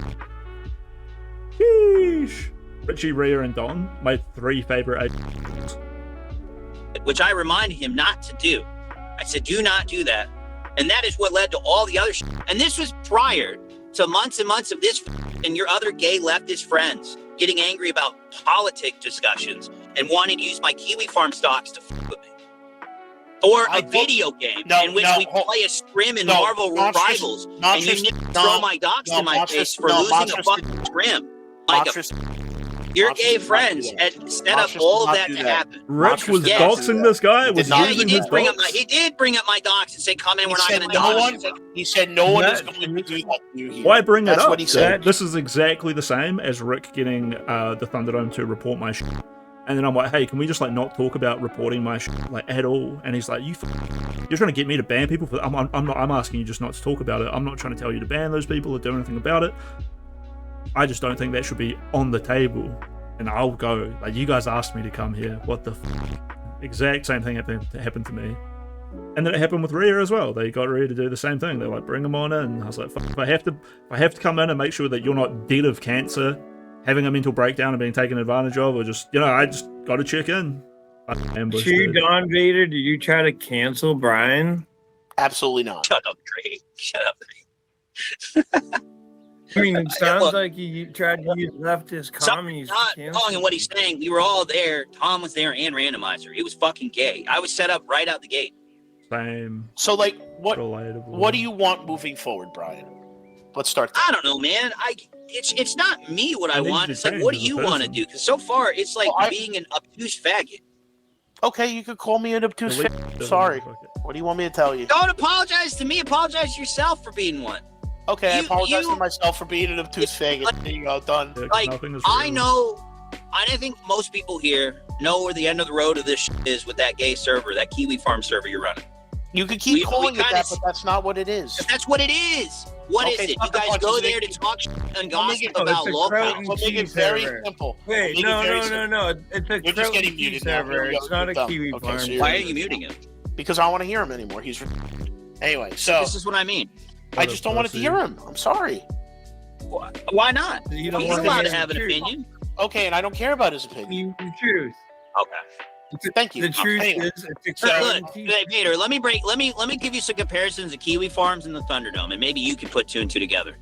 Sheesh. Richie, Rhea, and Don, my 3 favorite agents. Which I reminded him not to do. I said, do not do that. And that is what led to all the other shit. And this was prior to months and months of this and your other gay leftist friends getting angry about politic discussions and wanting to use my Kiwi Farm stocks to f with me. Or a video game in which we play a scrim in Marvel Rivals and you throw my docs in my face for losing a fucking scrim. Like your gay friends had set up all of that to happen. Rich was doxing this guy? Was Yeah, using he his did bring up docs? he did bring up my docs and say, come in, we're not said going to no dox one- you. He said no one is going to do that to you here. Why bring it That's up? what he said. This is exactly the same as Rick getting the Thunderdome to report my shit. And then I'm like, hey, can we just like not talk about reporting my shit like at all? And he's like, you're trying to get me to ban people for. I'm asking you just not to talk about it. I'm not trying to tell you to ban those people or do anything about it. I just don't think that should be on the table. And I'll go. Like, you guys asked me to come here. What the exact same thing happened to me. And then it happened with Rhea as well. They got Rhea to do the same thing. They're like, bring them on in. I was like, if I have to come in and make sure that you're not dead of cancer, having a mental breakdown and being taken advantage of, or just, I just got to check in. You, Don Vader, did you try to cancel Brian? Absolutely not. Shut up, Drake. Shut up. I mean, it sounds like you tried to use leftist commies. Not wrong in what he's saying. We were all there. Tom was there and Randomizer. It was fucking gay. I was set up right out the gate. Same. So, like, what Relatable. do you want moving forward, Brian? Let's start there. I don't know, man. It's not me what I I need want. to It's like, change what do as a you want to person. do? Because so far, it's like being an obtuse faggot. Okay, you could call me an obtuse faggot. Sorry. What do you want me to tell you? Don't apologize to me. Apologize to yourself for being one. Okay, I apologize you- to myself for being an obtuse faggot. There you go, done. Like, I know, I think most people here know where the end of the road of this is with that gay server, that Kiwi Farm server you're running. You could keep calling it that, but that's not what it is. That's what it is. What is Okay, it? You guys go there to talk and gossip about local. We'll make it very simple. Wait, We'll no, make it very no, simple. no. It's a You're just getting Croton muted now. server. Here we go. It's not a Done. Kiwi Okay, farm. so you're- Why are you muting him? Because I don't want to hear him anymore. He's anyway. So This is what I mean. I just don't want to hear him. I'm sorry. Why not? You don't He's want to allowed hear to have an the truth. opinion. Okay, and I don't care about his opinion. The truth. Okay. Thank you. The truth Anyway. is, it's a Look, hey, Vader, let me give you some comparisons of Kiwi Farms and the Thunderdome, and maybe you can put 2 and 2 together.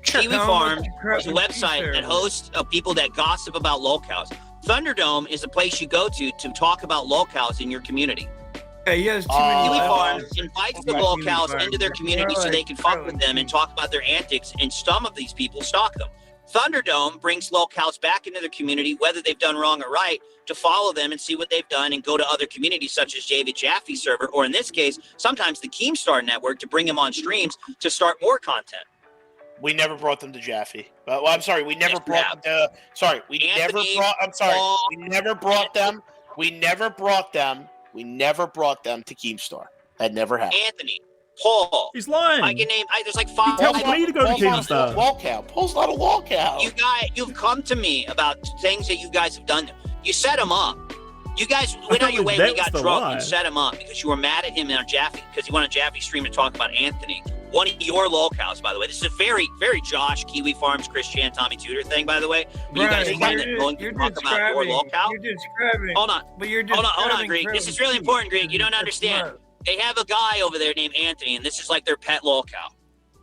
Kiwi Farm is a website that hosts people that gossip about lolcows. Thunderdome is a place you go to talk about lolcows in your community. Yeah, he has too many. Kiwi Farm invites the lolcows into their community so they can fuck with them and talk about their antics, and some of these people stalk them. Thunderdome brings lolcows back into their community, whether they've done wrong or right, to follow them and see what they've done and go to other communities such as David Jaffe's server, or in this case, sometimes the Keemstar network to bring them on streams to start more content. We never brought them to Jaffe. Well, I'm sorry, we never brought them to. Sorry, we never brought. I'm sorry, we never brought them. We never brought them. We never brought them to Keemstar. That never happened. Anthony, Paul. He's lying. I can name. There's like 5. He tells me to go to Keemstar. Paul's not a lolcow. You've come to me about things that you guys have done. You set him up. You guys went out your way when he got drunk and set him up because you were mad at him on Jaffe because he went on Jaffe's stream to talk about Anthony. One of your lolcows, by the way. This is a very, very Josh, Kiwi Farms, Christian, Tommy Tudor thing, by the way. You guys find that going to talk about your lolcow. You're describing. Hold on. But you're hold on, Greg. This is really important, Greg. You don't understand. They have a guy over there named Anthony, and this is like their pet lolcow.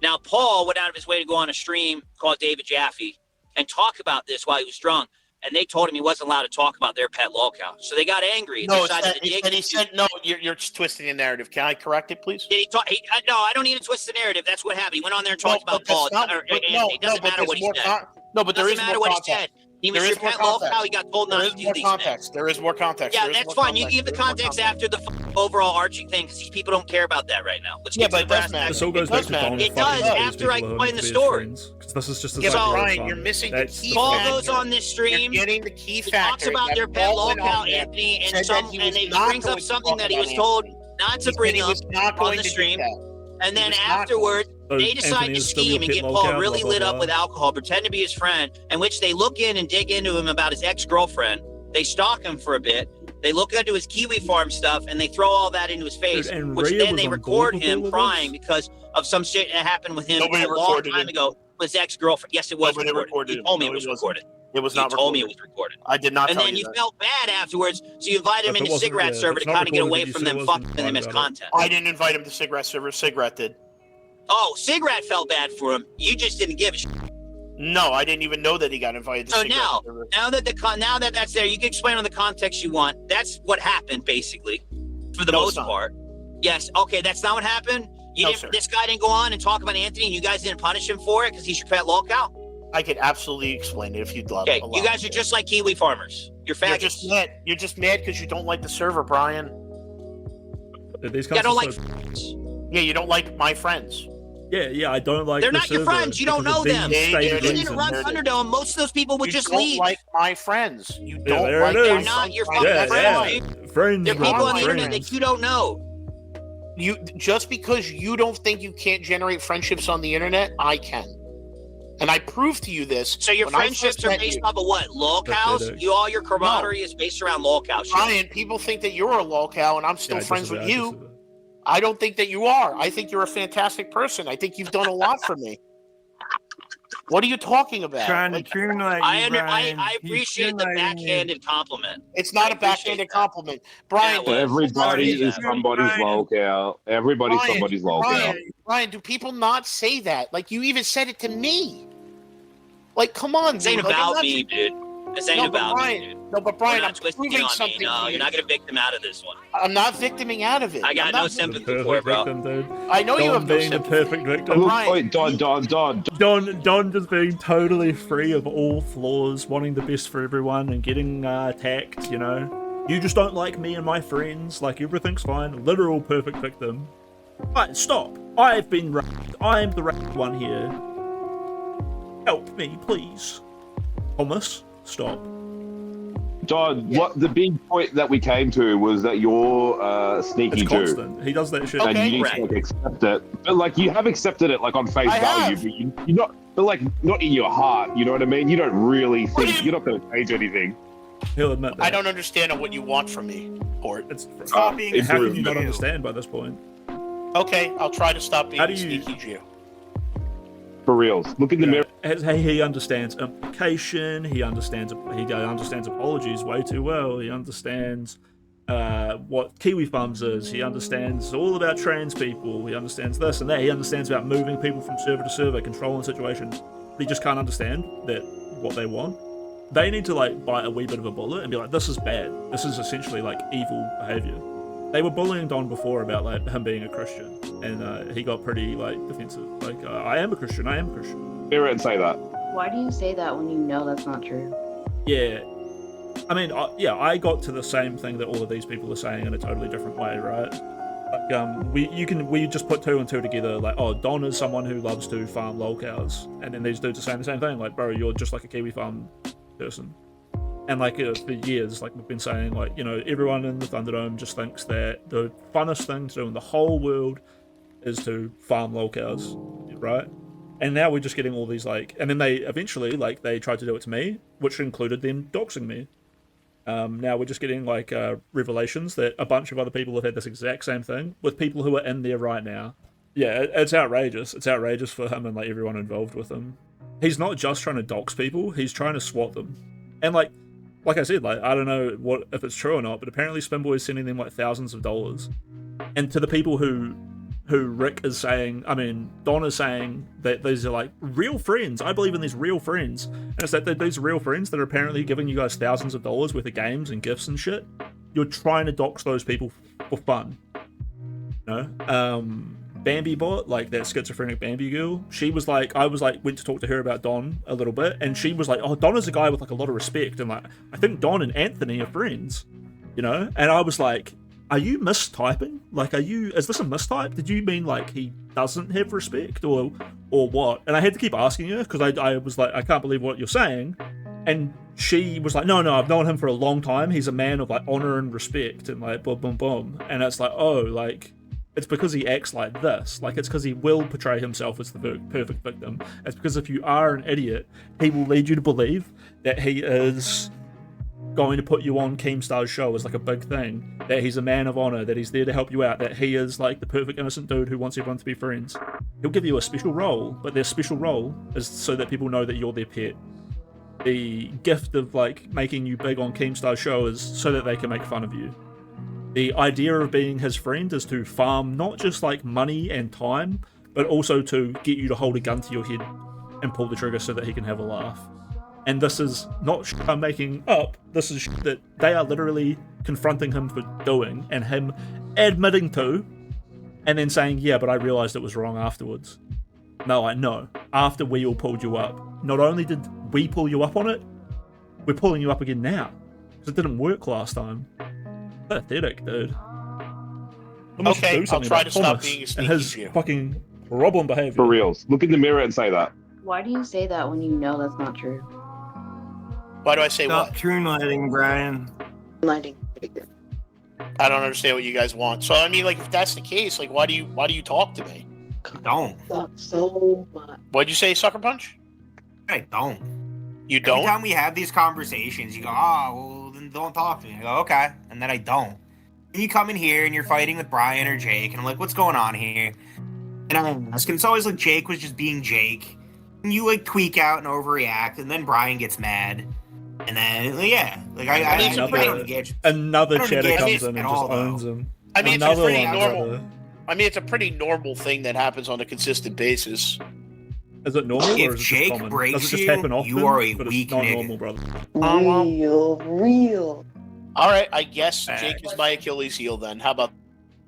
Now, Paul went out of his way to go on a stream called David Jaffe and talk about this while he was drunk. And they told him he wasn't allowed to talk about their pet lolcow. So they got angry and decided to dig. And he said, no, you're twisting the narrative. Can I correct it, please? Did he talk? No, I don't need to twist the narrative. That's what happened. He went on there and talked about Paul. It doesn't matter what he said. No, but there is more context. He said. He was your pet lolcow. He got told not to do these things. There is more context. Yeah, that's fine. You give the context after the overall arching thing because these people don't care about that right now. Let's get to the brass tacks. It does after I explain the story. This is just yeah, but Brian, you're missing the key Paul factor. goes on this stream. You're getting the key he factor. Talks about their pet lolcow, Anthony, and he brings up something that he was told not to bring up on the stream. And then afterward, they decide to scheme and get Paul really lit up with alcohol, pretend to be his friend, in which they look in and dig into him about his ex-girlfriend. They stalk him for a bit. They look into his Kiwi Farm stuff, and they throw all that into his face, which then they record him crying because of some shit that happened with him a long time ago with his ex-girlfriend. Yes, it was recorded. He told me it was recorded. It was not. He told me it was recorded. I did not. And then you felt bad afterwards, so you invited him into Cigrat server to kind of get away from them fucking him as content. I didn't invite him to Cigrat server. Cigrat did. Oh, Cigrat felt bad for him. You just didn't give a shit. No, I didn't even know that he got invited to so Cigrat server. now that that's there, you can explain on the context you want. That's what happened, basically, for the most part. Yes. Okay, that's not what happened. This guy didn't go on and talk about Anthony, and you guys didn't punish him for it because he's your pet lolcow. I could absolutely explain it if you'd love. Okay, you guys are just like Kiwi farmers. You're faggots. You're just mad because you don't like the server, Brian. I don't like. Yeah, you don't like my friends. Yeah, I don't like. They're not your friends. You don't know them. If you didn't run Thunderdome, most of those people would just leave. You don't like my friends. You don't like. They're not your fucking friends. Friends. They're people on the internet that you don't know. You just because you don't think you can't generate friendships on the internet, I can. And I proved to you this. So your friendships are based off of what? Lolcows? All your camaraderie is based around lolcows. Brian, people think that you're a lolcow and I'm still friends with you. I don't think that you are. I think you're a fantastic person. I think you've done a lot for me. What are you talking about? I appreciate the backhanded compliment. It's not a backhanded compliment. Brian, everybody is somebody's lolcow. Everybody's somebody's lolcow. Brian, do people not say that? Like, you even said it to me. Like, come on, This ain't about me, dude. This ain't about me, dude. No, but Brian, I'm proving something. No, you're not gonna victim out of this one. I'm not victiming out of it. I got no sympathy for it, bro. I know you have being a perfect victim. Don just being totally free of all flaws, wanting the best for everyone and getting attacked, you know. You just don't like me and my friends, like everything's fine. Literal perfect victim. Right, stop. I've been raped. I'm the raped one here. Help me, please. Thomas, stop. Don, what the big point that we came to was that you're sneaky It's constant. He does that shit. And you need to like, accept it. But like you have accepted it like on face value, but you're not, but like not in your heart. You know what I mean? You don't really think you're not going to change anything. He'll admit that. I don't understand what you want from me, Port. Stop being. How can you not understand by this point? Okay, I'll try to stop being sneaky Jew. For reals, look in the mirror. He understands implication. He understands apologies way too well. He understands what Kiwi Farms is. He understands all about trans people. He understands this and that. He understands about moving people from server to server, controlling situations. But he just can't understand that what they want. They need to like bite a wee bit of a bullet and be like, this is bad. This is essentially like evil behavior. They were bullying Don before about like him being a Christian, and he got pretty like defensive. Like, I am a Christian. I am a Christian. Hear it and say that. Why do you say that when you know that's not true? Yeah. I mean, yeah, I got to the same thing that all of these people are saying in a totally different way, right? Like, we just put two and two together, like, oh, Don is someone who loves to farm lolcows, and then these dudes are saying the same thing, like, bro, you're just like a Kiwi Farm person. And like for years, like we've been saying, like, you know, everyone in the Thunderdome just thinks that the funnest thing to do in the whole world is to farm lolcows, right? And now we're just getting all these like, and then they eventually like they tried to do it to me, which included them doxing me. Now we're just getting like revelations that a bunch of other people have had this exact same thing with people who are in there right now. Yeah, it's outrageous. It's outrageous for him and like everyone involved with him. He's not just trying to dox people; he's trying to swat them. And like I said, like I don't know what if it's true or not, but apparently Spinboy is sending them like thousands of dollars. And to the people who Rick is saying, I mean, Don is saying that these are like real friends. I believe in these real friends. And it's that these real friends that are apparently giving you guys thousands of dollars worth of games and gifts and shit. You're trying to dox those people for fun. You know? Bambi Bot, like that schizophrenic Bambi girl, she was like, I was like, went to talk to her about Don a little bit, and she was like, oh, Don is a guy with like a lot of respect, and like, I think Don and Anthony are friends, you know? And I was like, are you mistyping? Like, is this a mistype? Did you mean like he doesn't have respect or what? And I had to keep asking her because I was like, I can't believe what you're saying. And she was like, no, I've known him for a long time. He's a man of like honor and respect and like boom, boom, boom. And it's like, oh, like, it's because he acts like this. Like, it's because he will portray himself as the perfect victim. It's because if you are an idiot, he will lead you to believe that he is going to put you on Keemstar's show as like a big thing, that he's a man of honor, that he's there to help you out, that he is like the perfect innocent dude who wants everyone to be friends. He'll give you a special role, but their special role is so that people know that you're their pet. The gift of like making you big on Keemstar's show is so that they can make fun of you. The idea of being his friend is to farm not just like money and time, but also to get you to hold a gun to your head and pull the trigger so that he can have a laugh. And this is not shit I'm making up, this is shit that they are literally confronting him for doing, and him admitting to, and then saying, yeah, but I realized it was wrong afterwards. No, I know. After we all pulled you up. Not only did we pull you up on it, we're pulling you up again now. Because it didn't work last time. Pathetic, dude. Okay, I'll try to stop being a sneaky and his fucking problem behavior. For reals. Look in the mirror and say that. Why do you say that when you know that's not true? Why do I say Stop what? true lighting, Brian. Lighting. I don't understand what you guys want. So I mean, like, if that's the case, like, why do you talk to me? Don't. So much. What'd you say, Sucker Punch? I don't. You don't? Every time we have these conversations, you go, oh, well, then don't talk to me. I go, okay. And then I don't. And you come in here and you're fighting with Brian or Jake, and I'm like, what's going on here? And I'm asking, it's always like Jake was just being Jake. And you like tweak out and overreact, and then Brian gets mad. And then, yeah. Like, I don't engage. Another chatter comes in and just owns him. I mean, it's pretty normal. I mean, it's a pretty normal thing that happens on a consistent basis. Is it normal, if or is it Jake just common? breaks Does it just you, happen often? you are a but weak it's not nigga. normal, brother. Real. All right, I guess Jake is my Achilles heel then. How about?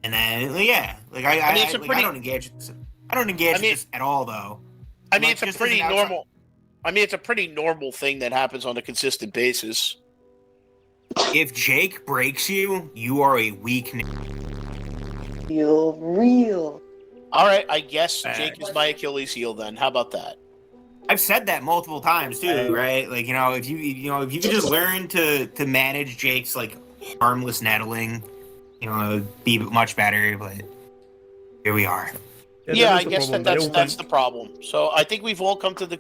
And then, yeah. Like, I don't engage. I don't engage this at all, though. I mean, it's a pretty normal. I mean, it's a pretty normal thing that happens on a consistent basis. If Jake breaks you, you are a weak nigga. Real. All right, I guess Jake is my Achilles heel then. How about that? I've said that multiple times too, right? Like, if you could just learn to manage Jake's like harmless nettling, it'd be much better. But here we are. Yeah, I guess that's the problem. So I think we've all come to the.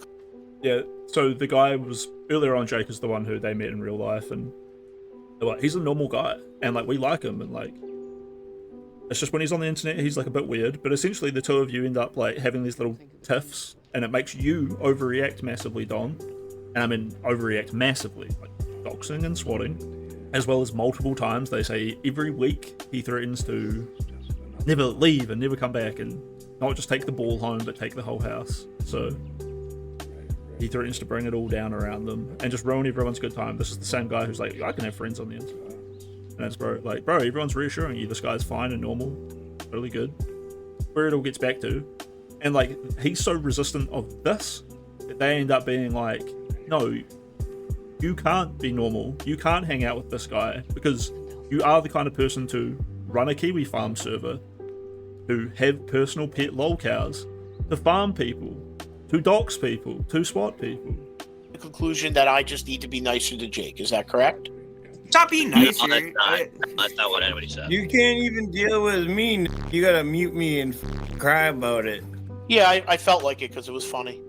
Yeah. So the guy was earlier on. Jake is the one who they met in real life, and they're like, he's a normal guy, and like we like him, and like. It's just when he's on the internet, he's like a bit weird, but essentially the two of you end up like having these little tiffs, and it makes you overreact massively, Don. And I mean overreact massively, like doxing and swatting. as well as multiple times they say every week he threatens to never leave and never come back and not just take the ball home but take the whole house. So he threatens to bring it all down around them and just ruin everyone's good time. This is the same guy who's like, I can have friends on the internet. And it's bro, everyone's reassuring you this guy's fine and normal, really good. Where it all gets back to. And like, he's so resistant of this that they end up being like, no, you can't be normal. You can't hang out with this guy because you are the kind of person to run a Kiwi farm server, to have personal pet lol cows, to farm people, to dox people, to swat people. The conclusion that I just need to be nicer to Jake. Is that correct? Stop being nicer. No, that's not what anybody said. You can't even deal with me. You gotta mute me and cry about it. Yeah, I felt like it because it was funny.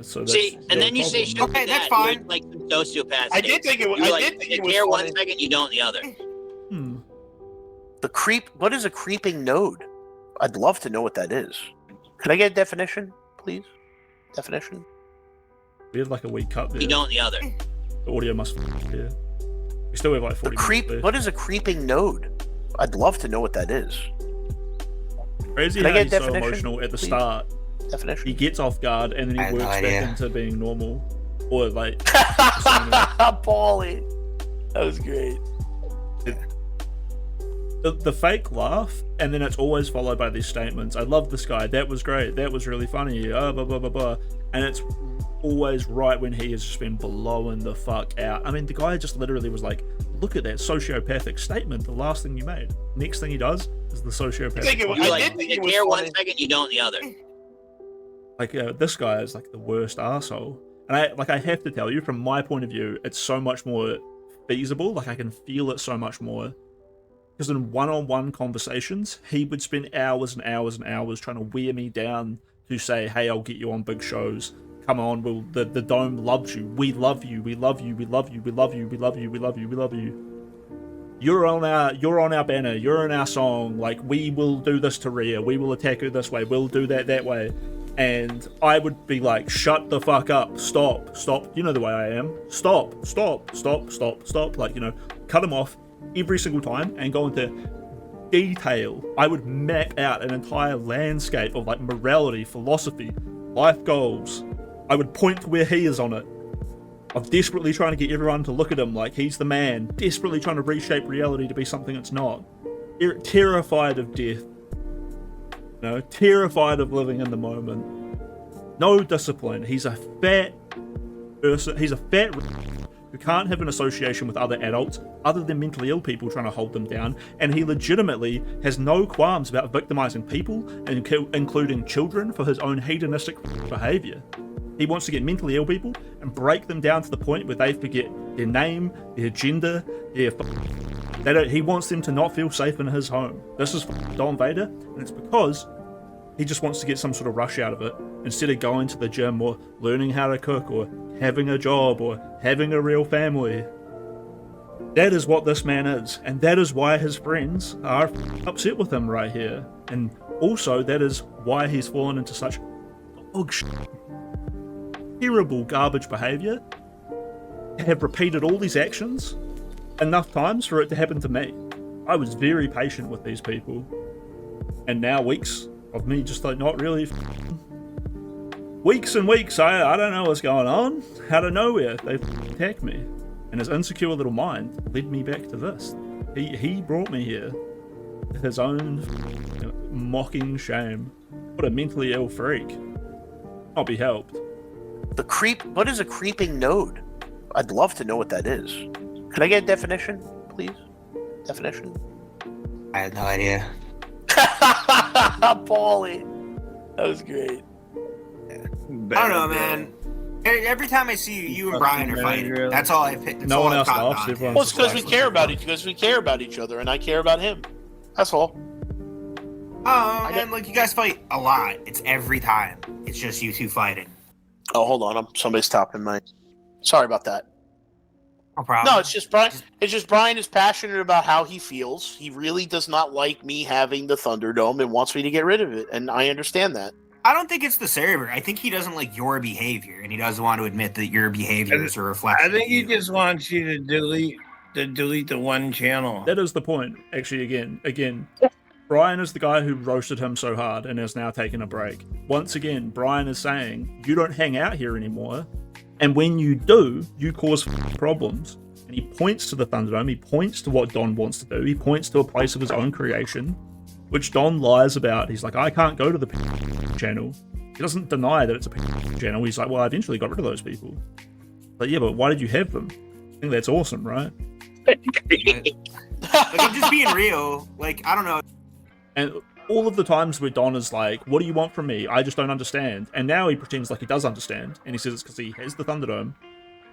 See, and then you say shit Okay, like that's that, fine. you're like some sociopath. I did think it was. You I like, did think you it was care funny. 1 second, you don't the other. The creep. What is a creeping node? I'd love to know what that is. Can I get a definition, please? Definition. We had like a week cut there. You don't the other. The audio must here. We still have like 40 Creep. minutes What is a creeping node? I'd love to know what that is. Crazy Can I how get he's so definition, emotional at the please? start. Definition. He gets off guard and then I he have no works back idea. into being normal. Or like Paulie. That was great. the fake laugh, and then it's always followed by these statements. I love this guy. That was great. That was really funny. Blah, blah, blah, blah. And it's always right when he has just been blowing the fuck out. I mean, the guy just literally was like, look at that sociopathic statement, the last thing you made. Next thing he does is the sociopathic. You care 1 second, you don't the other. Like, this guy is like the worst arsehole. And I have to tell you, from my point of view, it's so much more feasible. Like, I can feel it so much more. Because in one-on-one conversations, he would spend hours and hours and hours trying to wear me down to say, hey, I'll get you on big shows. Come on, the Dome loves you. We love you. We love you. We love you. We love you. We love you. We love you. We love you. You're on our banner. You're in our song. Like, we will do this to Rhea. We will attack her this way. We'll do that way. And I would be like, shut the fuck up. Stop. You know the way I am. Stop. Like, you know, cut him off every single time and go into detail. I would map out an entire landscape of like morality, philosophy, life goals. I would point to where he is on it. I'm desperately trying to get everyone to look at him like he's the man, desperately trying to reshape reality to be something it's not. Terrified of death. You know, terrified of living in the moment. No discipline. He's a fat person. He's a fat who can't have an association with other adults other than mentally ill people trying to hold them down, and he legitimately has no qualms about victimizing people, including children, for his own hedonistic behavior. He wants to get mentally ill people and break them down to the point where they forget their name, their gender, he wants them to not feel safe in his home. This is Don Vader, and it's because he just wants to get some sort of rush out of it instead of going to the gym or learning how to cook or having a job or having a real family. That is what this man is, and that is why his friends are upset with him right here. And also, that is why he's fallen into such dog shit, terrible garbage behavior, have repeated all these actions enough times for it to happen to me. I was very patient with these people, and now weeks of me just like not really weeks and weeks, I don't know what's going on. Out of nowhere, they attacked me. And his insecure little mind led me back to this. He brought me here. His own mocking shame. What a mentally ill freak. Not be helped. What is a creeping node? I'd love to know what that is. Can I get a definition, please? Definition. I have no idea. Paulie. That was great. I don't know, man. Every time I see you and Brian are fighting, that's all I've picked. No one else laughs. Well, it's because we care about each other, and I care about him. That's all. Oh, man, look, you guys fight a lot. It's every time. It's just you two fighting. Oh, hold on. Somebody's tapping my. Sorry about that. No problem. No, it's just Brian. It's just Brian is passionate about how he feels. He really does not like me having the Thunderdome and wants me to get rid of it, and I understand that. I don't think it's the server. I think he doesn't like your behavior, and he doesn't want to admit that your behavior is a reflection. I think he just wants you to delete to delete the one channel. That is the point. Actually, again, Brian is the guy who roasted him so hard and has now taken a break. Once again, Brian is saying, you don't hang out here anymore, and when you do, you cause problems. And he points to the Thunderdome, he points to what Don wants to do, he points to a place of his own creation, which Don lies about. He's like, I can't go to the channel. He doesn't deny that it's a channel. He's like, well, I eventually got rid of those people. But yeah, but why did you have them? I think that's awesome, right? Like, I'm just being real. Like, I don't know. And all of the times where Don is like, what do you want from me? I just don't understand. And now he pretends like he does understand. And he says it's because he has the Thunderdome.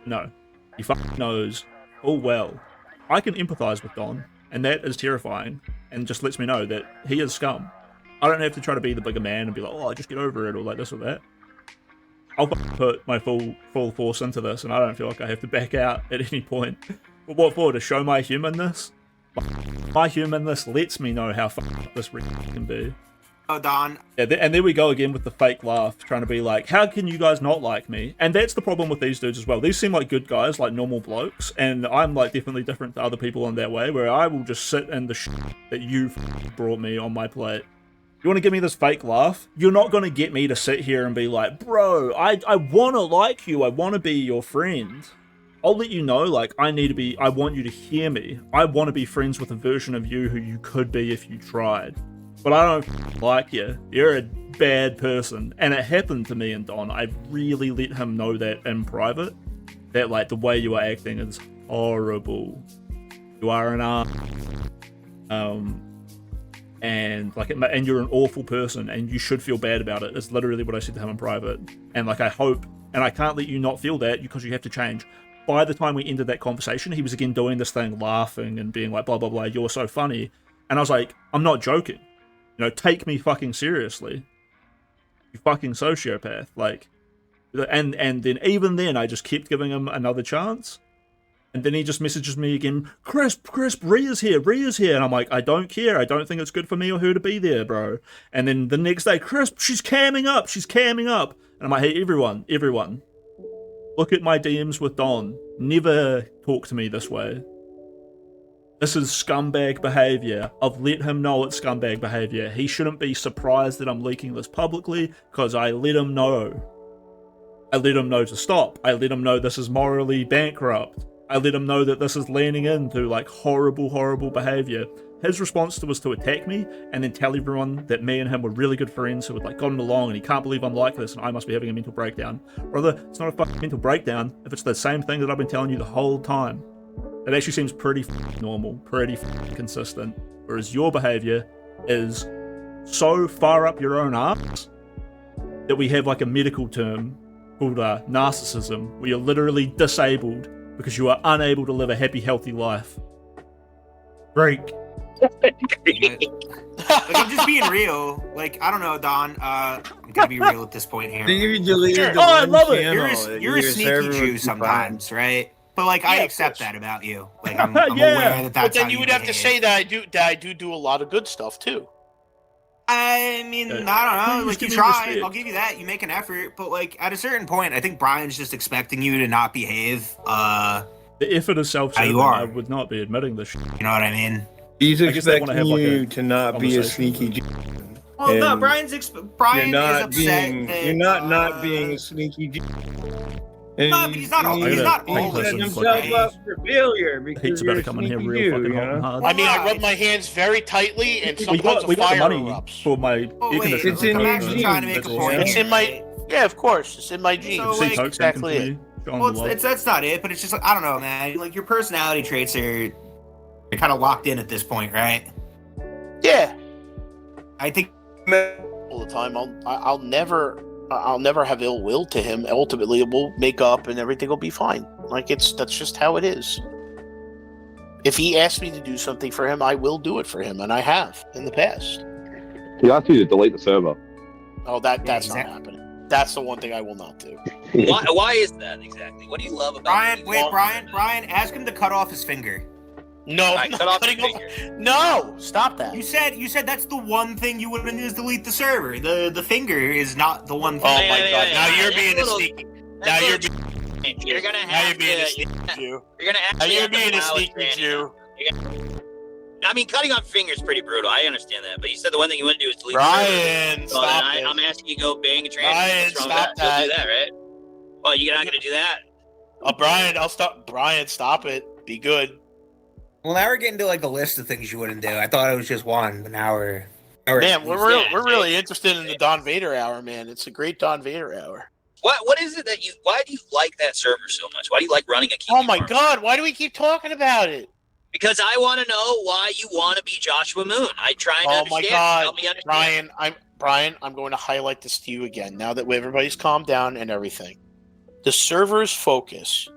No. He fucking knows full well. I can empathize with Don. And that is terrifying. And just lets me know that he is scum. I don't have to try to be the bigger man and be like, oh, just get over it, or like this or that. I'll put my full force into this, and I don't feel like I have to back out at any point. But what for? To show my humanness? My humanness lets me know how fucked up this really can be. Oh, Don. Yeah, and there we go again with the fake laugh, trying to be like, how can you guys not like me? And that's the problem with these dudes as well. These seem like good guys, like normal blokes, and I'm like definitely different to other people in that way, where I will just sit in the shit that you brought me on my plate. You want to give me this fake laugh? You're not going to get me to sit here and be like, bro, I want to like you. I want to be your friend. I'll let you know, like, I want you to hear me. I want to be friends with a version of you who you could be if you tried. But I don't like you. You're a bad person. And it happened to me and Don. I really let him know that in private. That, like, the way you are acting is horrible. You are an and you're an awful person, and you should feel bad about it. It's literally what I said to him in private. And, like, I hope, and I can't let you not feel that because you have to change. By the time we ended that conversation, he was again doing this thing, laughing and being like, blah, blah, blah, you're so funny. And I was like, I'm not joking. You know, take me fucking seriously. You fucking sociopath. Like, and then even then, I just kept giving him another chance. And then he just messages me again, Crisp, Ria's here. And I'm like, I don't care. I don't think it's good for me or her to be there, bro. And then the next day, Crisp, she's camming up. And I'm like, hey, everyone. Look at my DMs with Don. Never talk to me this way. This is scumbag behavior. I've let him know it's scumbag behavior. He shouldn't be surprised that I'm leaking this publicly because I let him know. I let him know to stop. I let him know this is morally bankrupt. I let him know that this is leaning into like horrible behavior. His response was to attack me and then tell everyone that me and him were really good friends who had like gotten along and he can't believe I'm like this and I must be having a mental breakdown. Brother, it's not a fucking mental breakdown if it's the same thing that I've been telling you the whole time. It actually seems pretty normal, pretty consistent. Whereas your behavior is so far up your own arse that we have like a medical term called narcissism, where you're literally disabled because you are unable to live a happy, healthy life. Break. Like, I'm just being real. Like, I don't know, Don. I'm gonna be real at this point here. I love it. You're a sneaky Jew sometimes, right? But like, I accept that about you. Like, I'm aware that that's But then how you would have to say that I do a lot of good stuff too. I mean, I don't know. Like, you try. I'll give you that. You make an effort. But like, at a certain point, I think Brian's just expecting you to not behave. The effort is self-serving. I would not be admitting this shit. You know what I mean? He's expecting you to not be a sneaky Jew. Well, no, Brian is upset. You're not being a sneaky Jew. And no, but he's not setting himself up for failure because better come in here real fucking hot and hard. I mean, I rub my hands very tightly, and sometimes we got the fire money erupts. for my air conditioner. It's in your genes. Trying to make a point. It's in my of course, it's in my genes. So, like, Exactly it. Well, that's not it, but it's just like, I don't know, man. Like, your personality traits are kind of locked in at this point, right? Yeah. I think all the time. I'll never have ill will to him. Ultimately, we'll make up and everything will be fine. Like, that's just how it is. If he asks me to do something for him, I will do it for him, and I have in the past. He asked you to delete the server. Oh, that's not happening. That's the one thing I will not do. Why is that exactly? What do you love about Brian, ask him to cut off his finger. No, right, cut off his finger. No, stop that. You said that's the one thing you wouldn't do is delete the server. The finger is not the one thing. Oh my god! Now you're being a sneaky. Now you're You're gonna Now have you're being a to. sneaky Jew. You're gonna Now actually you're have to being a allow sneaky training. Jew. I mean, cutting off fingers is pretty brutal. I understand that, but you said the one thing you wouldn't do is delete. Brian, so stop it. I'm asking you to go bang a trainer. Brian, What's wrong stop with that? You'll do that, right? Well, you're not gonna do that. Brian, I'll stop. Brian, stop it. Be good. Well, now we're getting to like the list of things you wouldn't do. I thought it was just one, but now we're Man, we're really interested in the Don Vader hour, man. It's a great Don Vader hour. What is it that you? Why do you like that server so much? Why do you like running a Kiwi Oh my farm? God! Why do we keep talking about it? Because I want to know why you want to be Joshua Moon. I try and Oh understand. my God, Help me understand. Brian, I'm going to highlight this to you again. Now that everybody's calmed down and everything, the server's focus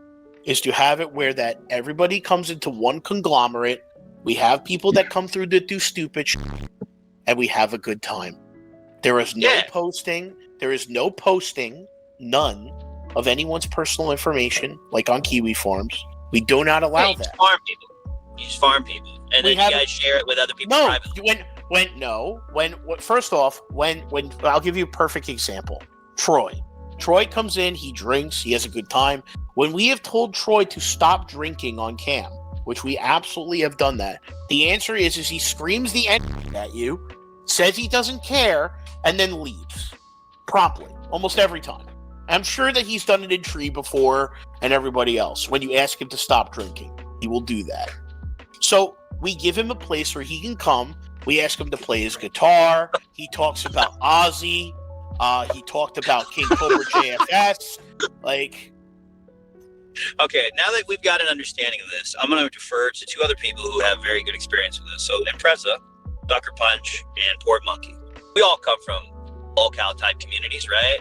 is to have it where that everybody comes into one conglomerate. We have people that come through that do stupid shit, and we have a good time. There is no posting. There is no posting. None of anyone's personal information, like on Kiwi Farms. We do not allow you that. just farm people. You just farm people, and then you guys share it with other people privately. First off, when I'll give you a perfect example. Troy comes in, he drinks, he has a good time. When we have told Troy to stop drinking on cam, which we absolutely have done that, the answer is he screams the N at you, says he doesn't care, and then leaves promptly, almost every time. I'm sure that he's done it in Tree before and everybody else. When you ask him to stop drinking, he will do that. So we give him a place where he can come. We ask him to play his guitar. He talks about Ozzy. He talked about King Cobra JFS. Okay, now that we've got an understanding of this, I'm going to defer to two other people who have very good experience with this. So Impreza, Ducker Punch, and Port Monkey. We all come from locale type communities, right?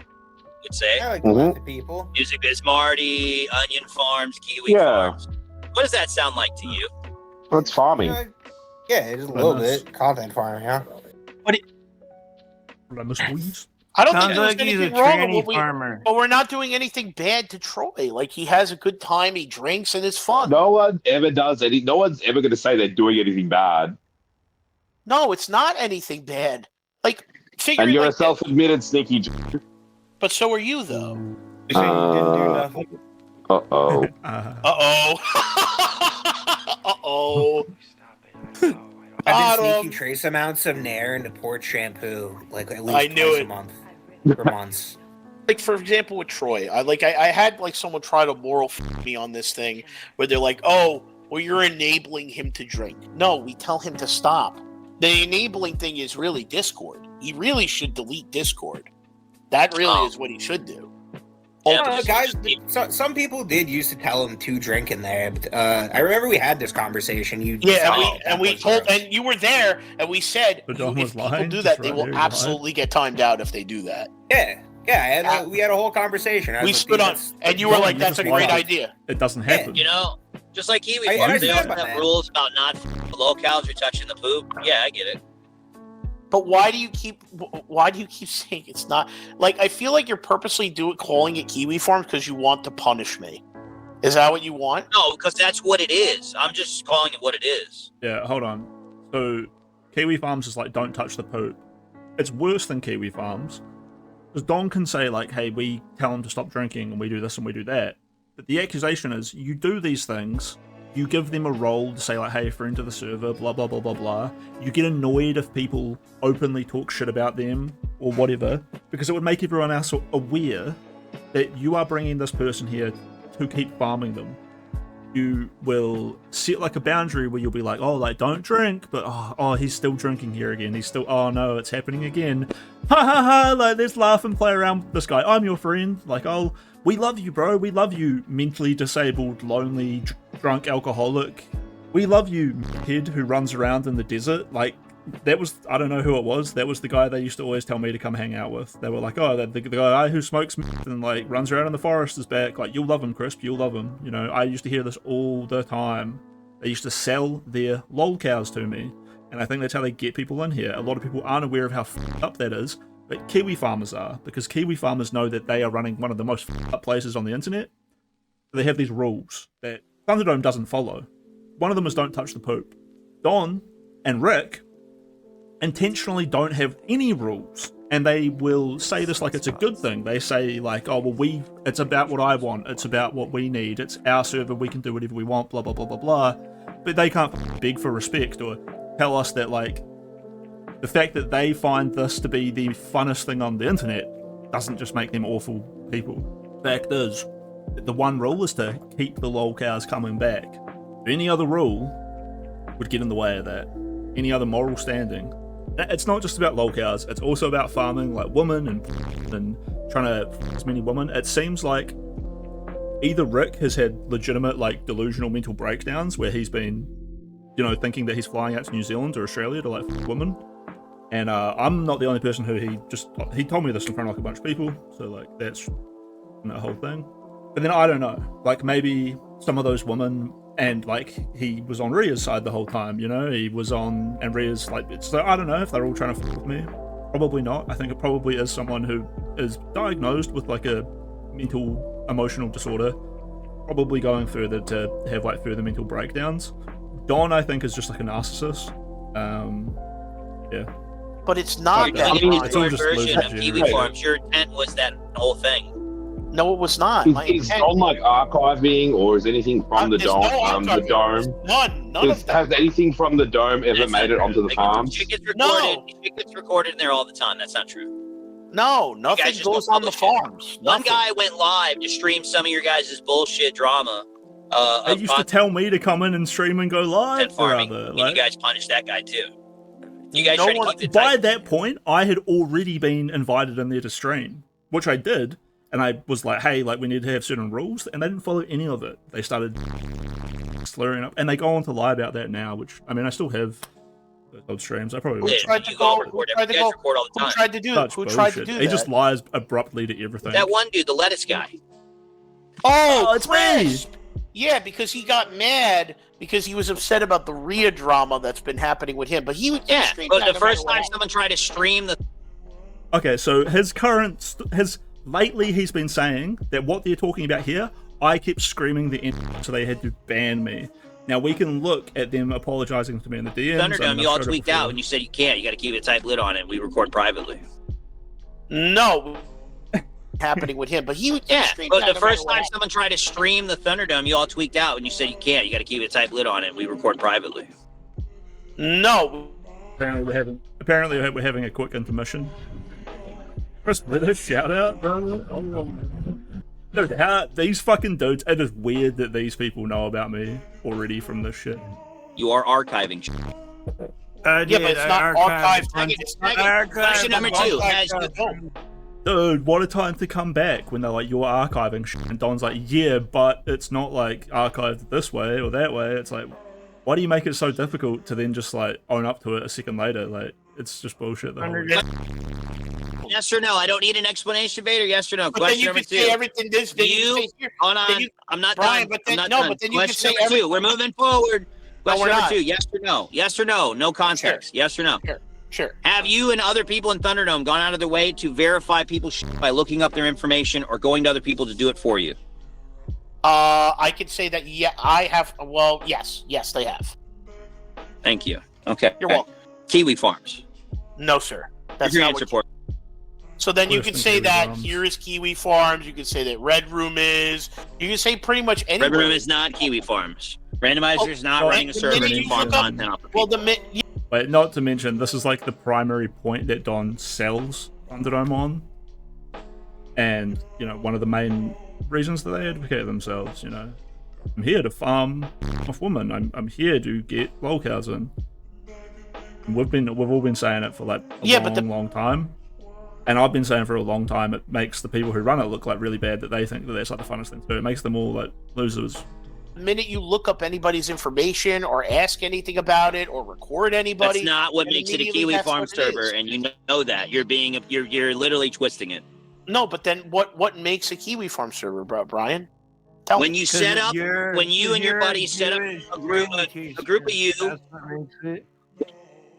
Would say. I like the people. Music Biz Marty, Onion Farms, Kiwi Farms. What does that sound like to you? Well, it's farming. Yeah, it's a little bit content farming, yeah. I don't Sounds think like there's he's a anything wrong tranny with farmer. but we're not doing anything bad to Troy. Like, he has a good time, he drinks, and it's fun. No one ever does any. No one's ever going to say they're doing anything bad. No, it's not anything bad. Like, And you're a self-admitted sneaky. But so are you, though. You say you didn't do nothing? Uh-oh. Uh-oh. I've been sneaking trace amounts of Nair into Port shampoo, like at least twice a month for months. Like, for example, with Troy, I had like someone try to moral me on this thing where they're like, "Oh, well, you're enabling him to drink." No, we tell him to stop. The enabling thing is really Discord. He really should delete Discord. That really is what he should do. Guys, some people did used to tell him to drink in there. But, I remember we had this conversation. And you were there, and we said if people do that, they will absolutely get timed out if they do that. Yeah, we had a whole conversation. We stood on, and you were like, "That's a great idea." It doesn't happen. You know, just like Kiwi Farms, they also have rules about not locales or touching the poop. Yeah, I get it. But why do you keep saying it's not? Like, I feel like you're purposely calling it Kiwi Farms because you want to punish me. Is that what you want? No, because that's what it is. I'm just calling it what it is. Yeah, hold on. So, Kiwi Farms is like, don't touch the poop. It's worse than Kiwi Farms. Because Don can say, like, hey, we tell him to stop drinking, and we do this and we do that. But the accusation is, you do these things, you give them a role to say, like, hey, friend to the server, blah, blah, blah, blah, blah. You get annoyed if people openly talk shit about them, or whatever, because it would make everyone else aware that you are bringing this person here to keep farming them. You will set, like, a boundary where you'll be like, oh, like, don't drink, but, oh, he's still drinking here again. He's still, oh, no, it's happening again. Ha, ha, ha, like, let's laugh and play around with this guy. I'm your friend. Like, we love you, bro. We love you, mentally disabled, lonely, drunk alcoholic. We love you, kid who runs around in the desert. Like, that was, I don't know who it was. That was the guy they used to always tell me to come hang out with. They were like, oh, the guy who smokes meth and, like, runs around in the forest is back. Like, you'll love him, Crisp. You'll love him. You know, I used to hear this all the time. They used to sell their lol cows to me. And I think that's how they get people in here. A lot of people aren't aware of how f***ed up that is. But Kiwi farmers are, because Kiwi farmers know that they are running one of the most f***ed up places on the internet. They have these rules that Thunderdome doesn't follow. One of them is don't touch the poop. Don and Rick intentionally don't have any rules And they will say this like it's a good thing. They say like, oh, well, it's about what I want. It's about what we need. It's our server. We can do whatever we want, blah, blah, blah, blah, blah. But they can't beg for respect or tell us that, like, the fact that they find this to be the funnest thing on the internet doesn't just make them awful people. Fact is, the one rule is to keep the lolcows coming back. Any other rule would get in the way of that. Any other moral standing. It's not just about lolcows, it's also about farming like women and trying to f*** as many women. It seems like either Rick has had legitimate like delusional mental breakdowns where he's been, you know, thinking that he's flying out to New Zealand or Australia to like f*** women. And I'm not the only person who he told me this in front of like a bunch of people, so like that's the whole thing. But then I don't know, like maybe some of those women, and like he was on Ria's side the whole time, you know, he was on, and Ria's like, so I don't know if they're all trying to f*** with me. Probably not. I think it probably is someone who is diagnosed with like a mental emotional disorder, probably going further to have like further mental breakdowns. Don, I think, is just like a narcissist. Yeah. But it's not that. I mean, it's all just version of losing Kiwi Farms. Your intent was that whole thing. No, it was not. Is Don like archiving, or is anything from the dome? The dome. None of that. Has anything from the dome ever made it onto the farm? Shit gets recorded in there all the time. That's not true. No, nothing goes on the farms. One guy went live to stream some of your guys' bullshit drama. They used to tell me to come in and stream and go live forever. You guys punished that guy too. You guys try to keep the by that point, I had already been invited in there to stream, which I did, and I was like, hey, like we need to have certain rules, and they didn't follow any of it. They started slurring up, and they go on to lie about that now, which, I mean, I still have those streams. I probably Who tried to do that? He just lies abruptly to everything. That one dude, the lettuce guy. Oh, it's me. Yeah, because he got mad because he was upset about the Rhea drama that's been happening with him. But but the first time someone tried to stream the. Okay, so lately he's been saying that what they're talking about here, I kept screaming the end, so they had to ban me. Now we can look at them apologizing to me in the DMs. Thunderdome, you all tweaked out and you said you can't. You got to keep a tight lid on it. We record privately. No. Happening with him, but but the first time someone tried to stream the Thunderdome, you all tweaked out and you said you can't. You got to keep a tight lid on it. We record privately. No. Apparently we're having a quick intermission. Chris Blitter, shout out, brother. Dude, these fucking dudes, it is weird that these people know about me already from this shit. You are archiving shit. But it's not archived. Question number 2 Dude, what a time to come back when they're like, you're archiving shit. And Don's like, yeah, but it's not like archived this way or that way. It's like, why do you make it so difficult to then just like own up to it a second later? Like, it's just bullshit. Yes or no? I don't need an explanation, Vader. Yes or no? But Question then you number can 2. say everything this. Hold on. I'm not Brian, done. but then, I'm not done. But then you can Question say number 2. We're moving forward. Question number 2. Yes or no? Yes or no? No context. Sure. Yes or no? Sure. Have you and other people in Thunderdome gone out of their way to verify people's by looking up their information or going to other people to do it for you? I could say that, yeah, I have. Well, yes, they have. Thank you. Okay. You're welcome. Kiwi Farms. No, sir. That's your not answer what for it. So then you can say that here is Kiwi Farms. You can say that Red Room is. You can say pretty much anything. Red Room is not Kiwi Farms. Randomizer is not running a server to farm content off of people. But not to mention, this is like the primary point that Don sells Thunderdome on. And, you know, one of the main reasons that they advocate themselves, you know. I'm here to farm off women. I'm here to get lolcows in. And we've all been saying it for like a long time. And I've been saying for a long time, it makes the people who run it look like really bad that they think that that's like the funnest thing to do. It makes them all like losers. The minute you look up anybody's information or ask anything about it or record anybody, that's not what makes it a Kiwi Farm server, and you know that you're literally twisting it. No, but then what makes a Kiwi Farm server, Brian? When you set up, when you and your buddies set up a group of you,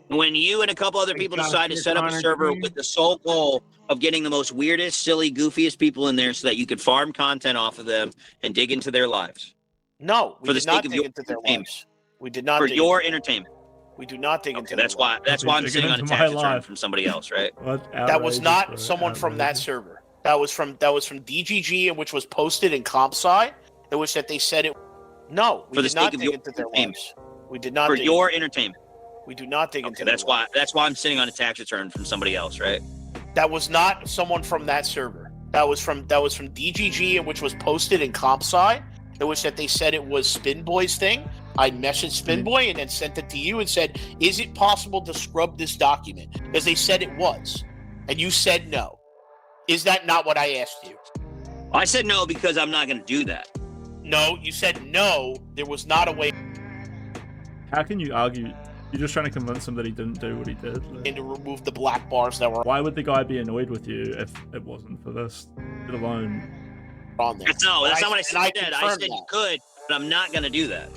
when you and a couple other people decide to set up a server with the sole goal of getting the most weirdest, silly, goofiest people in there so that you could farm content off of them and dig into their lives. No, we for the did not sake of dig your into their entertainment. lives. We did not for dig your into entertainment. We do not dig into. That's why I'm sitting on a tax return from somebody else, right? That was not someone from that server. That was from DGG, which was posted in CompSci. It was that they said it. No, we did not dig into their lives. We did not. For your entertainment. We do not dig into. That's why I'm sitting on a tax return from somebody else, right? That was not someone from that server. That was from DGG, which was posted in CompSci. It was that they said it was Spinboy's thing. I messaged Spinboy and then sent it to you and said, "Is it possible to scrub this document?" Because they said it was, and you said no. Is that not what I asked you? I said no because I'm not going to do that. No, you said no. There was not a way. How can you argue? You're just trying to convince him that he didn't do what he did. And to remove the black bars that were. Why would the guy be annoyed with you if it wasn't for this? Let alone. On there. No, that's not what I said. I said you could, but I'm not going to do that.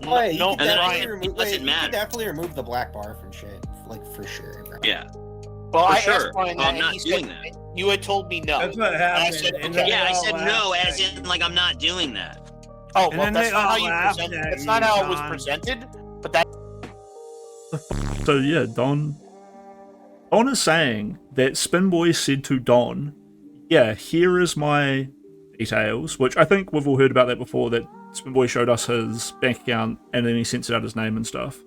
Wait, No, you can and then I definitely said, remove, it doesn't wait, you matter. can definitely remove the black bar from shit, like for sure. Bro. Yeah. Well, I For asked sure. Brian that, I'm and not he doing said, that. You had told me no. That's what And I happened. said, and okay. Yeah, I said all no, laughed as in like I'm not doing that. Oh, And well, then that's they not how all you laughed present. at That's you, not how it was Don. presented. But that. So yeah, Don is saying that Spinboy said to Don, "Yeah, here is my details," which I think we've all heard about that before. That Spinboy showed us his bank account and then he censored out his name and stuff.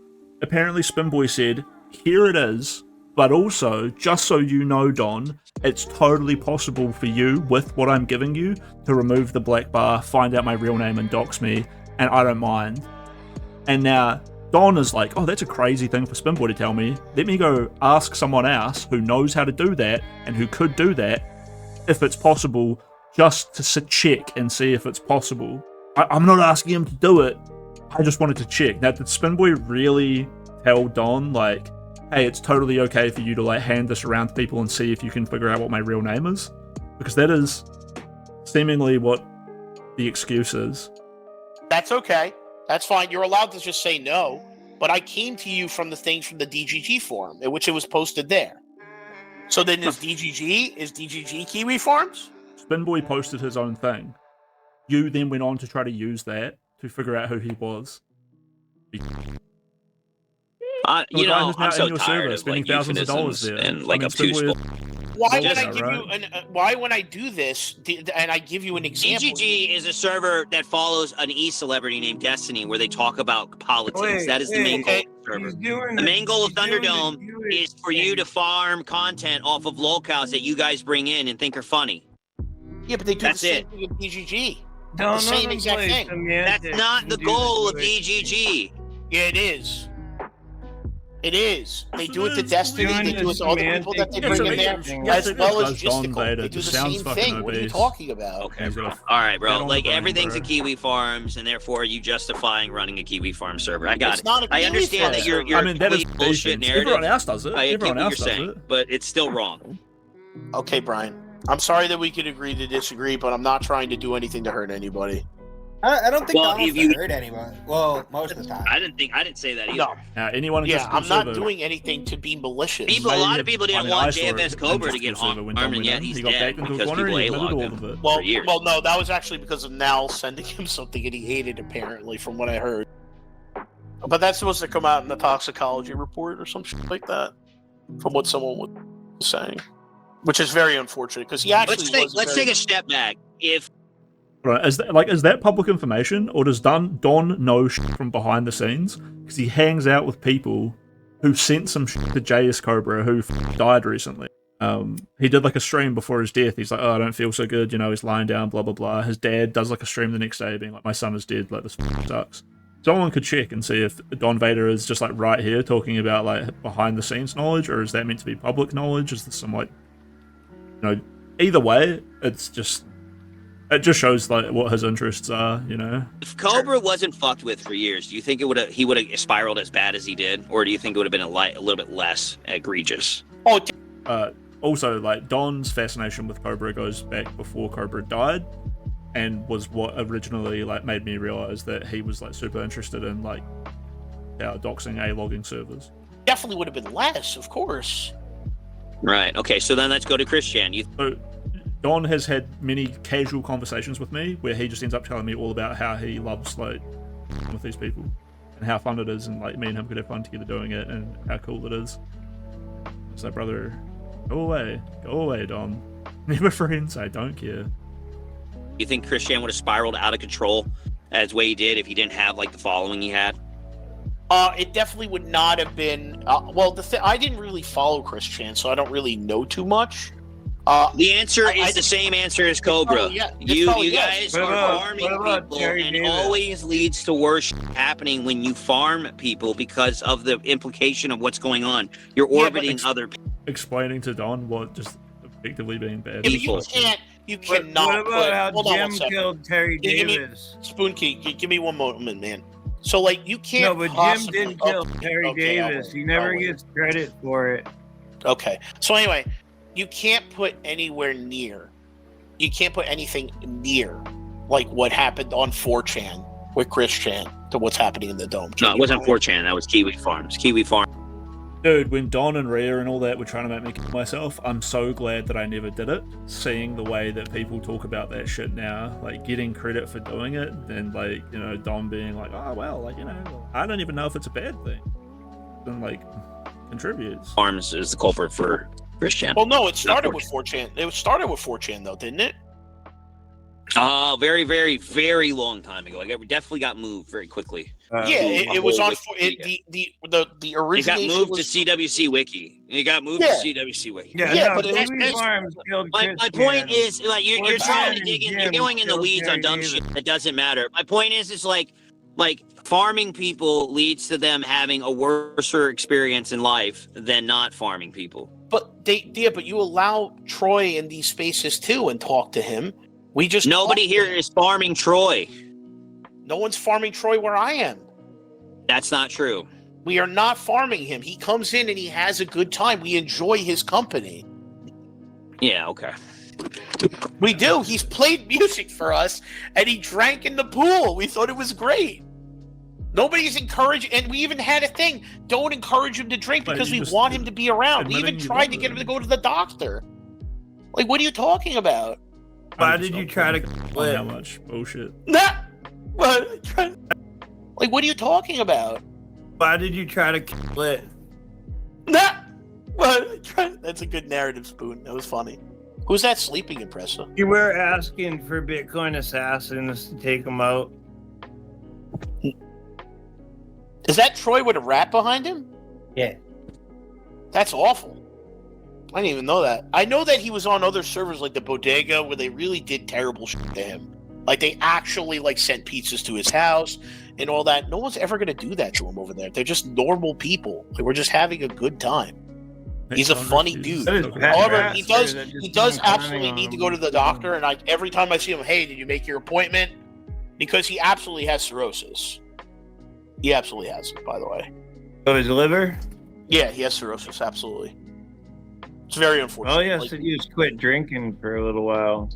Apparently, Spinboy said, "Here it is, but also, just so you know, Don, it's totally possible for you, with what I'm giving you, to remove the black bar, find out my real name and dox me, and I don't mind." And now Don is like, "Oh, that's a crazy thing for Spinboy to tell me. Let me go ask someone else who knows how to do that and who could do that, if it's possible, just to check and see if it's possible." I'm not asking him to do it. I just wanted to check. Now, did Spinboy really tell Don, like, "Hey, it's totally okay for you to like hand this around to people and see if you can figure out what my real name is"? Because that is seemingly what the excuse is. That's okay. That's fine. You're allowed to just say no. But I came to you from the things from the DGG forum, in which it was posted there. So then is DGG Kiwi Farms? Spinboy posted his own thing. You then went on to try to use that to figure out who he was. You know, I'm so tired of spending like thousands of dollars euphemisms there. and like Spinboy Why is- would I give you why when I do this and I give you an example? DGG is a server that follows an e-celebrity named Destiny where they talk about politics. Wait, that is the main goal wait, of the server. he's doing The main goal of he's doing Thunderdome is for you to farm content off of locals that you guys bring in and think are funny. Yeah, but they do That's the same it. thing with DGG. Don't The same let him exact play thing. semantics That's not and the do goal of the- DGG. Yeah, it is. It is. They do it to Destiny. They do it to other people that they bring in there, as well as Justical. They do the same thing. What are you talking about? Okay, bro. All right, bro. Like everything's a Kiwi Farms, and therefore you justifying running a Kiwi Farm server. I got It's it. not a I Kiwi understand Farm that server. you're I mean, that is bullshit decent. narrative. Everyone else does it. I get Everyone what else you're does saying, it. but it's still wrong. Okay, Brian. I'm sorry that we could agree to disagree, but I'm not trying to do anything to hurt anybody. I don't think Well, Donald's if you- hurt anyone. Well, most of the time. I didn't say that either. No. Anyone in Yeah, just I'm not doing anything to be malicious. A lot of people didn't want I saw it JFS in Cobra to just get the server when armed, Don and went yet in. he's He got dead backed into a because corner people and he admitted A-logged all him of it. Well, for years. well, no, that was actually because of Nal sending him something and he hated, apparently, from what I heard. But that's supposed to come out in the toxicology report or some shit like that, from what someone was saying, which is very unfortunate because he actually Let's take a step back. If Right, is that public information, or does Don know shit from behind the scenes? Because he hangs out with people who sent some shit to JS Cobra who died recently. He did like a stream before his death. He's like, "Oh, I don't feel so good," you know. He's lying down, blah blah blah. His dad does like a stream the next day, being like, "My son is dead. Like this sucks." Someone could check and see if Don Vader is just like right here talking about like behind the scenes knowledge, or is that meant to be public knowledge? Is this some like, you know? Either way, it just shows like what his interests are, you know. If Cobra wasn't fucked with for years, do you think he would have spiraled as bad as he did, or do you think it would have been a little bit less egregious? Also, like Don's fascination with Cobra goes back before Cobra died, and was what originally like made me realize that he was like super interested in like doxing A-logging servers. Definitely would have been less, of course. Right. Okay. So then let's go to Christian. So Don has had many casual conversations with me where he just ends up telling me all about how he loves like with these people. and how fun it is, and like me and him could have fun together doing it, and how cool it is. So, brother, go away, Dom. Never friends. I don't care. You think Christian would have spiraled out of control as way he did if he didn't have like the following he had? It definitely would not have been. Well, I didn't really follow Christian, so I don't really know too much. The answer is the same answer as Cobra. You guys are farming people, and it always leads to worse happening when you farm people because of the implication of what's going on. You're orbiting other people. Explaining to Don what just effectively being bad. You cannot. What about hold how on one Jim second. killed Terry Davis? Spoon Key, give me one moment, man. So, like, you can't. No, but Jim did kill Terry Davis. He never gets credit for it. Okay. So anyway, you can't put anywhere near. You can't put anything near like what happened on 4chan with Christian to what's happening in the Dome. No, it wasn't 4chan. That was Kiwi Farms. Kiwi Farm. Dude, when Don and Rhea and all that were trying to make me kill myself, I'm so glad that I never did it. Seeing the way that people talk about that shit now, like getting credit for doing it, and like, you know, Don being like, oh, well, like, you know, I don't even know if it's a bad thing. And like, contributes. Farms is the culprit for Christian. Well, no, it started with 4chan. It started with 4chan, though, didn't it? Very, very, very long time ago. Like, it definitely got moved very quickly. It was on the original. It got moved to CWC Wiki. It got moved to CWC Wiki. But my point is, like, you're trying to dig in. You're going in the weeds on dumb shit that doesn't matter. My point is like farming people leads to them having a worser experience in life than not farming people. But but you allow Troy in these spaces too and talk to him. Nobody here is farming Troy. No one's farming Troy where I am. That's not true. We are not farming him. He comes in and he has a good time. We enjoy his company. Yeah, okay. We do. He's played music for us and he drank in the pool. We thought it was great. Nobody's encouraging, and we even had a thing. Don't encourage him to drink because we want him to be around. We even tried to get him to go to the doctor. Like, what are you talking about? Why did you try to quit? How much bullshit? Like, what are you talking about? Why did you try to quit? That's a good narrative, Spoon. That was funny. Who's that sleeping impressor? You were asking for Bitcoin assassins to take him out. Is that Troy with a rat behind him? Yeah. That's awful. I didn't even know that. I know that he was on other servers like the Bodega where they really did terrible shit to him. Like, they actually, like, sent pizzas to his house and all that. No one's ever going to do that to him over there. They're just normal people. Like, we're just having a good time. He's a funny dude. However, he does absolutely need to go to the doctor. And every time I see him, hey, did you make your appointment? Because he absolutely has cirrhosis. He absolutely has it, by the way. Oh, his liver? Yeah, he has cirrhosis, absolutely. It's very unfortunate. Oh, yeah, so you just quit drinking for a little while.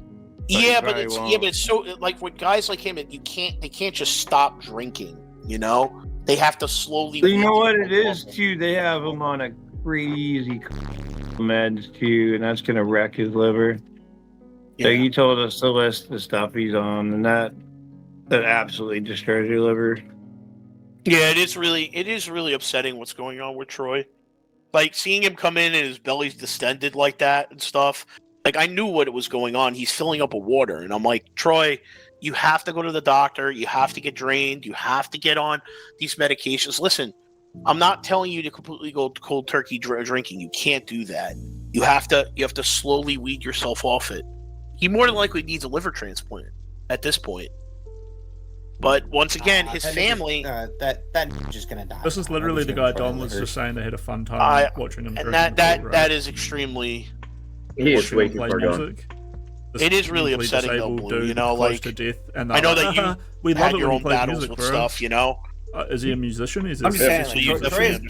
But it's so, like, with guys like him, they can't just stop drinking, you know? They have to slowly... So you know what it is, too? They have him on a crazy meds, too, and that's going to wreck his liver. Yeah. So he told us to list the stuff he's on, and that absolutely destroys your liver. Yeah, it is really upsetting what's going on with Troy. Like, seeing him come in and his belly's distended like that and stuff. Like, I knew what was going on. He's filling up with water. And I'm like, Troy, you have to go to the doctor. You have to get drained. You have to get on these medications. Listen, I'm not telling you to completely go cold turkey drinking. You can't do that. You have to slowly weed yourself off it. He more than likely needs a liver transplant at this point. But once again, his family... that just gonna die. This is literally the guy Don was just saying they had a fun time watching him. And that is extremely... He is way too far gone. It is really upsetting, though, Blue, you know, like... To death, and I know that you we had love your it own battles music, with bro. stuff, you know? Is he a musician? I'm just saying, like, Troy is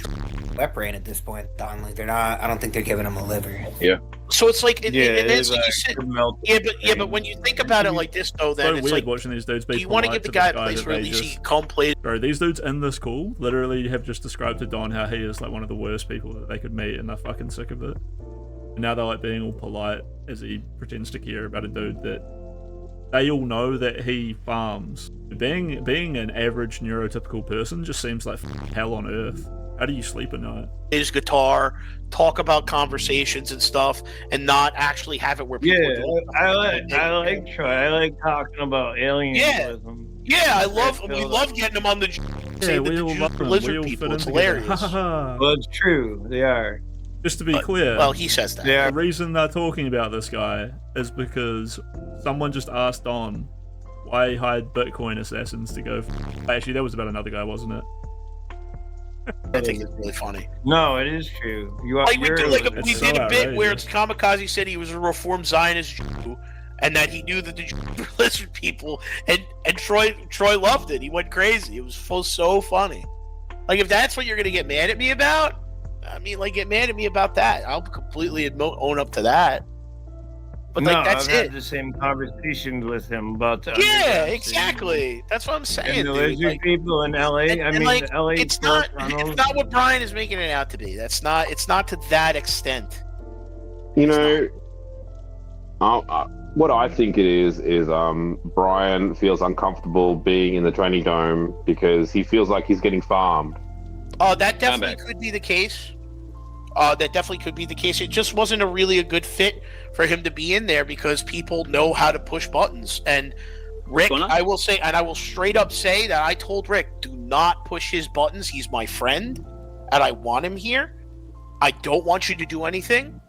wet brain at this point, Don. Like, they're not... I don't think they're giving him a liver. Yeah. So it's like... but when you think about it like this, though, then it's it's weird like... watching these dudes be you want to give the guy a place where at least he can come play... Bro, these dudes in this call literally have just described to Don how he is like one of the worst people that they could meet, and they're fucking sick of it. And now they're like being all polite as he pretends to care about a dude that they all know that he farms. Being an average neurotypical person just seems like hell on earth. How do you sleep at night? His guitar, talk about conversations and stuff, and not actually have it where people. Yeah, I like Troy. I like talking about aliens with him. Yeah, we love getting them on the. Yeah, we all love them. Lizard We all people. fit It's in together. hilarious. Well, it's true. They are. Just to be clear, well, he says that. The reason they're talking about this guy is because someone just asked Don why he hired Bitcoin assassins to go. Actually, that was about another guy, wasn't it? I think it's really funny. No, it is true. We did a bit where it's Kamikaze said he was a reformed Zionist Jew, and that he knew that the Jews were lizard people, and Troy loved it. He went crazy. It was so funny. Like, if that's what you're gonna get mad at me about, I mean, like, get mad at me about that. I'll completely own up to that. But like, that's I've had the same conversations with him about the exactly. That's what I'm saying. And the dude. lizard people in LA. LA. It's not what Brian is making it out to be. It's not to that extent. You know, what I think it is Brian feels uncomfortable being in the training dome because he feels like he's getting farmed. Oh, that definitely could be the case. That definitely could be the case. It just wasn't a good fit for him to be in there because people know how to push buttons. And Rick, I will say, and I will straight up say that I told Rick, do not push his buttons. He's my friend, and I want him here. I don't want you to do anything.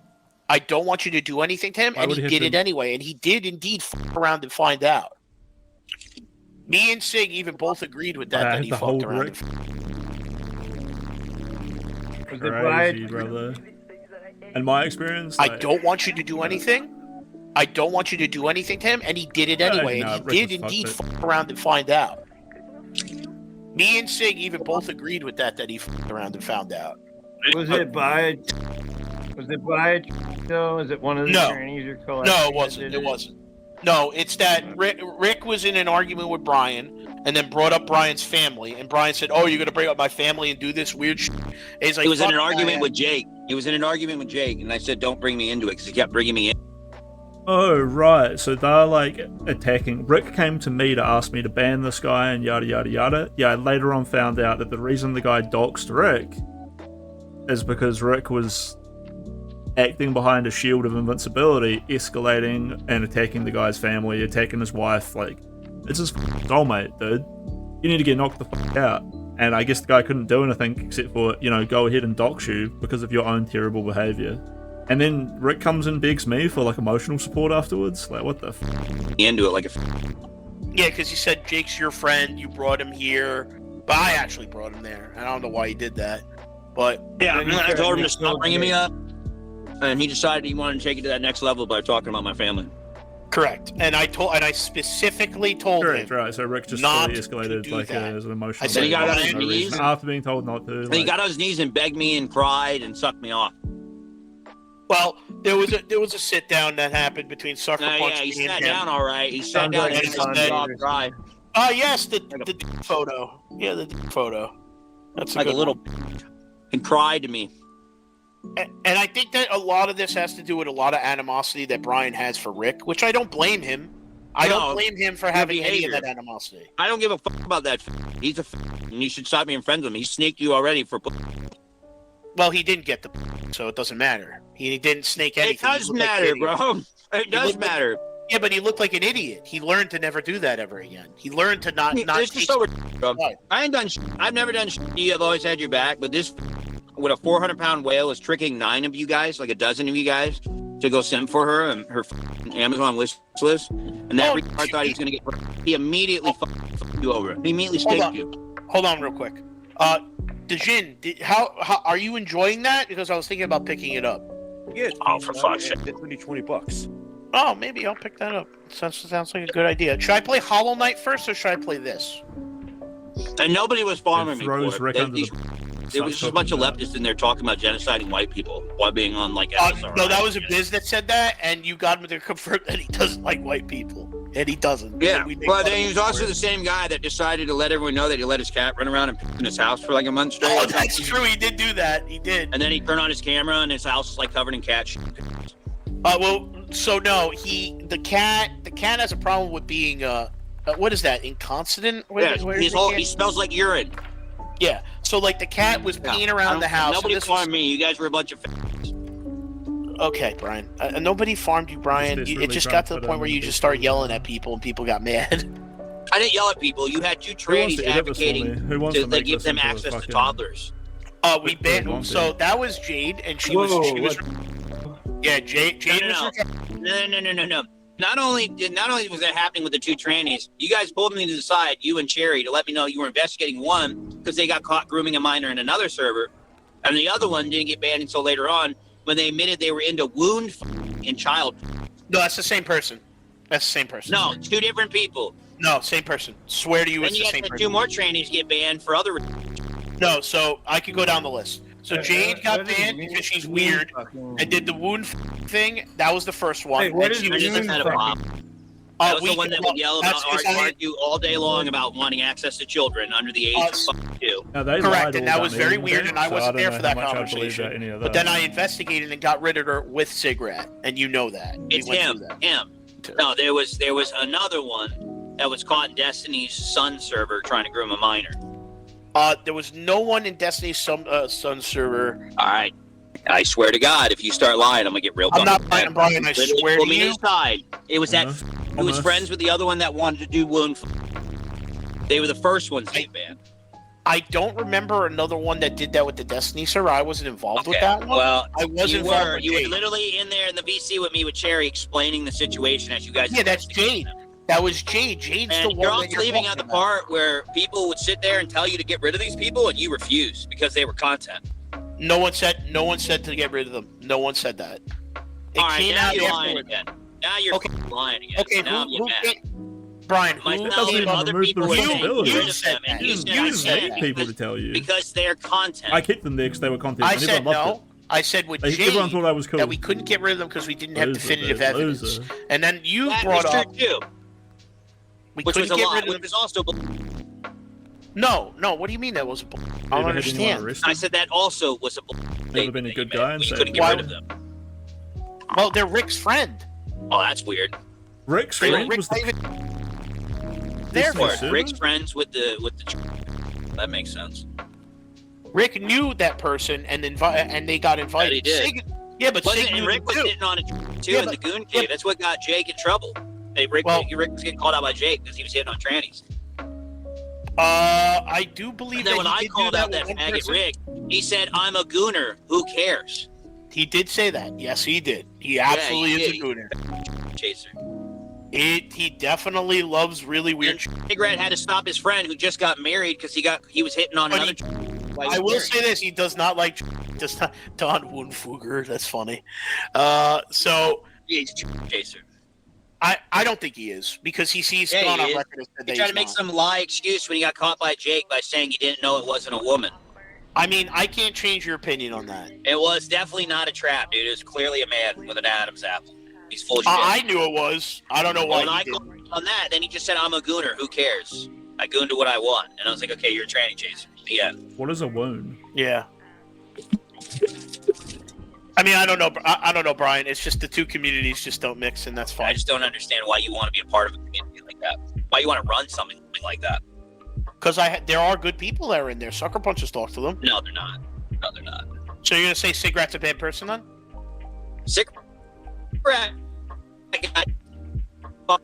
I don't want you to do anything to him. And he did it anyway. And he did indeed fuck around and find out. Me and Sig even both agreed with that he fucked around. Crazy, brother. In my experience, I don't want you to do anything. I don't want you to do anything to him, and he did it anyway. And he did indeed fuck around and find out. Me and Sig even both agreed with that he fucked around and found out. Was it by though? Is it one of the trainees or collectors? No, it wasn't. It wasn't. No, it's that Rick was in an argument with Brian, and then brought up Brian's family, and Brian said, "Oh, you're gonna bring up my family and do this weird shit." And he's like, he was in an argument with Jake. He was in an argument with Jake, and I said, "Don't bring me into it," because he kept bringing me in. Oh, right. So they're like attacking. Rick came to me to ask me to ban this guy and yada yada yada. Yeah, I later on found out that the reason the guy doxed Rick is because Rick was acting behind a shield of invincibility, escalating and attacking the guy's family, attacking his wife. Like, it's his soulmate, dude. You need to get knocked the fuck out. And I guess the guy couldn't do anything except for, go ahead and dox you because of your own terrible behavior. And then Rick comes and begs me for like emotional support afterwards. Like, what the f? Into it like a. Yeah, because he said Jake's your friend. You brought him here, but I actually brought him there. I don't know why he did that, but yeah, I told him to stop bringing me up, and he decided he wanted to take it to that next level by talking about my family. Correct, and I specifically told him. Right. So Rick just fully escalated like as an emotional. I said he got on his knees after being told not to. He got on his knees and begged me and cried and sucked me off. Well, there was a sit down that happened between Sucker Punch. Yeah, he sat down all right. He sat down and he cried. Oh yes, the photo. Yeah, the photo. That's like a little. And cried to me. And I think that a lot of this has to do with a lot of animosity that Brian has for Rick, which I don't blame him. I don't blame him for having any of that animosity. I don't give a fuck about that. He's a and you should stop being friends with him. He snaked you already for. Well, he didn't get so it doesn't matter. He didn't snake anything. It does matter, bro. It does matter. Yeah, but he looked like an idiot. He learned to never do that ever again. He learned to not. This is so bro. I ain't done. I've never done. I've always had your back, but this. With a 400-pound whale is tricking 9 of you guys, like a dozen of you guys, to go send for her and her Amazon wish list. And that retard thought he was going to get. He immediately fucked you over. He immediately staked you. Hold on, real quick. Dejin, how are you enjoying that? Because I was thinking about picking it up. Yeah. Oh, for fuck's sake! It's only $20. Oh, maybe I'll pick that up. Sounds like a good idea. Should I play Hollow Knight first, or should I play this? And nobody was farming me for it. There was just a bunch of leftists in there talking about genociding white people while being on like SSRI. No, that was a Biz that said that, and you got him to confirm that he doesn't like white people, and he doesn't. Yeah, well, then he was also the same guy that decided to let everyone know that he let his cat run around and piss in his house for like a month straight. Oh, that's true. He did do that. He did. And then he turned on his camera, and his house is like covered in cat shit. Well, So no, the cat has a problem with being what is that? Incontinent? He smells like urine. Yeah. So like the cat was peeing around the house. Nobody farmed me. You guys were a bunch of. Okay, Brian. Nobody farmed you, Brian. It just got to the point where you just started yelling at people and people got mad. I didn't yell at people. You had two trannies advocating to give them access to toddlers. We banned. So that was Jade, and she was. Yeah, Jade was. No. Not only was that happening with the two trannies, you guys pulled me to the side, you and Cherry, to let me know you were investigating one because they got caught grooming a minor in another server, and the other one didn't get banned until later on when they admitted they were into wound and child. No, that's the same person. That's the same person. No, two different people. No, same person. Swear to you, it's the same person. Two more trannies get banned for other. No, so I could go down the list. So Jade got banned because she's weird and did the wound thing. That was the first one. That was the one that would yell about argue all day long about wanting access to children under the age of 2. Correct, and that was very weird, and I wasn't there for that conversation. But then I investigated and got rid of her with Cigrat, and you know that. It's him. No, there was another one that was caught in Destiny's Sun server trying to groom a minor. There was no one in Destiny's Sun server. All right. I swear to God, if you start lying, I'm gonna get real. I'm not lying, Brian. I swear to you. It was that. Who was friends with the other one that wanted to do wound. They were the first ones to get banned. I don't remember another one that did that with the Destiny server. I wasn't involved with that one. Well, I wasn't. You were literally in there in the VC with me with Cherry explaining the situation as you guys. Yeah, that's Jade. That was Jade. Jade's the one. You're also leaving out the part where people would sit there and tell you to get rid of these people, and you refused because they were content. No one said to get rid of them. No one said that. All right, now you're lying again. Now you're lying again. Okay, now who Brian, myself and other people were saying get rid of them, and you said people to tell you because they're content. I kicked them there because they were content. I said no. I said with Jade everyone thought I was cool. that we couldn't get rid of them because we didn't have definitive evidence. And then you brought up too. Which was a lie. Which was also. No. What do you mean that was a bull? I don't understand. I said that also was a bull. Never been a good guy. You couldn't get rid of them. Well, they're Rick's friend. Oh, that's weird. Rick's friend was Therefore, Rick's friends with the. That makes sense. Rick knew that person and they got invited. Yeah, he did. But Rick was hitting on it too in the Goon Cave. That's what got Jake in trouble. Rick was getting called out by Jake because he was hitting on trannies. I do believe that when I called out that faggot Rick, he said, "I'm a gooner. Who cares?" He did say that. Yes, he did. He absolutely is a gooner. Chaser. He definitely loves really weird. Cigrat had to stop his friend who just got married because he was hitting on another. I will say this: he does not like Don Woonfuger. That's funny. So he's a chaser. I don't think he is because he's gone on record. He tried to make some lie excuse when he got caught by Jake by saying he didn't know it wasn't a woman. I mean, I can't change your opinion on that. It was definitely not a trap, dude. It was clearly a man with an Adam's apple. He's full of shit. I knew it was. I don't know why. When I called on that, then he just said, "I'm a gooner. Who cares? I goon to what I want." And I was like, "Okay, you're a tranny chaser." Yeah. What is a wound? Yeah. I mean, I don't know. I don't know, Brian. It's just the two communities just don't mix, and that's fine. I just don't understand why you want to be a part of a community like that. Why you want to run something like that? Because there are good people that are in there. Sucker punches talk to them. No, they're not. No, they're not. So you're gonna say Cigrat's a bad person then? Cigrat. I'll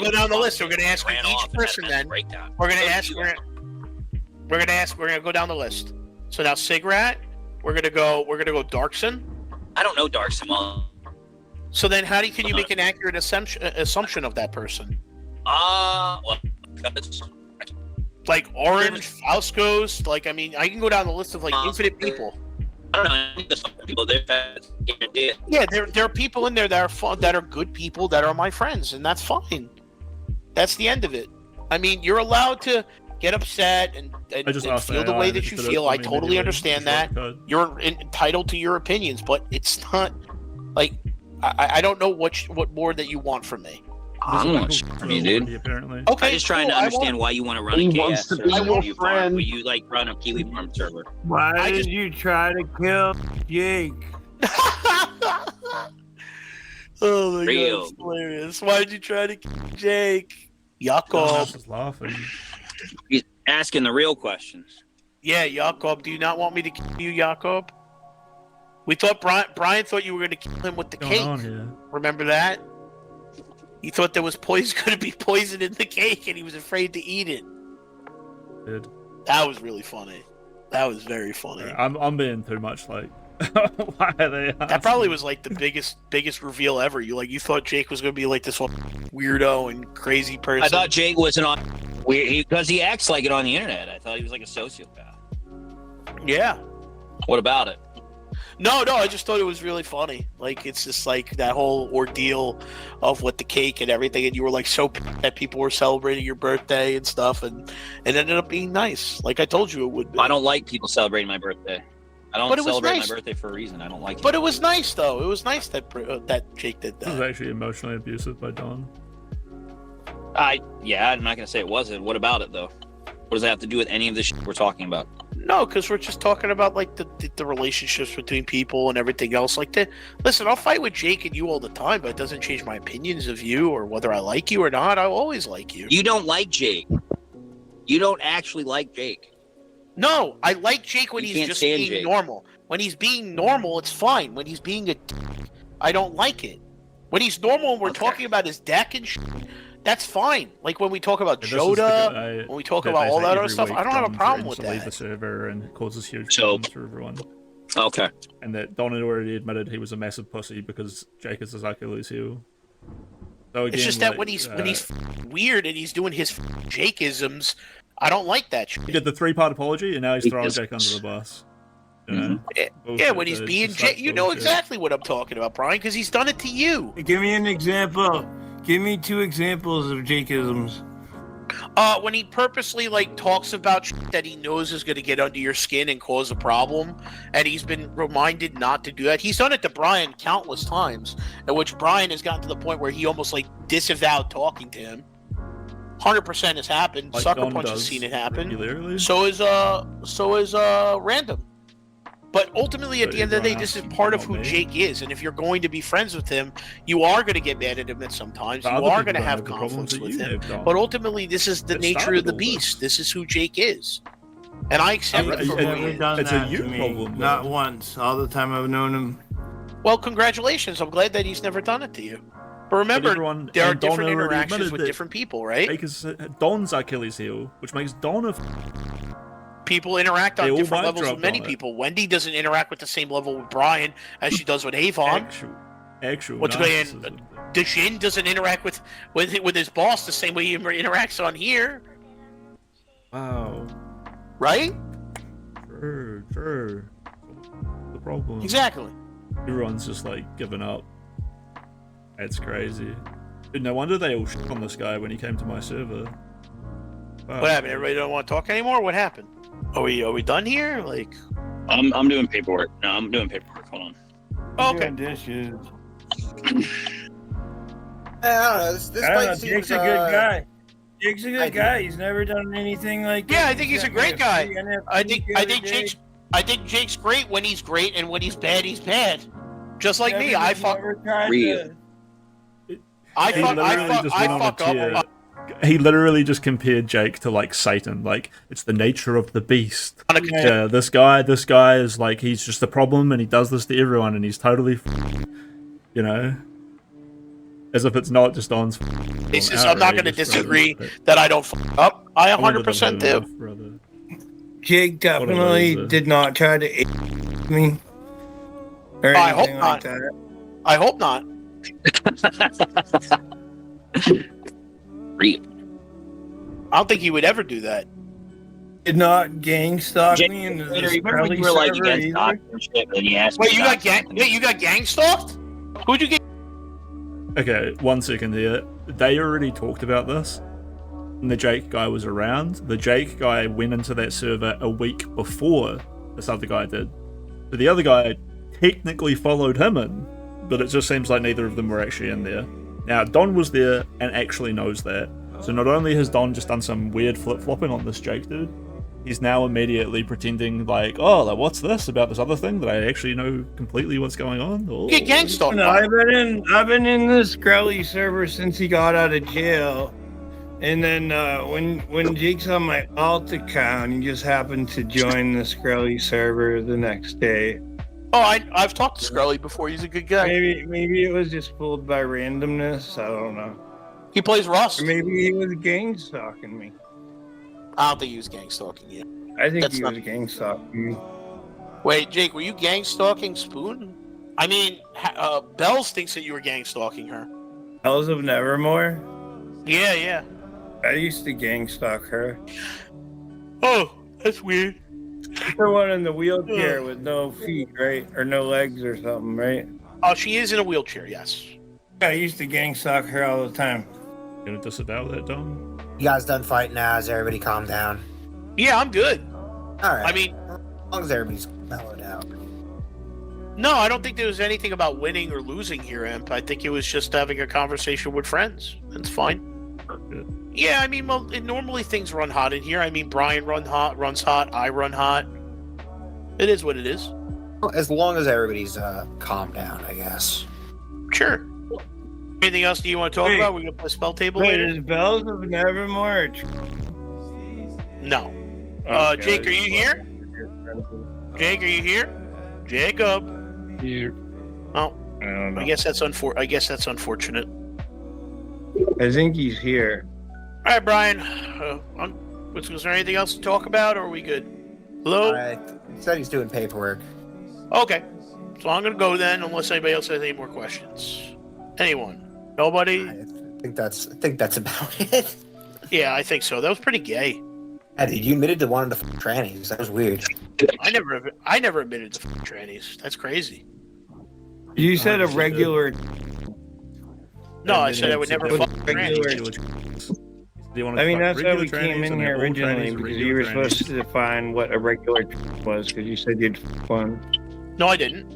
go down the list. We're gonna ask each person then. We're gonna ask. We're gonna go down the list. So now Cigrat. We're gonna go Darkson. I don't know Darkson well. So then, can you make an accurate assumption of that person? Well, like Orange, Faustos. Like, I mean, I can go down the list of like infinite people. I don't know. There's some people there. Yeah, there are people in there that are fun, that are good people, that are my friends, and that's fine. That's the end of it. I mean, you're allowed to get upset and feel the way that you feel. I totally understand that. You're entitled to your opinions, but it's not like I don't know what more that you want from me. I don't want shit from you, dude. Okay, I'm just trying to understand why you want to run a KS server. Where you like run a Kiwi Farm server. Why did you try to kill Jake? Oh my Real. god, that's hilarious. Why did you try to kill Jake? Jakob. Just laughing. He's asking the real questions. Yeah, Jakob. Do you not want me to kill you, Jakob? We thought Brian thought you were going to kill him with the What's going cake. on here? Remember that? He thought there was going to be poison in the cake, and he was afraid to eat it. Dude. That was really funny. That was very funny. I'm being too much like. Why are they? That probably was like the biggest reveal ever. You thought Jake was going to be like this one weirdo and crazy person. I thought Jake wasn't on because he acts like it on the internet. I thought he was like a sociopath. Yeah. What about it? No, I just thought it was really funny. Like, it's just like that whole ordeal of with the cake and everything, and you were like so pissed that people were celebrating your birthday and stuff, and it ended up being nice. Like I told you it would be. I don't like people celebrating my birthday. I don't But it was celebrate nice. my birthday for a reason. I don't like it. But it was nice though. It was nice that that Jake did This was that. actually emotionally abusive by Don. Yeah, I'm not gonna say it wasn't. What about it though? What does that have to do with any of the shit we're talking about? No, because we're just talking about like the relationships between people and everything else. Like listen, I'll fight with Jake and you all the time, but it doesn't change my opinions of you or whether I like you or not. I'll always like you. You don't like Jake. You don't actually like Jake. No, I like Jake when You he's can't just stand being Jake. normal. When he's being normal, it's fine. When he's being a dick, I don't like it. When he's normal and we're talking about his deck and shit, that's fine. Like when we talk about Yeah, this is the Joda, guy when we talk that about all basically that other every stuff, week I don't have a Don problem with threatens to leave that. the server and causes huge problems for everyone. Okay. And that Don had already admitted he was a massive pussy because Jake is his Achilles heel. So again, It's just that like, when he's weird and he's doing his Jake-isms, I don't like that shit. he did the 3-part apology and now he's throwing Jake under the bus. You know? Yeah, Bullshit, when he's dude. being It's Jake, like you know bullshit. exactly what I'm talking about, Brian, because he's done it to you. Give me an example. Give me 2 examples of Jake-isms. When he purposely like talks about shit that he knows is going to get under your skin and cause a problem, and he's been reminded not to do that. He's done it to Brian countless times, at which Brian has gotten to the point where he almost like disavowed talking to him. 100% has happened. Like Sucker Don Punch has does seen it happen. regularly. So is Random. But ultimately, at So the end of the day, you're this is asking part of about who me? Jake is. And if you're going to be friends with him, you are going to get mad at him at sometimes. But You other are people going to don't have have the problems conflicts that with you him. have, Don. But ultimately, this is the It nature started of the all beast. This is who Jake is. And I accept it He's for who never he is. done It's a that you to me. problem, Not though. once. All the time I've known him. Well, congratulations. I'm glad that he's never done it to you. But remember, everyone- there are and Don different already interactions admitted with that different people, right? Jake is Don's Achilles heel, which makes Don a People interact They on all different mic levels with dropped many on it. people. Wendy doesn't interact with the same level with Brian as she does with Avon. actual What's going narcissism. on? Dejin doesn't interact with his boss the same way he interacts on here, Wow. right? True. The problem. Exactly. Everyone's just like giving up. That's crazy. Dude, no wonder they all shit on this guy when he came to my server. Wow. What happened? Everybody don't want to talk anymore? What happened? Are we done here? Like, I'm doing paperwork. No, I'm doing paperwork. Hold on. okay. Doing dishes. I don't know. This I don't know. fight Jake's seems, a good guy. Jake's a good I guy. He's never done anything like Yeah, this. I think he's a got me great guy. free NFT I think the other day. Jake's great when he's great, and when he's bad. Just like me, Never- I fuck. never tried Real. to- I He fuck. literally I just went on a fuck tear. up. He literally just compared Jake to like Satan. Like, it's the nature of the beast. Yeah, this guy is like, he's just a problem and he does this to everyone and he's totally, you know, as if it's not just Don's. I'm not going to disagree that I don't fuck up. I 100% do. Jake definitely did not try to ape me. Or I hope anything not. like that. I hope not. Real. I don't think he would ever do that. Did not gang stalk Jake, me in the remember when Scully you were like server against either? Doc and shit, and you asked me Wait, you about got gang? something? Wait, you got gang stalked? Who'd you get? Okay, 1 second here. They already talked about this. And the Jake guy was around. The Jake guy went into that server a week before this other guy did. So the other guy technically followed him in, but it just seems like neither of them were actually in there. Now, Don was there and actually knows that. So not only has Don just done some weird flip-flopping on this Jake dude, he's now immediately pretending like, oh, like, what's this about this other thing that I actually know completely what's going on? Oh. Get gang stalked. No, I've been in this Grelly server since he got out of jail. And then when Jake's on my alt account, he just happened to join the Skrelly server the next day. Oh, I've talked to Skrelly before. He's a good guy. Maybe it was just fooled by randomness. I don't know. He plays Rust. Or maybe he was gang stalking me. I don't think he was gang stalking you. I think he was gang stalking me. Wait, Jake, were you gang stalking Spoon? I mean, Bells thinks that you were gang stalking her. Bells of Nevermore? Yeah. I used to gang stalk her. Oh, that's weird. The one in the wheelchair with no feet, right? Or no legs or something, right? Oh, she is in a wheelchair, yes. I used to gang stalk her all the time. Gonna disavow that, Dom? You guys done fighting now? Has everybody calmed down? Yeah, I'm good. All right. I mean, as long as everybody's mellowed out. No, I don't think there was anything about winning or losing here, Imp. I think it was just having a conversation with friends. That's fine. Yeah, I mean, well, normally things run hot in here. I mean, Brian runs hot, I run hot. It is what it is. Well, as long as everybody's calmed down, I guess. Sure. Anything else do you want to talk about? We're going to play spell table later? Is Bells of Nevermore? No. Okay, Jake, are you here? Jake, are you here? Jacob. Here. Oh, I guess that's unfortunate. I think he's here. All right, Brian. Was there anything else to talk about, or are we good? Hello? He said he's doing paperwork. Okay. So I'm going to go then, unless anybody else has any more questions. Anyone? Nobody? I think that's about it. Yeah, I think so. That was pretty gay. Yeah, dude, you admitted to wanting to fuck trannies. That was weird. I never admitted to fuck trannies. That's crazy. You said a regular. No, I said I would never fuck trannies. I mean, that's why we came in here originally, because you were supposed to define what a regular was, because you said you'd fuck one. No, I didn't.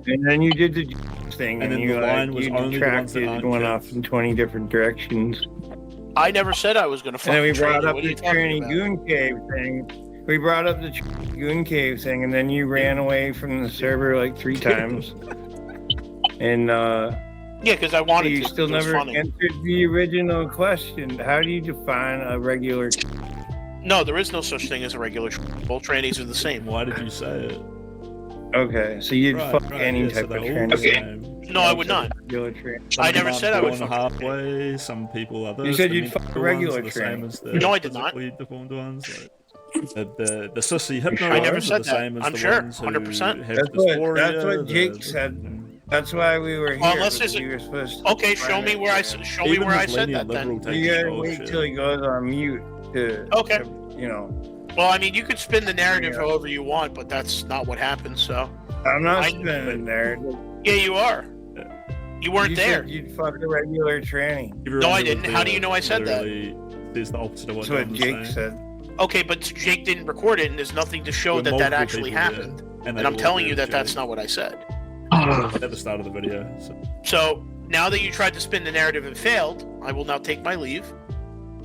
And then you did the thing, and you detracted and went off in 20 different directions. I never said I was going to fuck. And then we brought up the tranny goon cave thing. We brought up the goon cave thing, and then you ran away from the server like 3 times. And yeah, because I wanted to. You still never answered the original question. How do you define a regular? No, there is no such thing as a regular. Both trannies are the same. Why did you say it? Okay, so you'd fuck any type of tranny. Okay. No, I would not. I never said I would fuck halfway. Some people others. You said you'd fuck a regular tranny. No, I did not. Deformed ones. The sissy hypno I never ones said are the that. same as I'm the sure, ones who 100%. have That's dysphoria, what Jake said. That's why we were here. Unless there's we were supposed to okay, show me where I said that. Then you gotta wait till he goes on mute to. Okay. You know. Well, I mean, you could spin the narrative however you want, but that's not what happened. So. I'm not spinning the narrative. Yeah, you are. You weren't there. Said you'd fuck a regular tranny. No, I didn't. How do you know I said that? There's the opposite of what That's what Jake said. Okay, but Jake didn't record it, and there's nothing to show that actually happened. And I'm telling you that that's not what I said. At the start of the video. So now that you tried to spin the narrative and failed, I will now take my leave.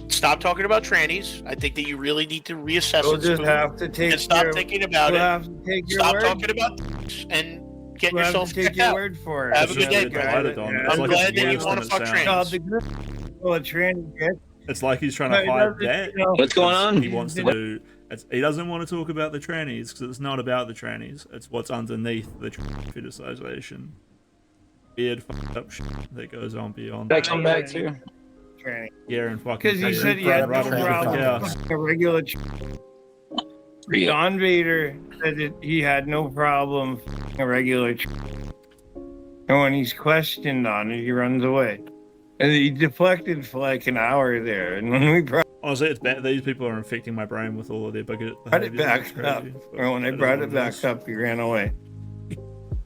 Stop talking about trannies. I think that you really need to reassess We'll it. just have to take. And stop thinking about it. Stop talking about and get we'll yourself have to take your word for it. Have a good day. I'm glad that you want to fuck trannies. Well, a tranny gets. It's like he's trying to hide that. What's going on? He wants to do. He doesn't want to talk about the trannies because it's not about the trannies. It's what's underneath the fetishization. Weird fucked up shit that goes on beyond. They come back too. Yeah, and fucking. Because you said he had no problem. A regular. Don Vader said that he had no problem. A regular. And when he's questioned on it, he runs away. And he deflected for like an hour there. And when we brought. Honestly, it's bad. These people are infecting my brain with all of their bigot. Brought it back up. Or when I brought it back up, he ran away.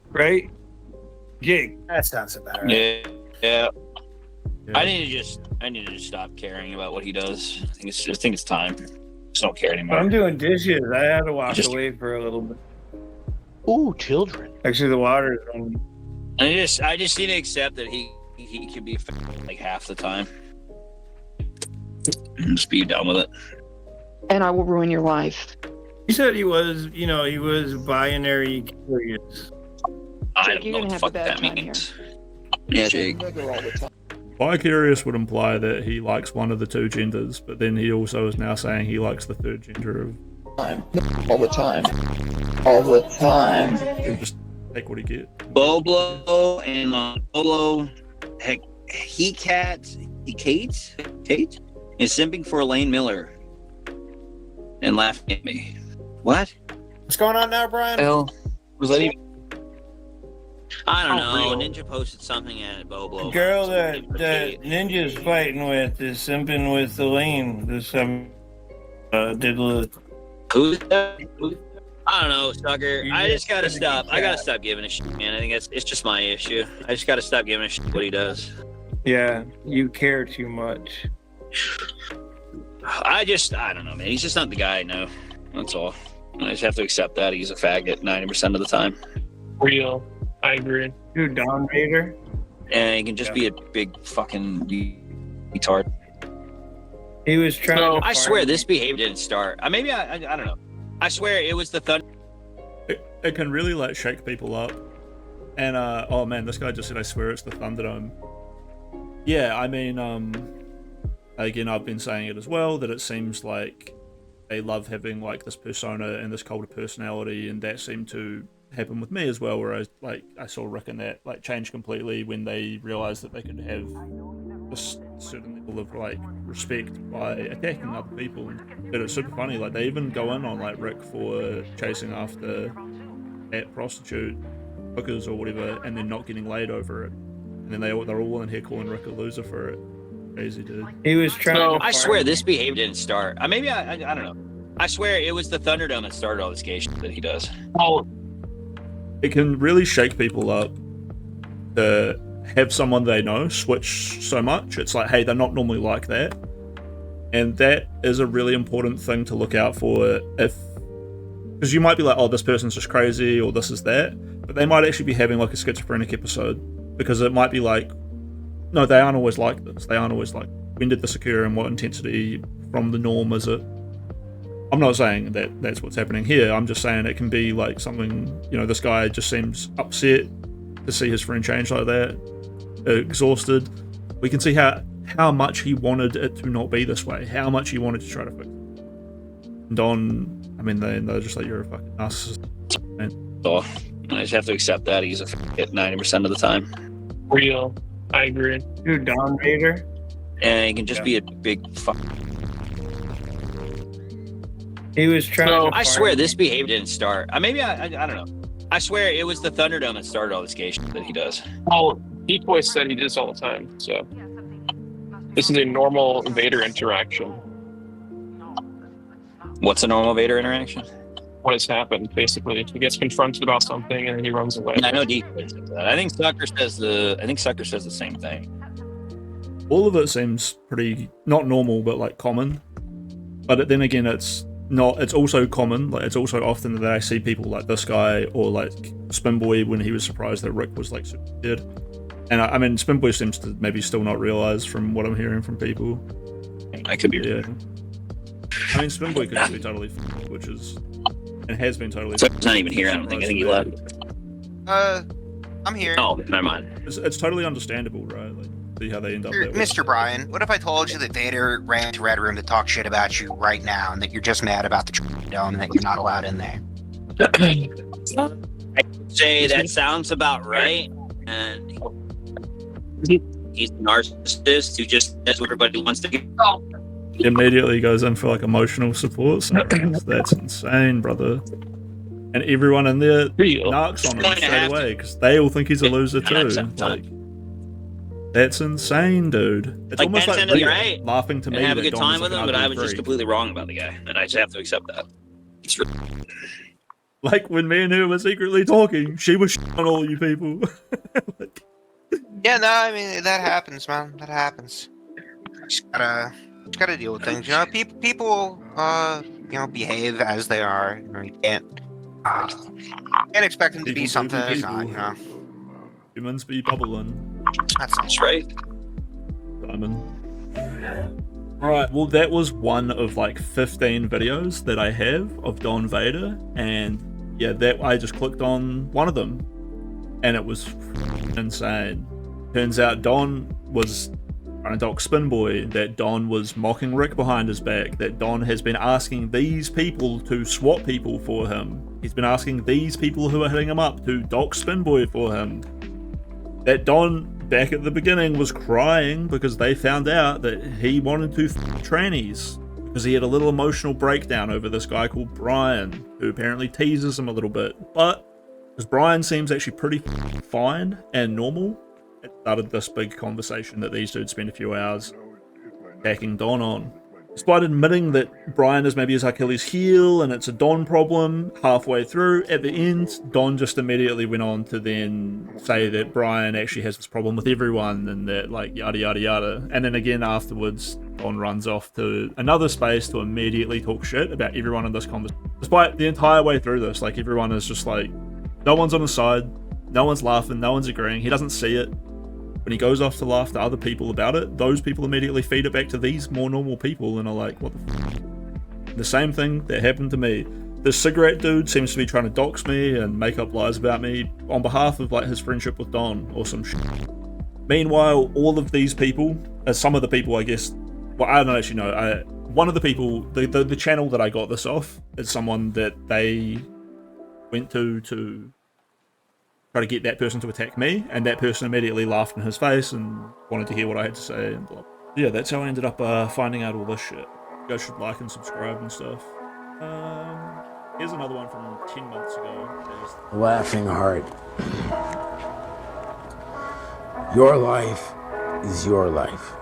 Right? Jake. That sounds about right. Yeah. I need to just stop caring about what he does. I think it's time. Just don't care anymore. I'm doing dishes. I had to walk away for a little bit. Ooh, children. Actually, the water's on. I just need to accept that he can be like half the time. Just be done with it. and I will ruin your life. He said he was, he was binary curious. I don't know what the fuck that means. Yeah, Jake. Bi-curious would imply that he likes one of the two genders, but then he also is now saying he likes the third gender of... All the time. All the time. Just take what he gets. Boblo and Boblo, Kate is simping for Elaine Miller and laughing at me. What? What's going on now, Brian? Hell, was that even? I don't know. Ninja posted something at Boblo. The girl that Ninja's fighting with is simping with Elaine. This Who's that? I don't know, sucker. I just gotta stop. I gotta stop giving a shit, man. I think it's just my issue. I just gotta stop giving a shit what he does. Yeah, you care too much. I don't know, man. He's just not the guy I know. That's all. I just have to accept that he's a faggot 90% of the time. Real. I agree. Dude, Don Vader? And he can just be a big fucking retard. He was trying to I swear this behavior didn't start. Maybe I don't know. I swear it was the thunder. It can really like shake people up. And oh man, this guy just said I swear it's the Thunderdome. Yeah, I mean, again, I've been saying it as well, that it seems like they love having like this persona and this cult of personality, and that seemed to happen with me as well, where I saw Rick and that like change completely when they realized that they could have this certain level of like respect by attacking other people. And it's super funny, like they even go in on like Rick for chasing after that prostitute hookers or whatever, and then not getting laid over it, and then they're all in here calling Rick a loser for it. Crazy dude. He was trying. I swear this behavior didn't start. Maybe I don't know. I swear it was the Thunderdome that started all this gay shit that he does. Oh, it can really shake people up to have someone they know switch so much. It's like, hey, they're not normally like that, and that is a really important thing to look out for. Because you might be like, oh, this person's just crazy, or this is that, but they might actually be having like a schizophrenic episode, because it might be like, no, they aren't always like this. They aren't always like, when did this occur and what intensity from the norm is it? I'm not saying that that's what's happening here. I'm just saying it can be like something, this guy just seems upset to see his friend change like that, exhausted. We can see how much he wanted it to not be this way, how much he wanted to try to fix it. Don, I mean, they're just like, you're a fucking narcissist. Man. So, I just have to accept that he's a faggot 90% of the time. Real. I agree. Dude, Don Vader? And he can just be a big fucking... He was trying to... I swear this behavior didn't start. Maybe I don't know. I swear it was the Thunderdome that started all this gay shit that he does. Well, Deep Voice said he did this all the time, so... This is a normal Vader interaction. What's a normal Vader interaction? What has happened, basically. He gets confronted about something and then he runs away. I know Deep Voice says that. I think Sucker says the same thing. All of it seems pretty, not normal, but like common. But then again, it's also common, like it's also often that I see people like this guy, or like Spinboy when he was surprised that Rick was like super dead. And I mean, Spinboy seems to maybe still not realize from what I'm hearing from people. I could be I mean, Spinboy could be totally which is, and has been totally He's not even here, I don't think. I think he left. I'm here. Oh, never mind. It's totally understandable, right? Like, see how they end up that way. Mr. Brian, what if I told you that Vader ran to Red Room to talk shit about you right now, and that you're just mad about the dome and that you're not allowed in there? I say that sounds about right, and he's a narcissist who just does what everybody wants to do. He immediately goes in for like emotional support. So that's insane, brother. And everyone in there narcs on him straight away because they all think he's a loser too. Like, that's insane, dude. It's like, almost like right. laughing to me. And have a that good Dom time is with like him, an but I ugly was just freak. completely wrong about the guy, and I just have to accept that. It's like when me and her were secretly talking, she was on all you people. Yeah, no, I mean that happens, man. That happens. Just gotta deal with things. People behave as they are. You can't expect them to be something they're not. Humans be bubbling. That's right. Diamond. Right, well that was one of like 15 videos that I have of Don Vader, and yeah, that I just clicked on one of them, and it was insane. Turns out Don was trying to dock Spinboy, that Don was mocking Rick behind his back, that Don has been asking these people to swap people for him. He's been asking these people who are hitting him up to dock Spinboy for him. That Don, back at the beginning, was crying because they found out that he wanted to trannies, because he had a little emotional breakdown over this guy called Brian, who apparently teases him a little bit. But because Brian seems actually pretty fine and normal, it started this big conversation that these dudes spent a few hours attacking Don on. Despite admitting that Brian is maybe his Achilles heel and it's a Don problem, halfway through, at the end, Don just immediately went on to then say that Brian actually has this problem with everyone and that, like, yada yada yada. And then again afterwards, Don runs off to another space to immediately talk shit about everyone in this conversation. Despite the entire way through this, like, everyone is just like, no one's on his side, no one's laughing, no one's agreeing, he doesn't see it. When he goes off to laugh to other people about it, those people immediately feed it back to these more normal people and are like, what the f***? The same thing that happened to me. This cigarette dude seems to be trying to dox me and make up lies about me on behalf of, like, his friendship with Don or some shit. Meanwhile, all of these people, some of the people, I guess, well, I don't actually know, one of the people, the channel that I got this off is someone that they went to try to get that person to attack me, and that person immediately laughed in his face and wanted to hear what I had to say and blah. Yeah, that's how I ended up finding out all this shit. You guys should like and subscribe and stuff. Here's another one from 10 months ago. Laughing Heart. Your life is your life.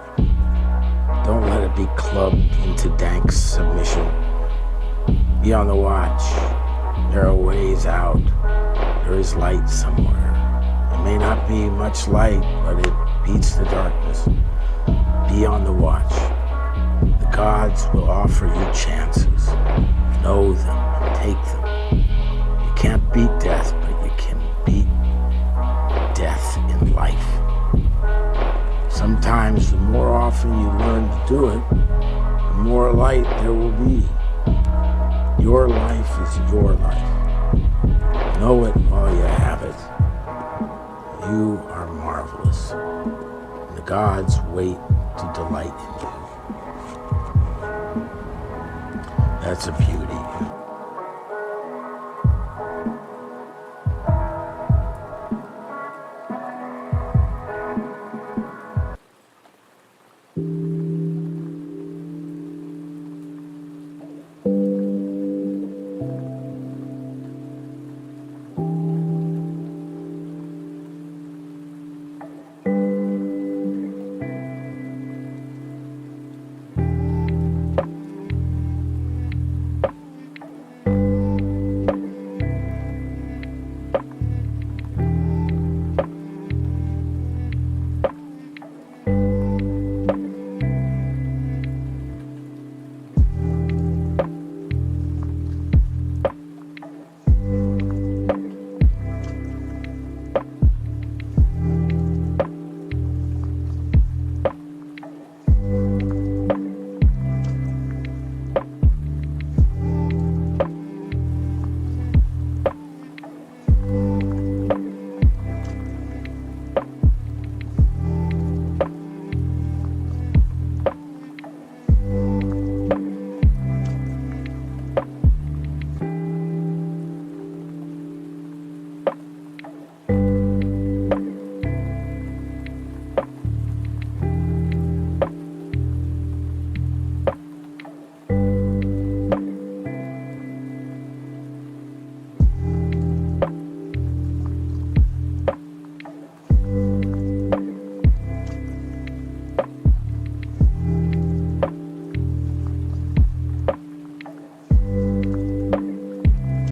Don't let it be clubbed into dank submission. Be on the watch. There are ways out. There is light somewhere. It may not be much light, but it beats the darkness. Be on the watch. The gods will offer you chances. Know them, take them. You can't beat death, but you can beat death in life. Sometimes the more often you learn to do it, the more light there will be. Your life is your life. Know it while you have it. You are marvelous. And the gods wait to delight in you. That's a beauty.